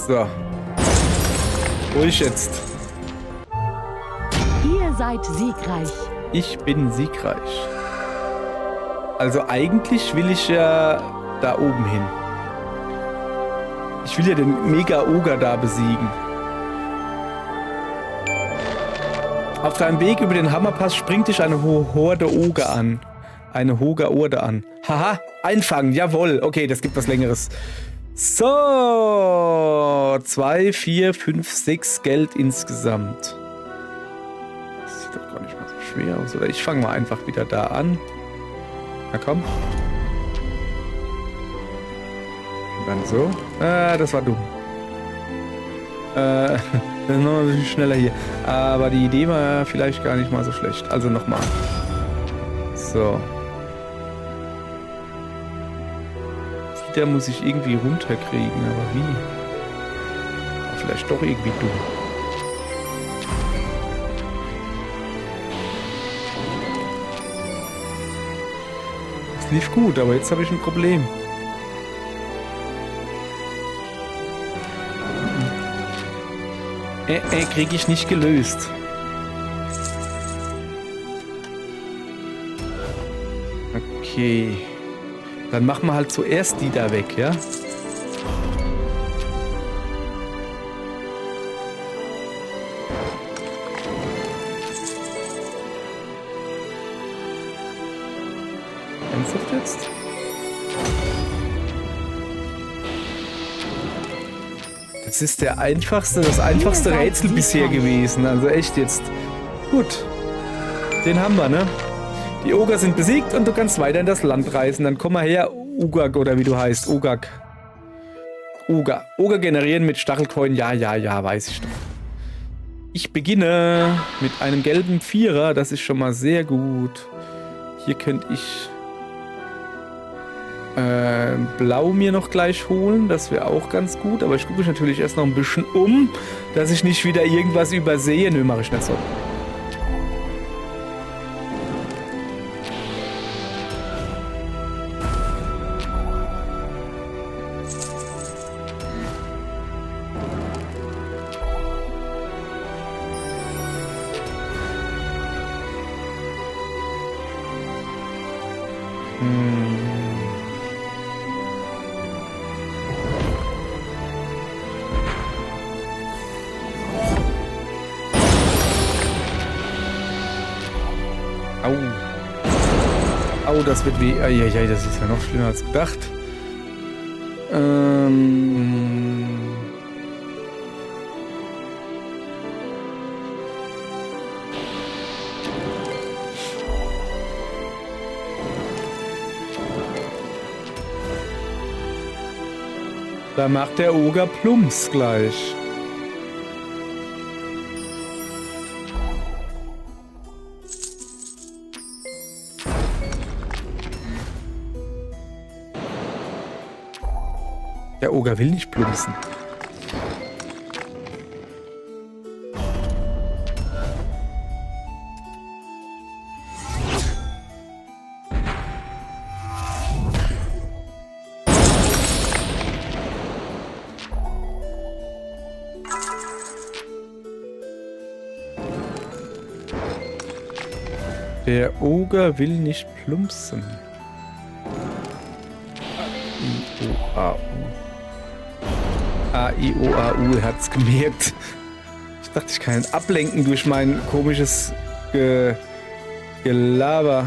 Speaker 1: So. Ruhig jetzt.
Speaker 2: Ihr seid siegreich.
Speaker 1: Ich bin siegreich. Also eigentlich will ich ja da oben hin. Ich will ja den Mega-Oger da besiegen. Auf deinem Weg über den Hammerpass springt dich eine Horde Oger an. Eine Hoger-Orde an. Haha, einfangen, jawohl. Okay, das gibt was Längeres. So, 2, 4, 5, 6 Geld insgesamt. Das sieht doch gar nicht mal so schwer aus. Oder ich fange mal einfach wieder da an. Na komm. Und dann so. Das war dumm. Dann machen wir ein bisschen schneller hier. Aber die Idee war vielleicht gar nicht mal so schlecht. Also nochmal. So. Die da muss ich irgendwie runterkriegen. Aber wie? Vielleicht doch irgendwie dumm. Es lief gut, aber jetzt habe ich ein Problem. Kriege ich nicht gelöst. Okay. Dann machen wir halt zuerst die da weg, ja? Ernsthaft jetzt? Das ist das einfachste Rätsel bisher gewesen. Also echt jetzt. Gut. Den haben wir, ne? Die Oger sind besiegt und du kannst weiter in das Land reisen. Dann komm mal her, Ugag oder wie du heißt. Ugag. Oger. Oger generieren mit Stachelcoin. Ja, weiß ich doch. Ich beginne mit einem gelben Vierer. Das ist schon mal sehr gut. Hier könnte ich Blau mir noch gleich holen. Das wäre auch ganz gut. Aber ich gucke mich natürlich erst noch ein bisschen um, dass ich nicht wieder irgendwas übersehe. Nö, mache ich nicht so. Au, das wird weh. Eieiei, das ist ja noch schlimmer als gedacht. Da macht der Oger Plumps gleich. Der Oger will nicht plumpsen. Der Oger will nicht plumpsen. A-I-O-A-U, er hat's gemerkt. Ich dachte, ich kann ihn ablenken durch mein komisches Gelaber.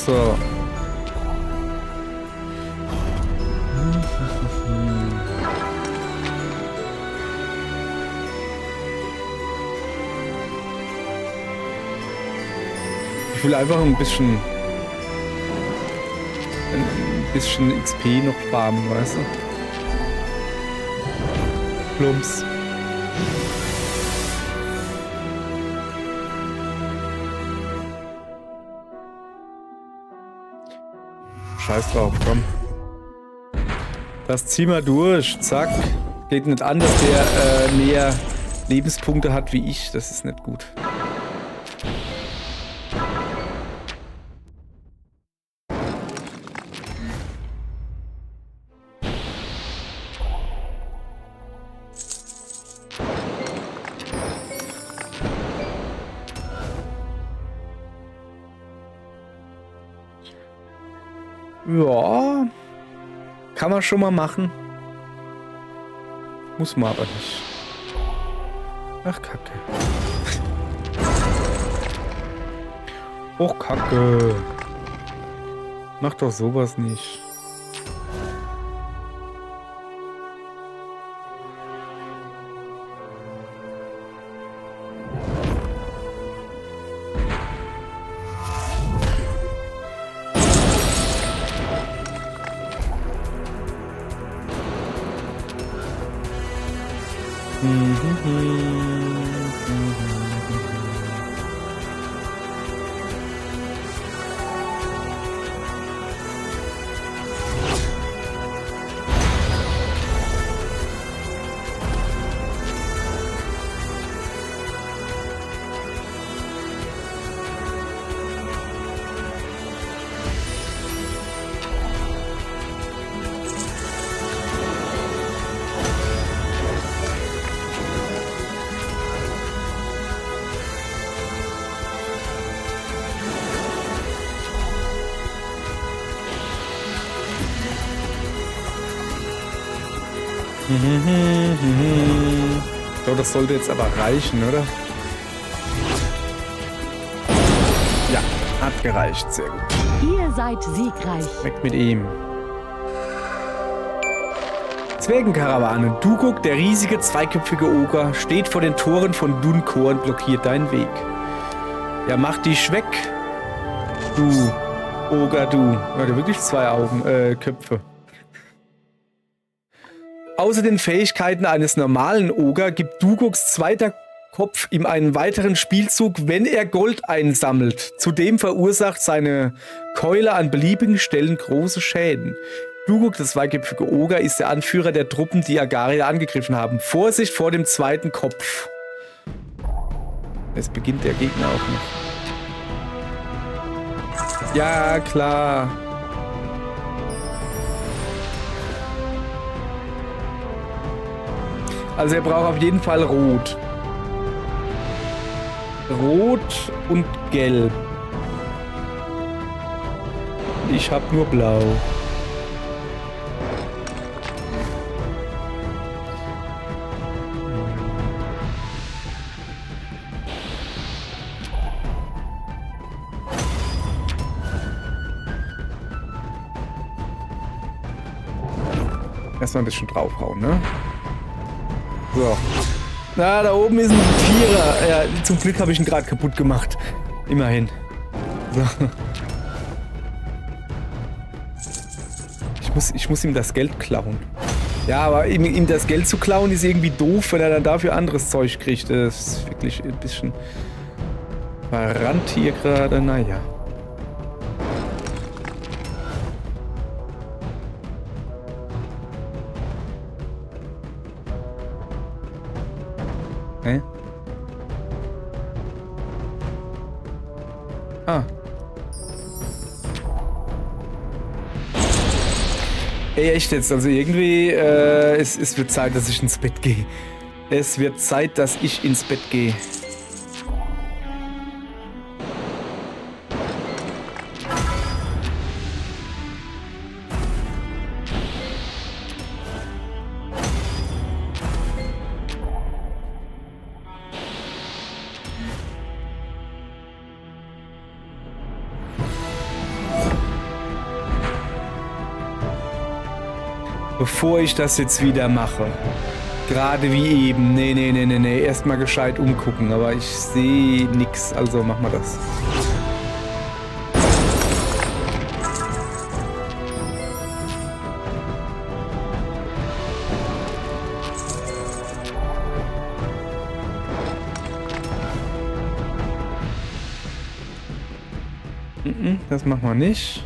Speaker 1: So. Ich will einfach ein bisschen XP noch farmen, weißt du? Plumps. Scheiß drauf, komm. Das ziehen wir durch. Zack. Geht nicht an, dass der mehr Lebenspunkte hat wie ich. Das ist nicht gut. Ja, kann man schon mal machen. Muss man aber nicht. Ach, Kacke. Och, Kacke. Mach doch sowas nicht. So, das sollte jetzt aber reichen, oder? Ja, hat gereicht. Sehr gut.
Speaker 2: Ihr seid siegreich.
Speaker 1: Weg mit ihm. Zwergenkarawane. Dugok, der riesige, zweiköpfige Oger, steht vor den Toren von Dunkor und blockiert deinen Weg. Ja, mach dich weg, du Oger, du. Ja, der hat wirklich zwei Augen, Köpfe. Außer den Fähigkeiten eines normalen Oger gibt Dugoks zweiter Kopf ihm einen weiteren Spielzug, wenn er Gold einsammelt. Zudem verursacht seine Keule an beliebigen Stellen große Schäden. Dugok, das zweiköpfige Oger, ist der Anführer der Truppen, die Agaria angegriffen haben. Vorsicht vor dem zweiten Kopf. Jetzt beginnt der Gegner auch noch. Ja, klar. Also er braucht auf jeden Fall Rot. Rot und Gelb. Ich hab nur Blau. Erstmal ein bisschen draufhauen, ne? So. Na, da oben ist ein Vierer. Ja, zum Glück habe ich ihn gerade kaputt gemacht. Immerhin. So. Ich muss ihm das Geld klauen. Ja, aber ihm das Geld zu klauen ist irgendwie doof, wenn er dann dafür anderes Zeug kriegt. Das ist wirklich ein bisschen verrannt hier gerade. Naja. Hä? Ah. Ey, echt jetzt, also irgendwie, es wird Zeit, dass ich ins Bett gehe. Es wird Zeit, dass ich ins Bett gehe. Bevor ich das jetzt wieder mache. Gerade wie eben. Nee. Erstmal gescheit umgucken. Aber ich sehe nix. Also machen wir das. Das machen wir nicht.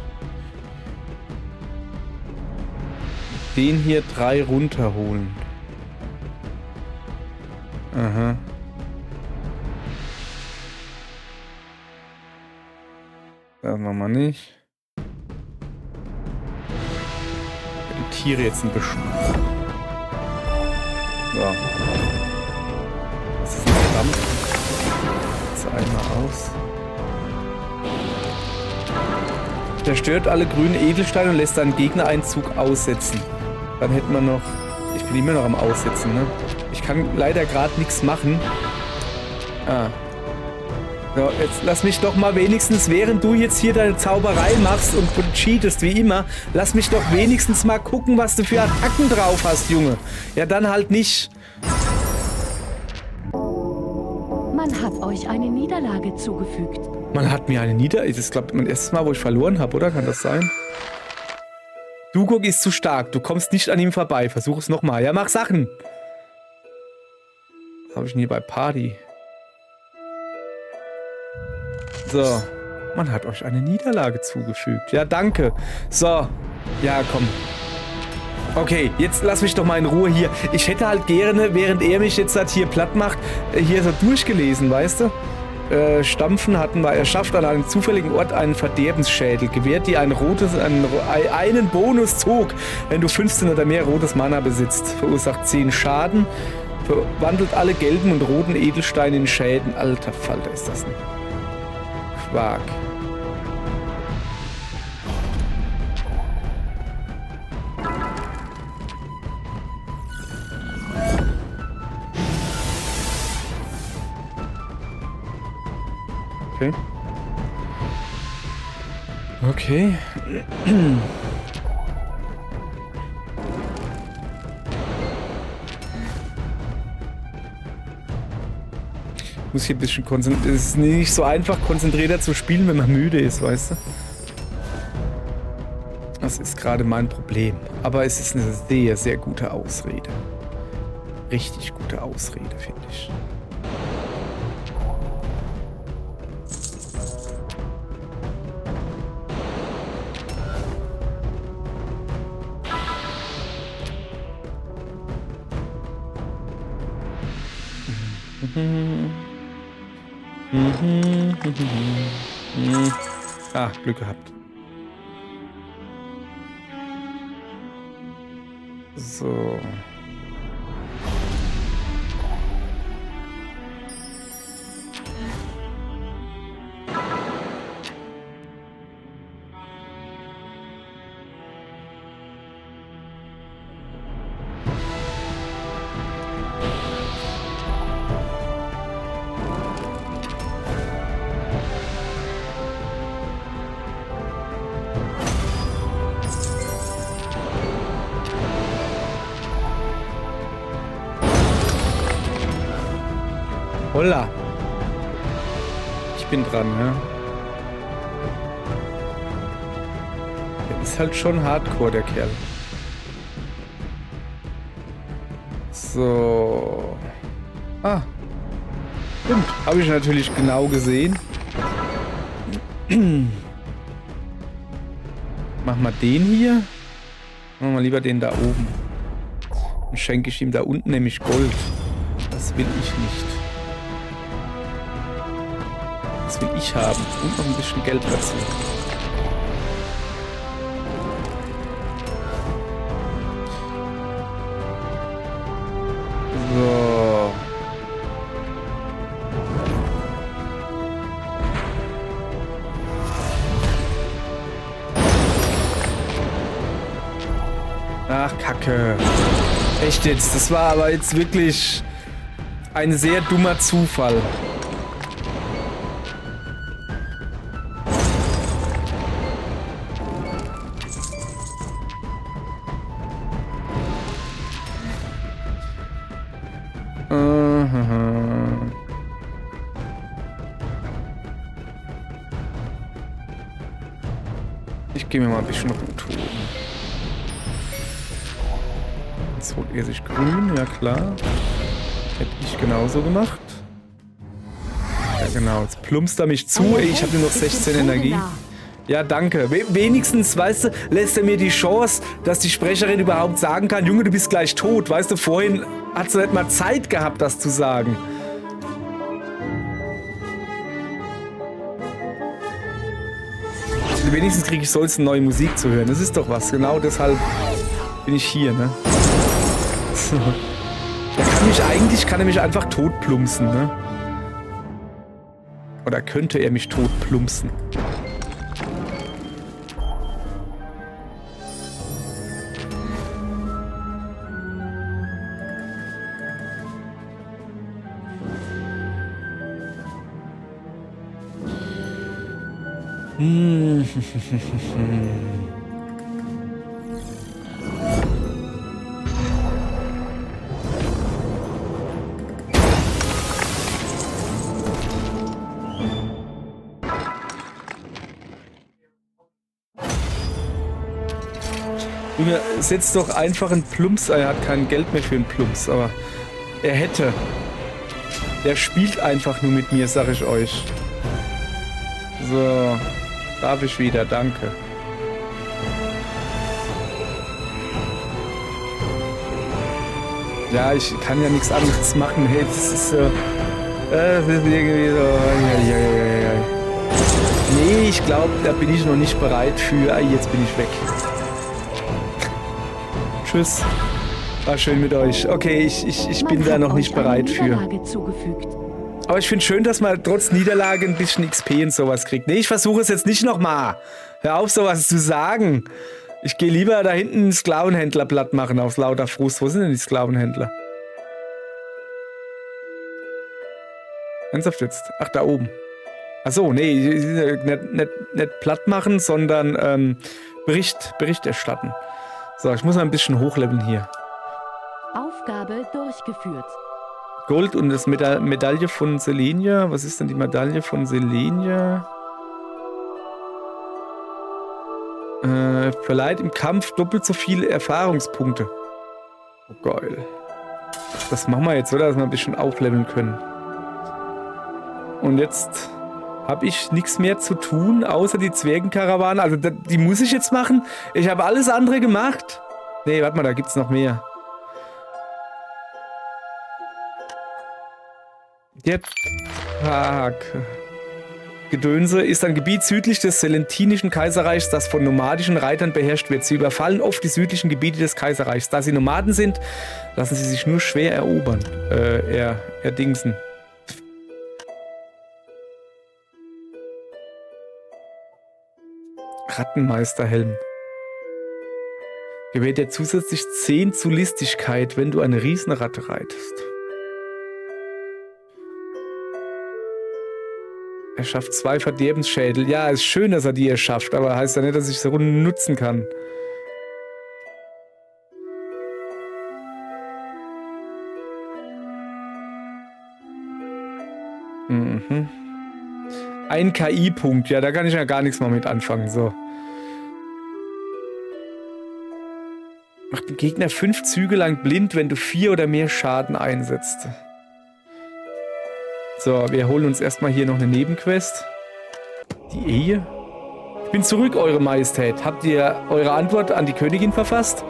Speaker 1: den hier 3 runterholen. Aha. Das machen wir nicht. Die Tiere jetzt ein bisschen. So. Das ist ein Dampf. Jetzt einmal aus. Zerstört alle grünen Edelsteine und lässt seinen Gegnereinzug aussetzen. Dann hätten wir noch... Ich bin immer noch am Aussetzen, ne? Ich kann leider gerade nichts machen. Ah. So, jetzt lass mich doch mal wenigstens, während du jetzt hier deine Zauberei machst und cheatest wie immer, lass mich doch wenigstens mal gucken, was du für Attacken drauf hast, Junge. Ja, dann halt nicht.
Speaker 2: Man hat euch eine Niederlage zugefügt.
Speaker 1: Man hat mir eine Niederlage... Das ist, glaube ich, mein erstes Mal, wo ich verloren habe, oder? Kann das sein? Dugok ist zu stark. Du kommst nicht an ihm vorbei. Versuch es nochmal. Ja, mach Sachen. Was habe ich denn hier bei Party? So. Man hat euch eine Niederlage zugefügt. Ja, danke. So. Ja, komm. Okay, jetzt lass mich doch mal in Ruhe hier. Ich hätte halt gerne, während er mich jetzt halt hier platt macht, hier so durchgelesen, weißt du? Stampfen hatten wir erschafft an einem zufälligen Ort einen Verderbensschädel. Gewährt dir einen Bonuszug, wenn du 15 oder mehr rotes Mana besitzt. Verursacht 10 Schaden. Verwandelt alle gelben und roten Edelsteine in Schäden. Alter Falter, ist das ein Quark. Okay. Okay. Muss hier ein bisschen konzentrieren. Es ist nicht so einfach, konzentrierter zu spielen, wenn man müde ist, weißt du? Das ist gerade mein Problem. Aber es ist eine sehr, sehr gute Ausrede. Richtig gute Ausrede, finde ich. Ah, Glück gehabt. So. Holla. Ich bin dran, ja. Der ist halt schon hardcore, der Kerl. So. Ah. Stimmt. Habe ich natürlich genau gesehen. Machen wir den hier. Machen wir lieber den da oben. Dann schenke ich ihm da unten nämlich Gold. Das will ich nicht. Das will ich haben. Und noch ein bisschen Geld dazu. So. Ach, Kacke. Echt jetzt. Das war aber jetzt wirklich ein sehr dummer Zufall. Ich gehe mir mal ein bisschen Rot holen. Jetzt holt er sich grün, ja klar. Hätte ich genauso gemacht. Ja genau, jetzt plumpst er mich zu. Ey, ich habe nur noch 16 Energie. Ja, danke. Wenigstens, weißt du, lässt er mir die Chance, dass die Sprecherin überhaupt sagen kann, Junge, du bist gleich tot. Weißt du, vorhin hat sie nicht mal Zeit gehabt, das zu sagen. Wenigstens kriege ich sonst neue Musik zu hören. Das ist doch was. Genau deshalb bin ich hier, ne? So. Kann er mich einfach totplumpsen, ne? Oder könnte er mich totplumpsen? Junge, setzt doch einfach einen Plumps. Er hat kein Geld mehr für einen Plumps, aber er hätte. Der spielt einfach nur mit mir, sag ich euch. So, darf ich wieder, danke. Ja, ich kann ja nichts anderes machen. Hey, das ist so. Das ist irgendwie so. Nee, ich glaube, da bin ich noch nicht bereit für. Ah, jetzt bin ich weg. Tschüss. War schön mit euch. Okay, ich bin da noch nicht bereit für. Aber ich finde schön, dass man trotz Niederlage ein bisschen XP und sowas kriegt. Nee, ich versuche es jetzt nicht nochmal. Hör auf, sowas zu sagen. Ich gehe lieber da hinten einen Sklavenhändler platt machen aus lauter Frust. Wo sind denn die Sklavenhändler? Ernsthaft jetzt? Ach, da oben. Achso, nee, nicht platt machen, sondern Bericht erstatten. So, ich muss mal ein bisschen hochleveln hier.
Speaker 2: Aufgabe durchgeführt.
Speaker 1: Gold und das Medaille von Selenia. Was ist denn die Medaille von Selenia? Verleiht im Kampf doppelt so viele Erfahrungspunkte. Oh, geil. Das machen wir jetzt, oder? Dass wir ein bisschen aufleveln können. Und jetzt habe ich nichts mehr zu tun, außer die Zwergenkarawane. Also die muss ich jetzt machen. Ich habe alles andere gemacht. Nee, warte mal, da gibt's noch mehr. Der Tag. Gedönse ist ein Gebiet südlich des Selentinischen Kaiserreichs, das von nomadischen Reitern beherrscht wird. Sie überfallen oft die südlichen Gebiete des Kaiserreichs. Da sie Nomaden sind, lassen sie sich nur schwer erobern. Erdingsen. Rattenmeisterhelm. Gewährt dir zusätzlich 10 zu Listigkeit, wenn du eine Riesenratte reitest. Er schafft 2 Verderbensschädel. Ja, ist schön, dass er die erschafft, aber heißt ja nicht, dass ich so nutzen kann. Mhm. Ein KI-Punkt. Ja, da kann ich ja gar nichts mal mit anfangen. So. Macht den Gegner 5 Züge lang blind, wenn du 4 oder mehr Schaden einsetzt. So, wir holen uns erstmal hier noch eine Nebenquest. Die Ehe? Ich bin zurück, Eure Majestät. Habt ihr eure Antwort an die Königin verfasst?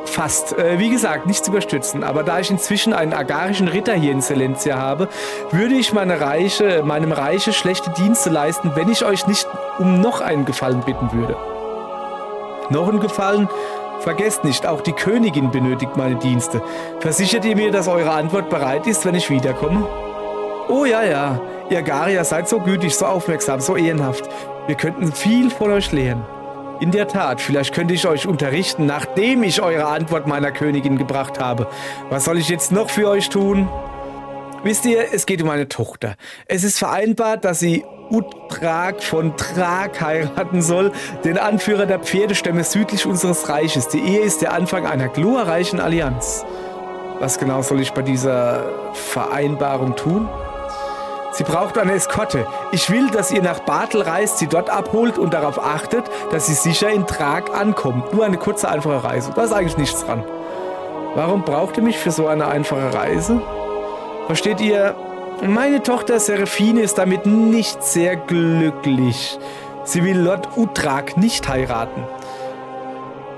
Speaker 1: Fast. Wie gesagt, nicht zu überstürzen. Aber da ich inzwischen einen agarischen Ritter hier in Selentia habe, würde ich meinem Reiche schlechte Dienste leisten, wenn ich euch nicht um noch einen Gefallen bitten würde. Noch einen Gefallen? Vergesst nicht, auch die Königin benötigt meine Dienste. Versichert ihr mir, dass eure Antwort bereit ist, wenn ich wiederkomme? Oh ja, ja. Ihr Garia seid so gütig, so aufmerksam, so ehrenhaft. Wir könnten viel von euch lernen. In der Tat, vielleicht könnte ich euch unterrichten, nachdem ich eure Antwort meiner Königin gebracht habe. Was soll ich jetzt noch für euch tun? Wisst ihr, es geht um eine Tochter. Es ist vereinbart, dass sie Uthrak von Thrak heiraten soll, den Anführer der Pferdestämme südlich unseres Reiches. Die Ehe ist der Anfang einer glorreichen Allianz. Was genau soll ich bei dieser Vereinbarung tun? Sie braucht eine Eskorte. Ich will, dass ihr nach Bartel reist, sie dort abholt und darauf achtet, dass sie sicher in Thrak ankommt. Nur eine kurze, einfache Reise. Da ist eigentlich nichts dran. Warum braucht ihr mich für so eine einfache Reise? Versteht ihr? Meine Tochter Seraphine ist damit nicht sehr glücklich. Sie will Lord Uhtrak nicht heiraten.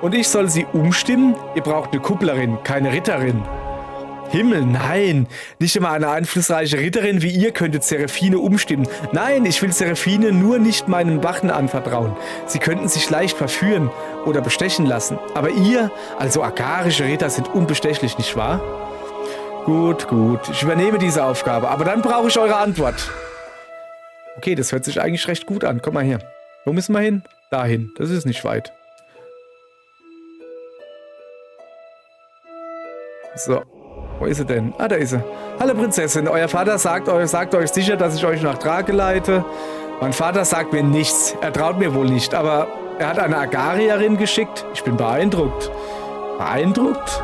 Speaker 1: Und ich soll sie umstimmen? Ihr braucht eine Kupplerin, keine Ritterin. Himmel, nein. Nicht immer eine einflussreiche Ritterin wie ihr könnte Seraphine umstimmen. Nein, ich will Seraphine nur nicht meinen Wachen anvertrauen. Sie könnten sich leicht verführen oder bestechen lassen. Aber ihr, also agarische Ritter, sind unbestechlich, nicht wahr? Gut, gut. Ich übernehme diese Aufgabe. Aber dann brauche ich eure Antwort. Okay, das hört sich eigentlich recht gut an. Komm mal her. Wo müssen wir hin? Dahin. Das ist nicht weit. So. Wo ist sie denn? Ah, da ist sie. Hallo Prinzessin, euer Vater sagt euch sicher, dass ich euch nach Drake leite. Mein Vater sagt mir nichts. Er traut mir wohl nicht, aber er hat eine Agarierin geschickt. Ich bin beeindruckt. Beeindruckt?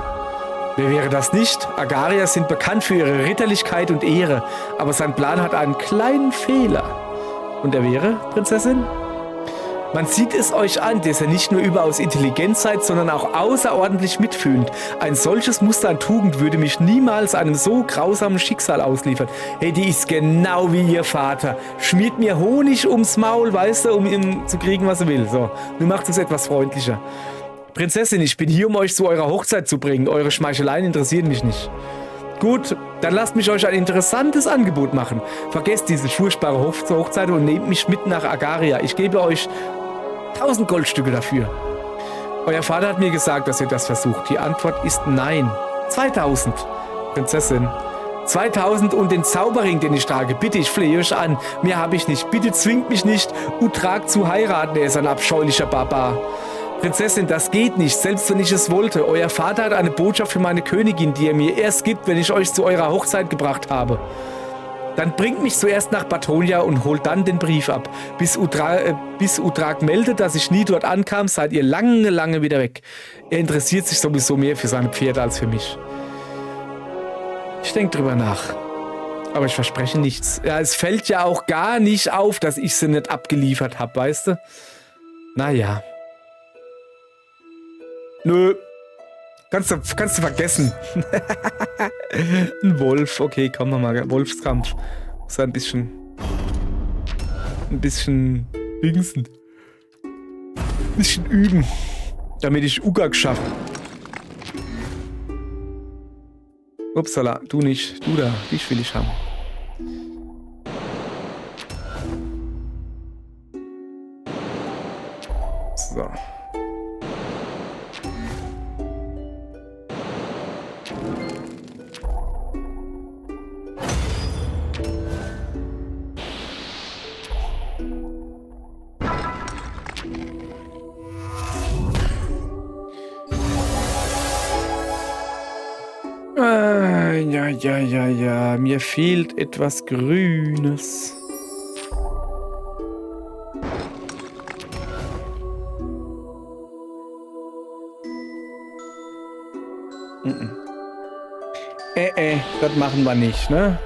Speaker 1: Wer wäre das nicht? Agarier sind bekannt für ihre Ritterlichkeit und Ehre, aber sein Plan hat einen kleinen Fehler. Und er wäre, Prinzessin? Man sieht es euch an, dass ihr nicht nur überaus intelligent seid, sondern auch außerordentlich mitfühlend. Ein solches Muster an Tugend würde mich niemals einem so grausamen Schicksal ausliefern. Hey, die ist genau wie ihr Vater. Schmiert mir Honig ums Maul, weißt du, um ihm zu kriegen, was er will. So, nun macht es etwas freundlicher. Prinzessin, ich bin hier, um euch zu eurer Hochzeit zu bringen. Eure Schmeicheleien interessieren mich nicht. Gut, dann lasst mich euch ein interessantes Angebot machen. Vergesst diese furchtbare Hochzeit und nehmt mich mit nach Agaria. Ich gebe euch 1000 Goldstücke dafür. Euer Vater hat mir gesagt, dass ihr das versucht. Die Antwort ist nein. 2000. Prinzessin. 2000 und den Zauberring, den ich trage. Bitte, ich flehe euch an. Mehr habe ich nicht. Bitte zwingt mich nicht, Uhtrak zu heiraten. Er ist ein abscheulicher Barbar. Prinzessin, das geht nicht, selbst wenn ich es wollte. Euer Vater hat eine Botschaft für meine Königin, die er mir erst gibt, wenn ich euch zu eurer Hochzeit gebracht habe. Dann bringt mich zuerst nach Batonia und holt dann den Brief ab. Bis Uhtrak meldet, dass ich nie dort ankam, seid ihr lange, lange wieder weg. Er interessiert sich sowieso mehr für seine Pferde als für mich. Ich denke drüber nach. Aber ich verspreche nichts. Ja, es fällt ja auch gar nicht auf, dass ich sie nicht abgeliefert habe, weißt du? Naja. Nö. Kannst du vergessen. Ein Wolf. Okay, komm nochmal. Wolfskampf. Muss ein bisschen dingsen. Ein bisschen üben. Damit ich Ugag schaffe. Upsala, du nicht. Du da. Dich will ich haben. So. Ja, mir fehlt etwas Grünes. Das machen wir nicht, ne?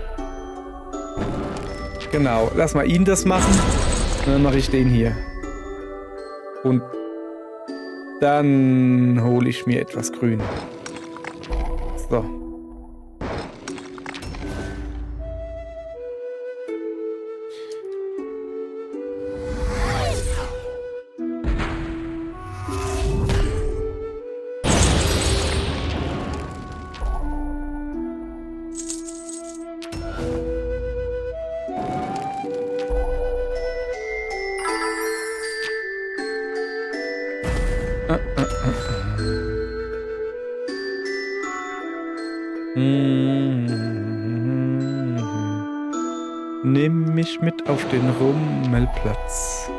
Speaker 1: Genau, lass mal ihn das machen. Und dann mache ich den hier. Und dann hole ich mir etwas Grün. So. Nimm mich mit auf den Rummelplatz.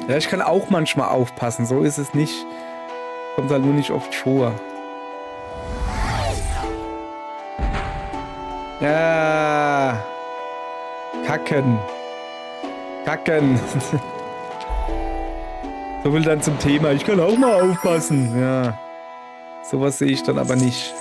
Speaker 1: Ja, ich kann auch manchmal aufpassen, so ist es nicht. Kommt halt nur nicht oft vor. Ja. Kacken. Kacken. So viel dann zum Thema. Ich kann auch mal aufpassen. Ja. Sowas sehe ich dann aber nicht.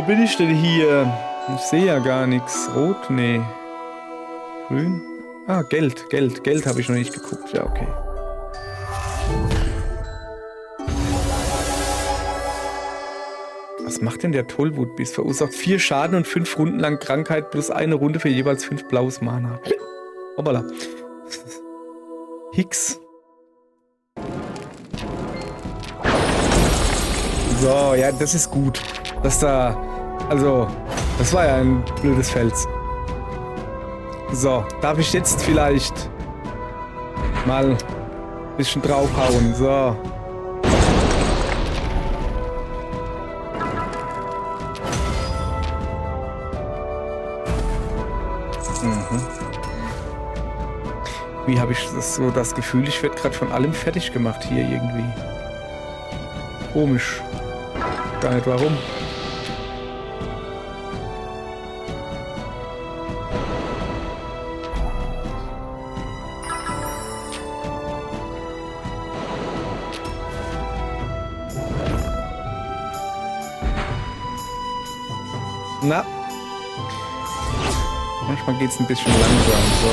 Speaker 1: bin ich denn hier? Ich sehe ja gar nichts. Rot? Nee. Grün? Ah, Geld. Geld habe ich noch nicht geguckt. Ja, okay. Was macht denn der Tollwutbiss? Verursacht 4 Schaden und 5 Runden lang Krankheit plus eine Runde für jeweils 5 blaues Mana. Hoppala. Hix. So, ja, das ist gut. Dass da... Also, das war ja ein blödes Fels. So, darf ich jetzt vielleicht mal ein bisschen draufhauen. So. Wie habe ich das Gefühl, ich werde gerade von allem fertig gemacht hier irgendwie. Komisch. Gar nicht warum. Na. Manchmal geht es ein bisschen langsam. So.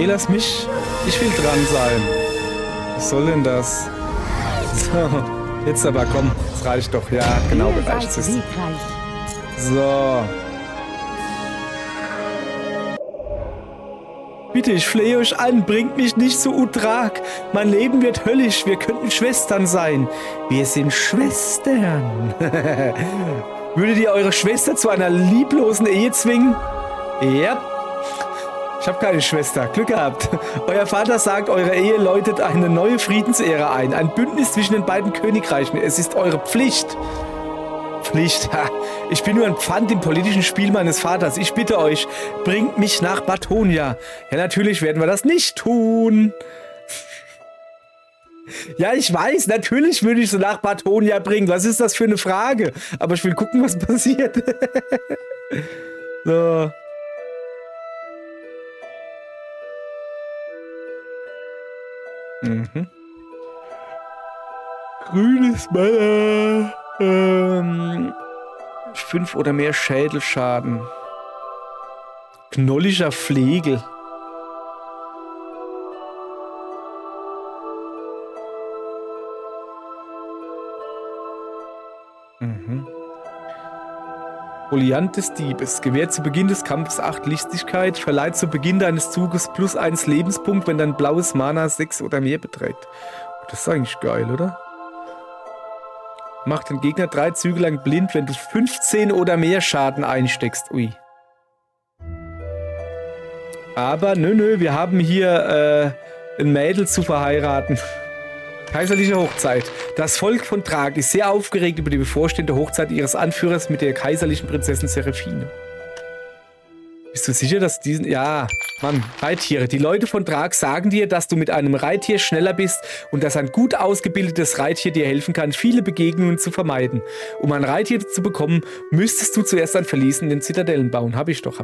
Speaker 1: Lass mich. Ich will dran sein. Was soll denn das? So, jetzt aber komm. Das reicht doch. Ja, genau, reicht es. So. Bitte, ich flehe euch an. Bringt mich nicht zu Utrak. Mein Leben wird höllisch. Wir könnten Schwestern sein. Wir sind Schwestern. Würdet ihr eure Schwester zu einer lieblosen Ehe zwingen? Ja. Ich habe keine Schwester. Glück gehabt. Euer Vater sagt, eure Ehe läutet eine neue Friedensära ein. Ein Bündnis zwischen den beiden Königreichen. Es ist eure Pflicht. Pflicht? Ha. Ich bin nur ein Pfand im politischen Spiel meines Vaters. Ich bitte euch, bringt mich nach Batonja. Ja, natürlich werden wir das nicht tun. Ja, ich weiß, natürlich würde ich sie nach Batonja bringen. Was ist das für eine Frage? Aber ich will gucken, was passiert. So. Mhm. Grünes Mana. 5 oder mehr Schädelschaden. Knolliger Flegel. Foliant des Diebes. Gewährt zu Beginn des Kampfes 8 Listigkeit. Verleiht zu Beginn deines Zuges +1 Lebenspunkt, wenn dein blaues Mana 6 oder mehr beträgt. Das ist eigentlich geil, oder? Macht den Gegner 3 Züge lang blind, wenn du 15 oder mehr Schaden einsteckst. Ui. Aber nö, wir haben hier ein Mädel zu verheiraten. Kaiserliche Hochzeit. Das Volk von Thrag ist sehr aufgeregt über die bevorstehende Hochzeit ihres Anführers mit der kaiserlichen Prinzessin Seraphine. Bist du sicher, dass diesen... Ja, Mann, Reittiere. Die Leute von Thrag sagen dir, dass du mit einem Reittier schneller bist und dass ein gut ausgebildetes Reittier dir helfen kann, viele Begegnungen zu vermeiden. Um ein Reittier zu bekommen, müsstest du zuerst ein Verlies in den Zitadellen bauen. Hab ich doch.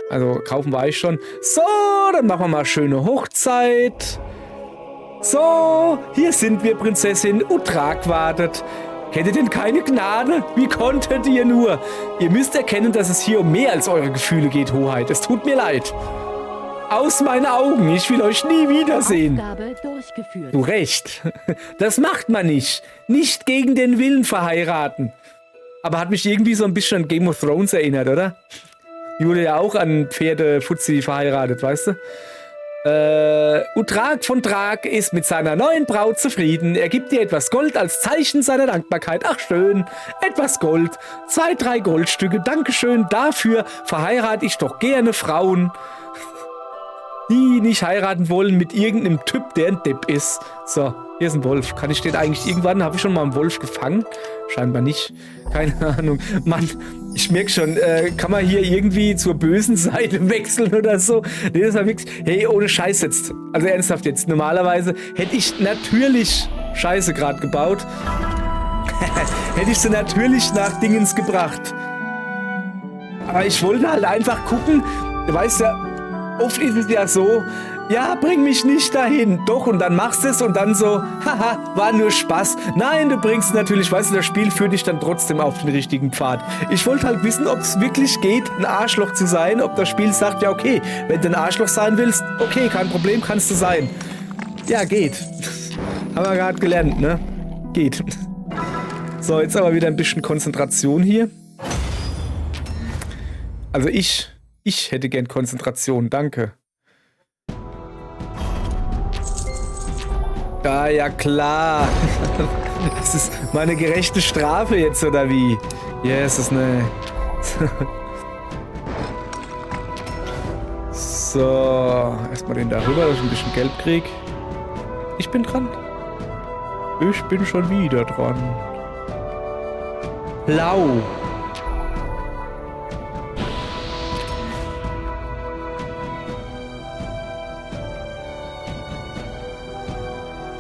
Speaker 1: Also, kaufen war ich schon. So, dann machen wir mal schöne Hochzeit. So, hier sind wir, Prinzessin. Utrak wartet. Hättet denn keine Gnade? Wie konntet ihr nur? Ihr müsst erkennen, dass es hier um mehr als eure Gefühle geht, Hoheit. Es tut mir leid. Aus meinen Augen. Ich will euch nie wiedersehen.
Speaker 2: Aufgabe durchgeführt.
Speaker 1: Du recht. Das macht man nicht. Nicht gegen den Willen verheiraten. Aber hat mich irgendwie so ein bisschen an Game of Thrones erinnert, oder? Die wurde ja auch an Pferdefuzzi verheiratet, weißt du? Utrak von Thrag ist mit seiner neuen Braut zufrieden. Er gibt dir etwas Gold als Zeichen seiner Dankbarkeit. Ach schön, etwas Gold. 2, 3 Goldstücke. Dankeschön, dafür verheirate ich doch gerne Frauen, die nicht heiraten wollen mit irgendeinem Typ, der ein Depp ist. So, Hier ist ein Wolf. Kann ich den eigentlich irgendwann... Habe ich schon mal einen Wolf gefangen? Scheinbar nicht. Keine Ahnung. Mann, ich merke schon, kann man hier irgendwie zur bösen Seite wechseln oder so? Nee, das war wirklich... Hey, ohne Scheiß jetzt. Also ernsthaft jetzt. Normalerweise hätte ich natürlich Scheiße gerade gebaut. Hätte ich sie natürlich nach Dingens gebracht. Aber ich wollte halt einfach gucken. Du weißt ja, oft ist es ja so... Ja, bring mich nicht dahin. Doch, und dann machst du es und dann so, haha, war nur Spaß. Nein, du bringst natürlich, weißt du, das Spiel führt dich dann trotzdem auf den richtigen Pfad. Ich wollte halt wissen, ob es wirklich geht, ein Arschloch zu sein, ob das Spiel sagt, ja okay, wenn du ein Arschloch sein willst, okay, kein Problem, kannst du sein. Ja, geht. Haben wir gerade gelernt, ne? Geht. So, jetzt aber wieder ein bisschen Konzentration hier. Also ich hätte gern Konzentration, danke. Ja klar. Das ist meine gerechte Strafe jetzt, oder wie? Yes, ist ne. So, erstmal den da rüber, dass ich ein bisschen Geld krieg. Ich bin dran. Ich bin schon wieder dran. Blau.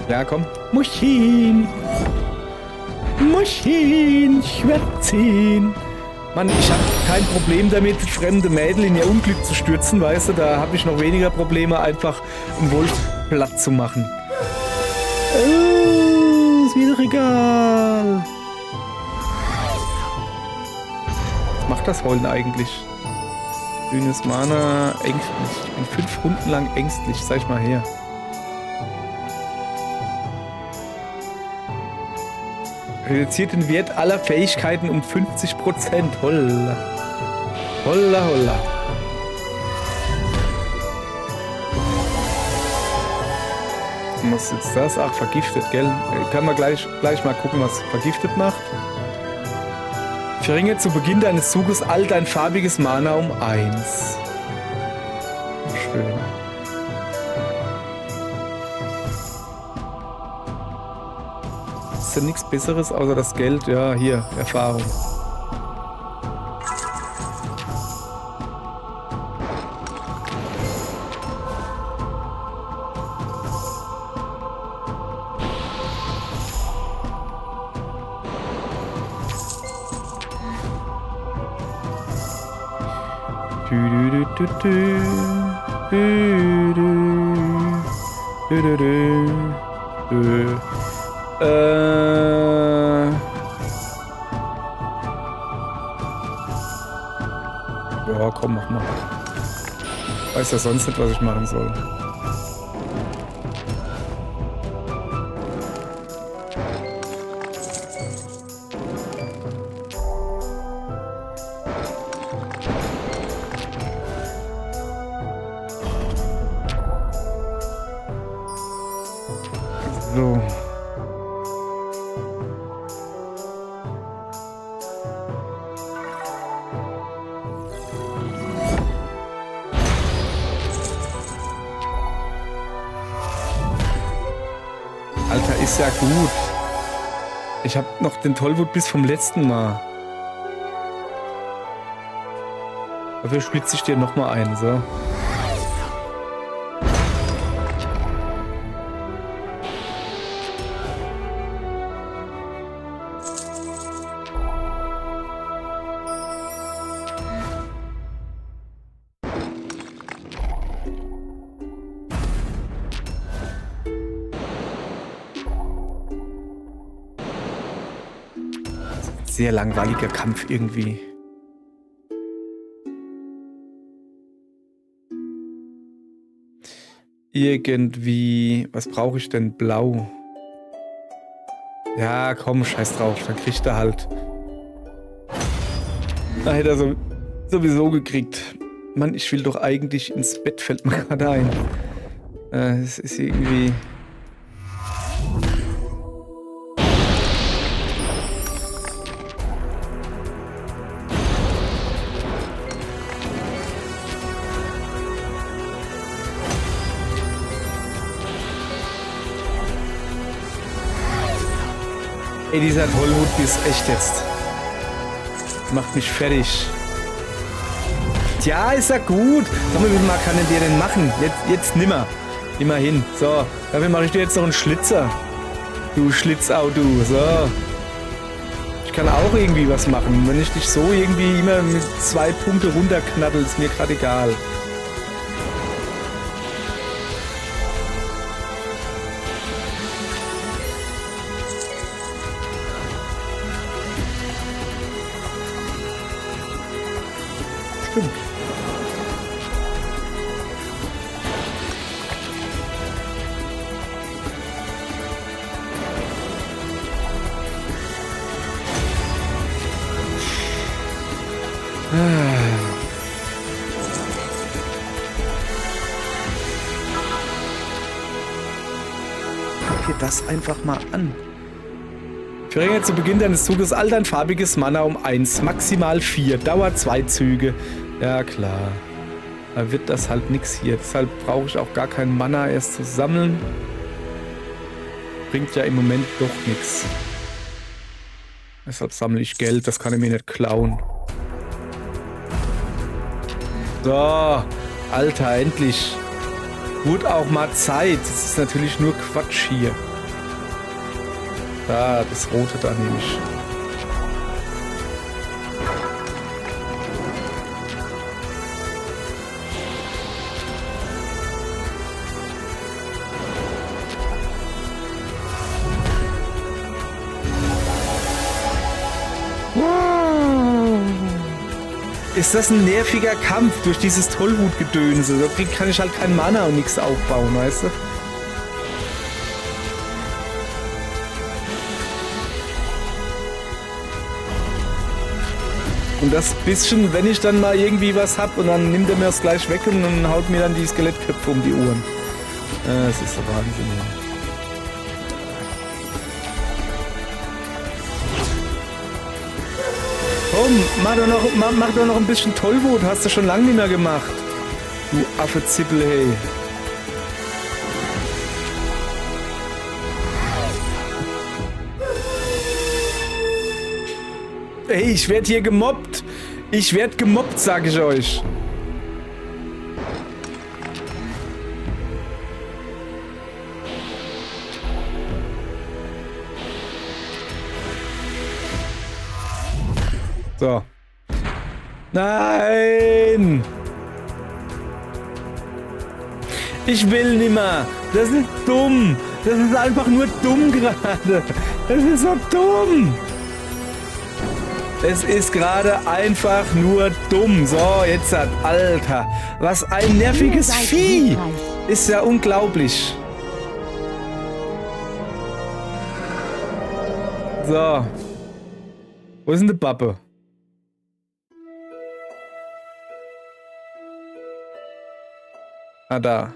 Speaker 1: Ja, komm. Muschin. Muschin. Ich werd 10. Mann, ich habe kein Problem damit, fremde Mädel in ihr Unglück zu stürzen, weißt du? Da habe ich noch weniger Probleme, einfach einen Wolf platt zu machen. Ist wieder egal. Was macht das Heulen eigentlich? Grünes Mana, ängstlich. Ich bin 5 Runden lang ängstlich, sag ich mal her. Reduziert den Wert aller Fähigkeiten um 50%. Holla. Holla, holla. Was ist jetzt das? Ach, vergiftet, gell? Können wir gleich mal gucken, was vergiftet macht. Verringert zu Beginn deines Zuges all dein farbiges Mana um 1. Schön. Ist ja nichts Besseres außer das Geld. Ja, hier, Erfahrung. Ja, komm, mach mal. Weiß ja sonst nicht, was ich machen soll. So. Alter, ist ja gut. Ich hab noch den Tollwut bis vom letzten Mal. Dafür spitze ich dir nochmal ein, so. Sehr langweiliger Kampf irgendwie. Irgendwie... Was brauche ich denn? Blau. Ja, komm, scheiß drauf. Dann kriegt er halt. Da hätte er sowieso gekriegt. Mann, ich will doch eigentlich ins Bett, fällt mir gerade ein. Es ist irgendwie... Ey, dieser Tollwut-Biss, echt jetzt. Macht mich fertig. Ja, ist ja gut. Sag mal, wie mal kann denn der denn machen? Jetzt nimmer. Immerhin. So, dafür mache ich dir jetzt noch einen Schlitzer. Du Schlitzau, du. So. Ich kann auch irgendwie was machen. Wenn ich dich so irgendwie immer mit 2 Punkte runterknaddel, ist mir gerade egal. Stimmt. Guck dir das einfach mal an. Verringere zu Beginn deines Zuges all dein farbiges Mana um 1, maximal 4, Dauer 2 Züge. Ja klar, da wird das halt nix hier. Deshalb brauche ich auch gar kein Mana erst zu sammeln. Bringt ja im Moment doch nichts. Deshalb sammle ich Geld, das kann er mir nicht klauen. So, Alter, endlich. Wurde auch mal Zeit. Das ist natürlich nur Quatsch hier. Da, das Rote da nehme ich. Ist das ein nerviger Kampf durch dieses Tollwutgedönse? Da kann ich halt kein Mana und nichts aufbauen, weißt du? Und das bisschen, wenn ich dann mal irgendwie was hab und dann nimmt er mir das gleich weg und dann haut mir dann die Skelettköpfe um die Ohren. Das ist der Wahnsinn. Komm, mach doch noch ein bisschen Tollwut. Hast du schon lange nicht mehr gemacht. Du Affe-Zippel, hey. Hey, ich werd hier gemobbt. Ich werd gemobbt, sag ich euch. So. Nein! Ich will nimmer. Das ist dumm. Das ist einfach nur dumm gerade. Das ist so dumm. Es ist gerade einfach nur dumm. So, jetzt hat, Alter. Was ein nerviges Vieh. Ist ja unglaublich. So. Wo ist denn die Pappe? Ah, da.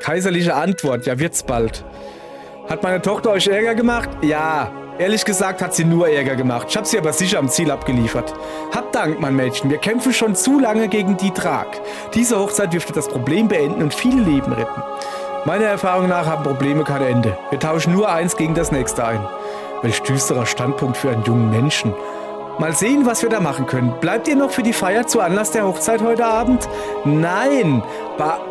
Speaker 1: Kaiserliche Antwort. Ja, wird's bald. Hat meine Tochter euch Ärger gemacht? Ja. Ehrlich gesagt hat sie nur Ärger gemacht. Ich habe sie aber sicher am Ziel abgeliefert. Habt Dank, mein Mädchen. Wir kämpfen schon zu lange gegen die Drag. Diese Hochzeit dürfte das Problem beenden und viele Leben retten. Meiner Erfahrung nach haben Probleme kein Ende. Wir tauschen nur eins gegen das nächste ein. Welch düsterer Standpunkt für einen jungen Menschen. Mal sehen, was wir da machen können. Bleibt ihr noch für die Feier zu Anlass der Hochzeit heute Abend? Nein!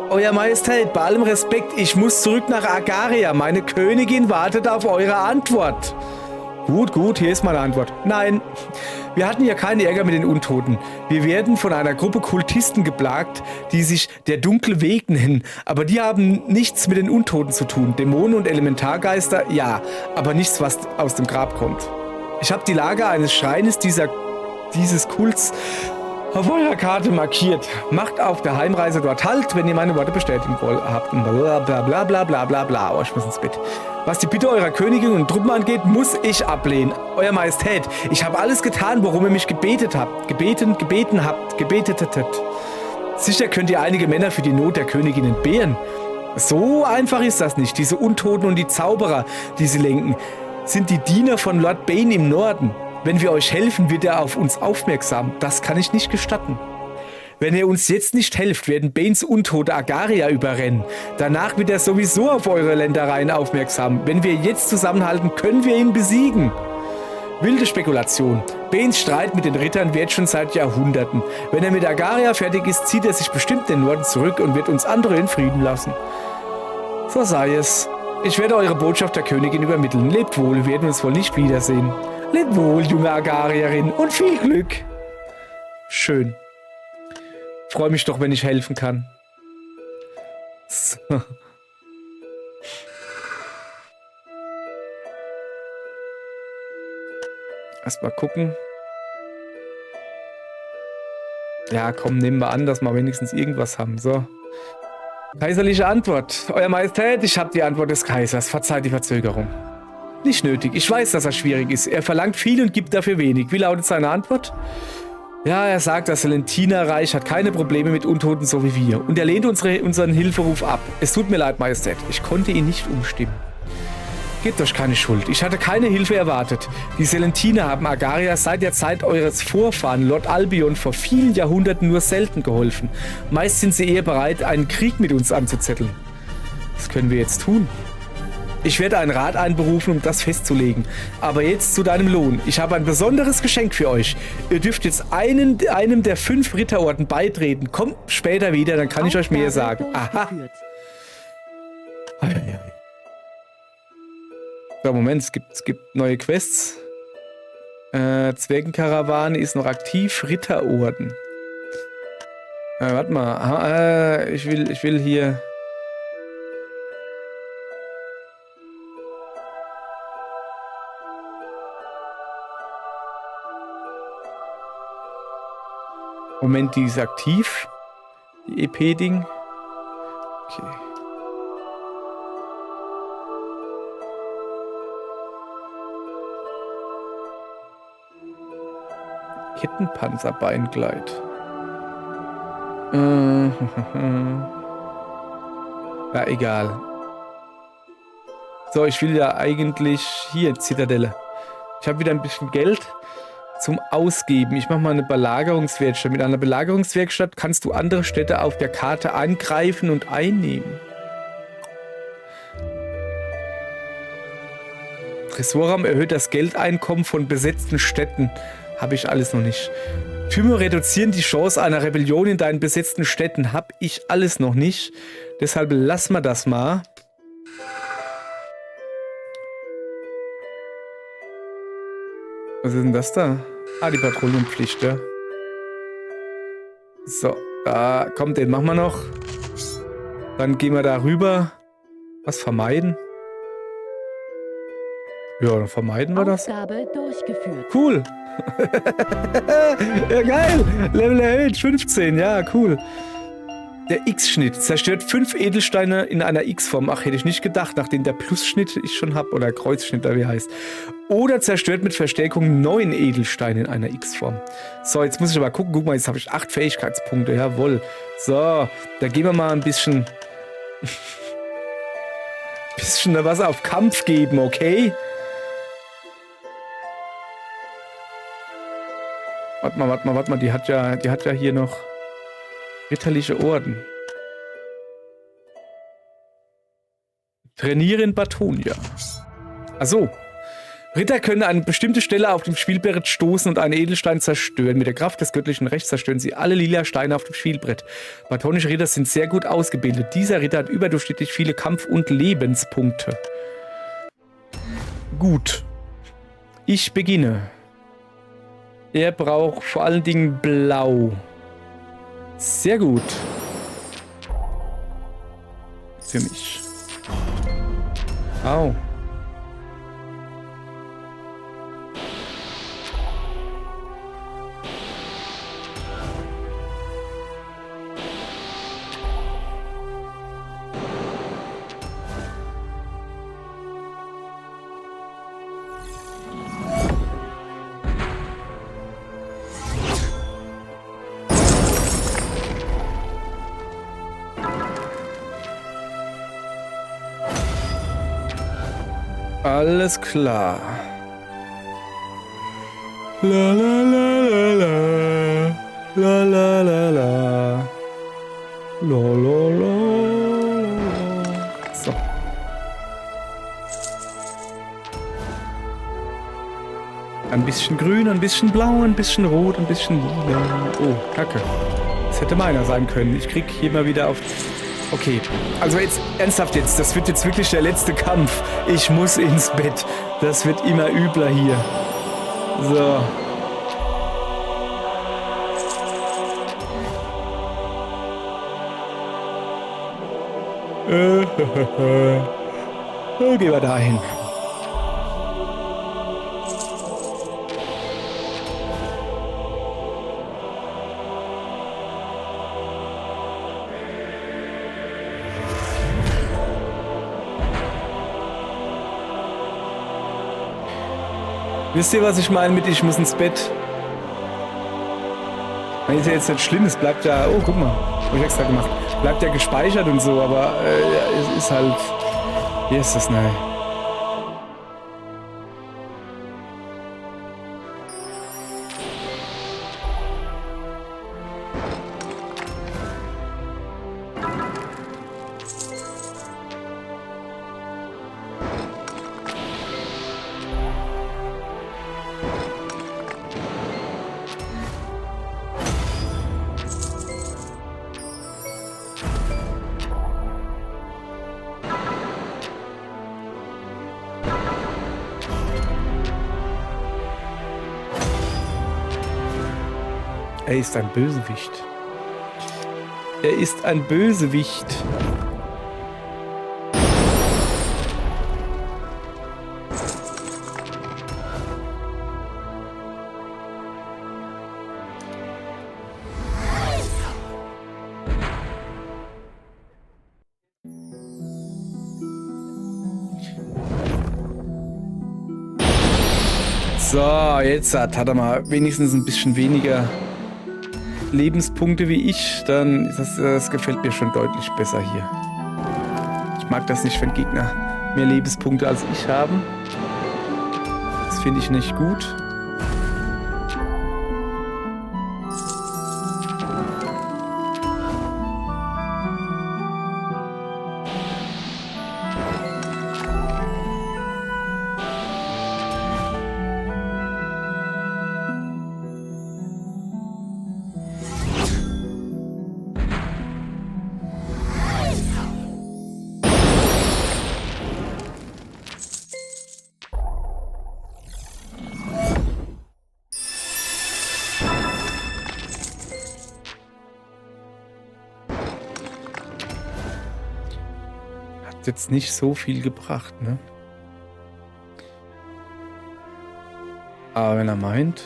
Speaker 1: Euer Majestät, bei allem Respekt, ich muss zurück nach Agaria. Meine Königin wartet auf eure Antwort. Gut, hier ist meine Antwort. Nein, wir hatten ja keinen Ärger mit den Untoten. Wir werden von einer Gruppe Kultisten geplagt, die sich der dunkle Weg nennen. Aber die haben nichts mit den Untoten zu tun. Dämonen und Elementargeister, ja, aber nichts, was aus dem Grab kommt. Ich habe die Lager eines Schreines dieses Kults auf eurer Karte markiert. Macht auf der Heimreise dort Halt, wenn ihr meine Worte bestätigen habt. Und bla bla bla bla bla bla bla. Oh, ich muss ins Bett. Was die Bitte eurer Königin und Truppen angeht, muss ich ablehnen. Euer Majestät, ich habe alles getan, worum ihr mich gebetet habt. Gebeten habt. Sicher könnt ihr einige Männer für die Not der Königin entbehren. So einfach ist das nicht. Diese Untoten und die Zauberer, die sie lenken, sind die Diener von Lord Bane im Norden. Wenn wir euch helfen, wird er auf uns aufmerksam. Das kann ich nicht gestatten. Wenn ihr uns jetzt nicht helft, werden Banes Untote Agaria überrennen. Danach wird er sowieso auf eure Ländereien aufmerksam. Wenn wir jetzt zusammenhalten, können wir ihn besiegen. Wilde Spekulation. Banes Streit mit den Rittern währt schon seit Jahrhunderten. Wenn er mit Agaria fertig ist, zieht er sich bestimmt in den Norden zurück und wird uns andere in Frieden lassen. So sei es. Ich werde eure Botschaft der Königin übermitteln. Lebt wohl, wir werden uns wohl nicht wiedersehen. Lebt wohl, junge Agarierin, und viel Glück. Schön. Freue mich doch, wenn ich helfen kann. So. Erstmal gucken. Ja, komm, nehmen wir an, dass wir wenigstens irgendwas haben. So. Kaiserliche Antwort. Euer Majestät, ich habe die Antwort des Kaisers. Verzeiht die Verzögerung. Nicht nötig. Ich weiß, dass er schwierig ist. Er verlangt viel und gibt dafür wenig. Wie lautet seine Antwort? Ja, er sagt, das Selentiner-Reich hat keine Probleme mit Untoten so wie wir. Und er lehnt unseren Hilferuf ab. Es tut mir leid, Majestät. Ich konnte ihn nicht umstimmen. Gebt euch keine Schuld. Ich hatte keine Hilfe erwartet. Die Selentiner haben Agaria seit der Zeit eures Vorfahren, Lord Albion, vor vielen Jahrhunderten nur selten geholfen. Meist sind sie eher bereit, einen Krieg mit uns anzuzetteln. Was können wir jetzt tun? Ich werde einen Rat einberufen, um das festzulegen. Aber jetzt zu deinem Lohn. Ich habe ein besonderes Geschenk für euch. Ihr dürft jetzt einem der 5 Ritterorden beitreten. Kommt später wieder, dann kann ich euch mehr sagen. Aha. So, Moment, es gibt neue Quests. Zwergenkarawane ist noch aktiv. Ritterorden. Warte mal. Ich will hier... Moment, die ist aktiv. Die EP-Ding. Okay. Kettenpanzerbeingleid. Ja, egal. So, ich will ja eigentlich... Hier, Zitadelle. Ich habe wieder ein bisschen Geld zum Ausgeben. Ich mache mal eine Belagerungswerkstatt. Mit einer Belagerungswerkstatt kannst du andere Städte auf der Karte angreifen und einnehmen. Tresorraum erhöht das Geldeinkommen von besetzten Städten. Habe ich alles noch nicht. Türme reduzieren die Chance einer Rebellion in deinen besetzten Städten. Habe ich alles noch nicht. Deshalb lassen wir das mal. Was ist denn das da? Ah, die Patrouillenpflicht, ja. So, da kommt, den machen wir noch. Dann gehen wir da rüber. Was vermeiden? Ja, dann vermeiden wir das.
Speaker 2: Aufgabe durchgeführt.
Speaker 1: Cool. Ja, geil. Level erhöht, 15. Ja, cool. Der X-Schnitt zerstört 5 Edelsteine in einer X-Form. Ach, hätte ich nicht gedacht, nachdem der Plus-Schnitt ich schon habe. Oder Kreuzschnitt, wie heißt. Oder zerstört mit Verstärkung 9 Edelsteine in einer X-Form. So, jetzt muss ich aber gucken. Guck mal, jetzt habe ich 8 Fähigkeitspunkte. Jawohl. So, da gehen wir mal ein bisschen... bisschen was auf Kampf geben, okay? Warte mal. Die hat ja hier noch ritterliche Orden. Trainiere in Batonia. Achso. Ritter können an eine bestimmte Stelle auf dem Spielbrett stoßen und einen Edelstein zerstören. Mit der Kraft des göttlichen Rechts zerstören sie alle lila Steine auf dem Spielbrett. Batonische Ritter sind sehr gut ausgebildet. Dieser Ritter hat überdurchschnittlich viele Kampf- und Lebenspunkte. Gut. Ich beginne. Er braucht vor allen Dingen Blau. Sehr gut. Für mich. Au. Alles klar. La la la la la. La la la la. So. Ein bisschen grün, ein bisschen blau, ein bisschen rot, ein bisschen lila. Oh, Kacke. Das hätte meiner sein können. Ich krieg hier mal wieder auf... Okay, also jetzt, ernsthaft jetzt. Das wird jetzt wirklich der letzte Kampf. Ich muss ins Bett. Das wird immer übler hier. So. Gehen wir dahin. Wisst ihr, was ich meine mit ich muss ins Bett? Das ist ja jetzt nicht schlimm, es bleibt ja... Oh, guck mal, hab ich extra gemacht. Bleibt ja gespeichert und so, aber es ist halt... Wie ist das, ne? Er ist ein Bösewicht. Er ist ein Bösewicht. So, jetzt hat er mal wenigstens ein bisschen weniger Lebenspunkte wie ich, dann das gefällt mir schon deutlich besser hier. Ich mag das nicht, wenn Gegner mehr Lebenspunkte als ich haben. Das finde ich nicht gut. Jetzt nicht so viel gebracht, ne? Aber wenn er meint...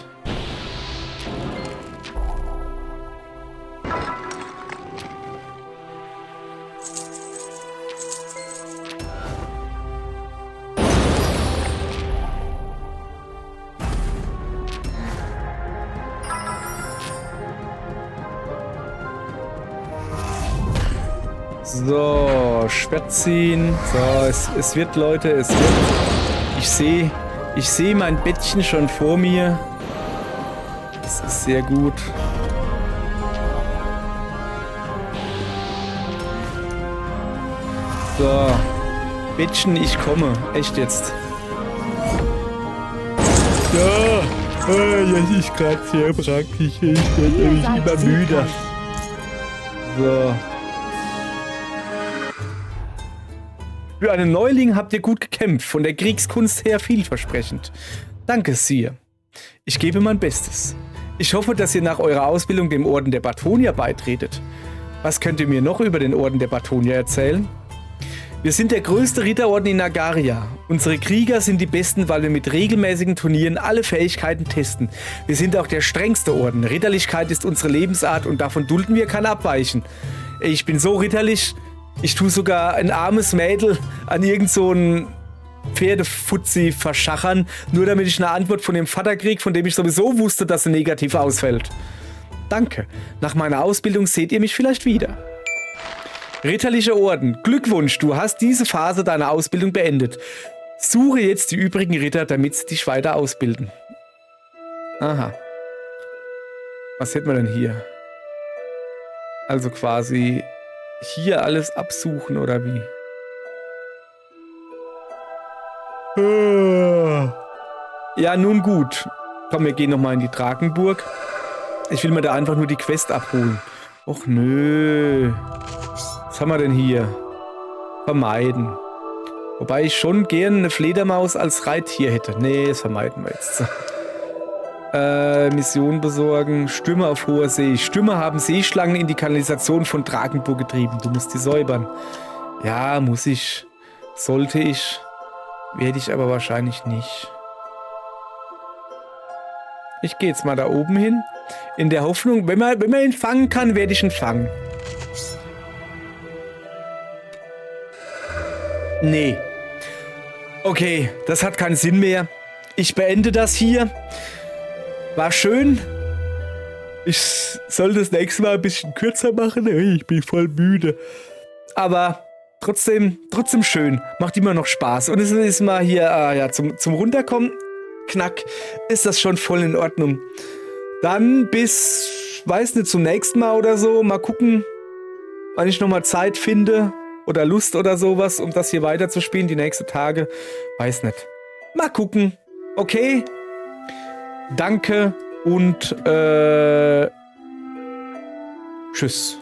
Speaker 1: So, Schwert ziehen. So, es wird, Leute, es wird. Ich sehe mein Bettchen schon vor mir. Das ist sehr gut. So, Bettchen, ich komme. Echt jetzt. Ja, jetzt ist gerade sehr praktisch. Ich werde nämlich immer müde. So. Für einen Neuling habt ihr gut gekämpft, von der Kriegskunst her vielversprechend. Danke, Sir. Ich gebe mein Bestes. Ich hoffe, dass ihr nach eurer Ausbildung dem Orden der Bathonier beitretet. Was könnt ihr mir noch über den Orden der Bathonier erzählen? Wir sind der größte Ritterorden in Nagaria. Unsere Krieger sind die besten, weil wir mit regelmäßigen Turnieren alle Fähigkeiten testen. Wir sind auch der strengste Orden. Ritterlichkeit ist unsere Lebensart und davon dulden wir kein Abweichen. Ich bin so ritterlich... Ich tue sogar ein armes Mädel an irgend so einen Pferdefutzi verschachern, nur damit ich eine Antwort von dem Vater kriege, von dem ich sowieso wusste, dass sie negativ ausfällt. Danke. Nach meiner Ausbildung seht ihr mich vielleicht wieder. Ritterliche Orden. Glückwunsch, du hast diese Phase deiner Ausbildung beendet. Suche jetzt die übrigen Ritter, damit sie dich weiter ausbilden. Aha. Was hätten wir denn hier? Also quasi... hier alles absuchen, oder wie? Ja, nun gut. Komm, wir gehen nochmal in die Drakenburg. Ich will mir da einfach nur die Quest abholen. Och nö. Was haben wir denn hier? Vermeiden. Wobei ich schon gern eine Fledermaus als Reittier hätte. Nee, das vermeiden wir jetzt. Mission besorgen. Stürme auf hoher See. Stürme haben Seeschlangen in die Kanalisation von Drakenburg getrieben. Du musst die säubern. Ja, muss ich. Sollte ich. Werde ich aber wahrscheinlich nicht. Ich gehe jetzt mal da oben hin. In der Hoffnung, wenn man ihn fangen kann, werde ich ihn fangen. Nee. Okay, das hat keinen Sinn mehr. Ich beende das hier. War schön. Ich soll das nächste Mal ein bisschen kürzer machen. Ich bin voll müde. Aber trotzdem schön. Macht immer noch Spaß. Und es ist mal hier, ja, zum Runterkommen, knack, ist das schon voll in Ordnung. Dann bis, weiß nicht, zum nächsten Mal oder so. Mal gucken, wann ich nochmal Zeit finde oder Lust oder sowas, um das hier weiterzuspielen, die nächsten Tage. Weiß nicht. Mal gucken. Okay. Danke und tschüss.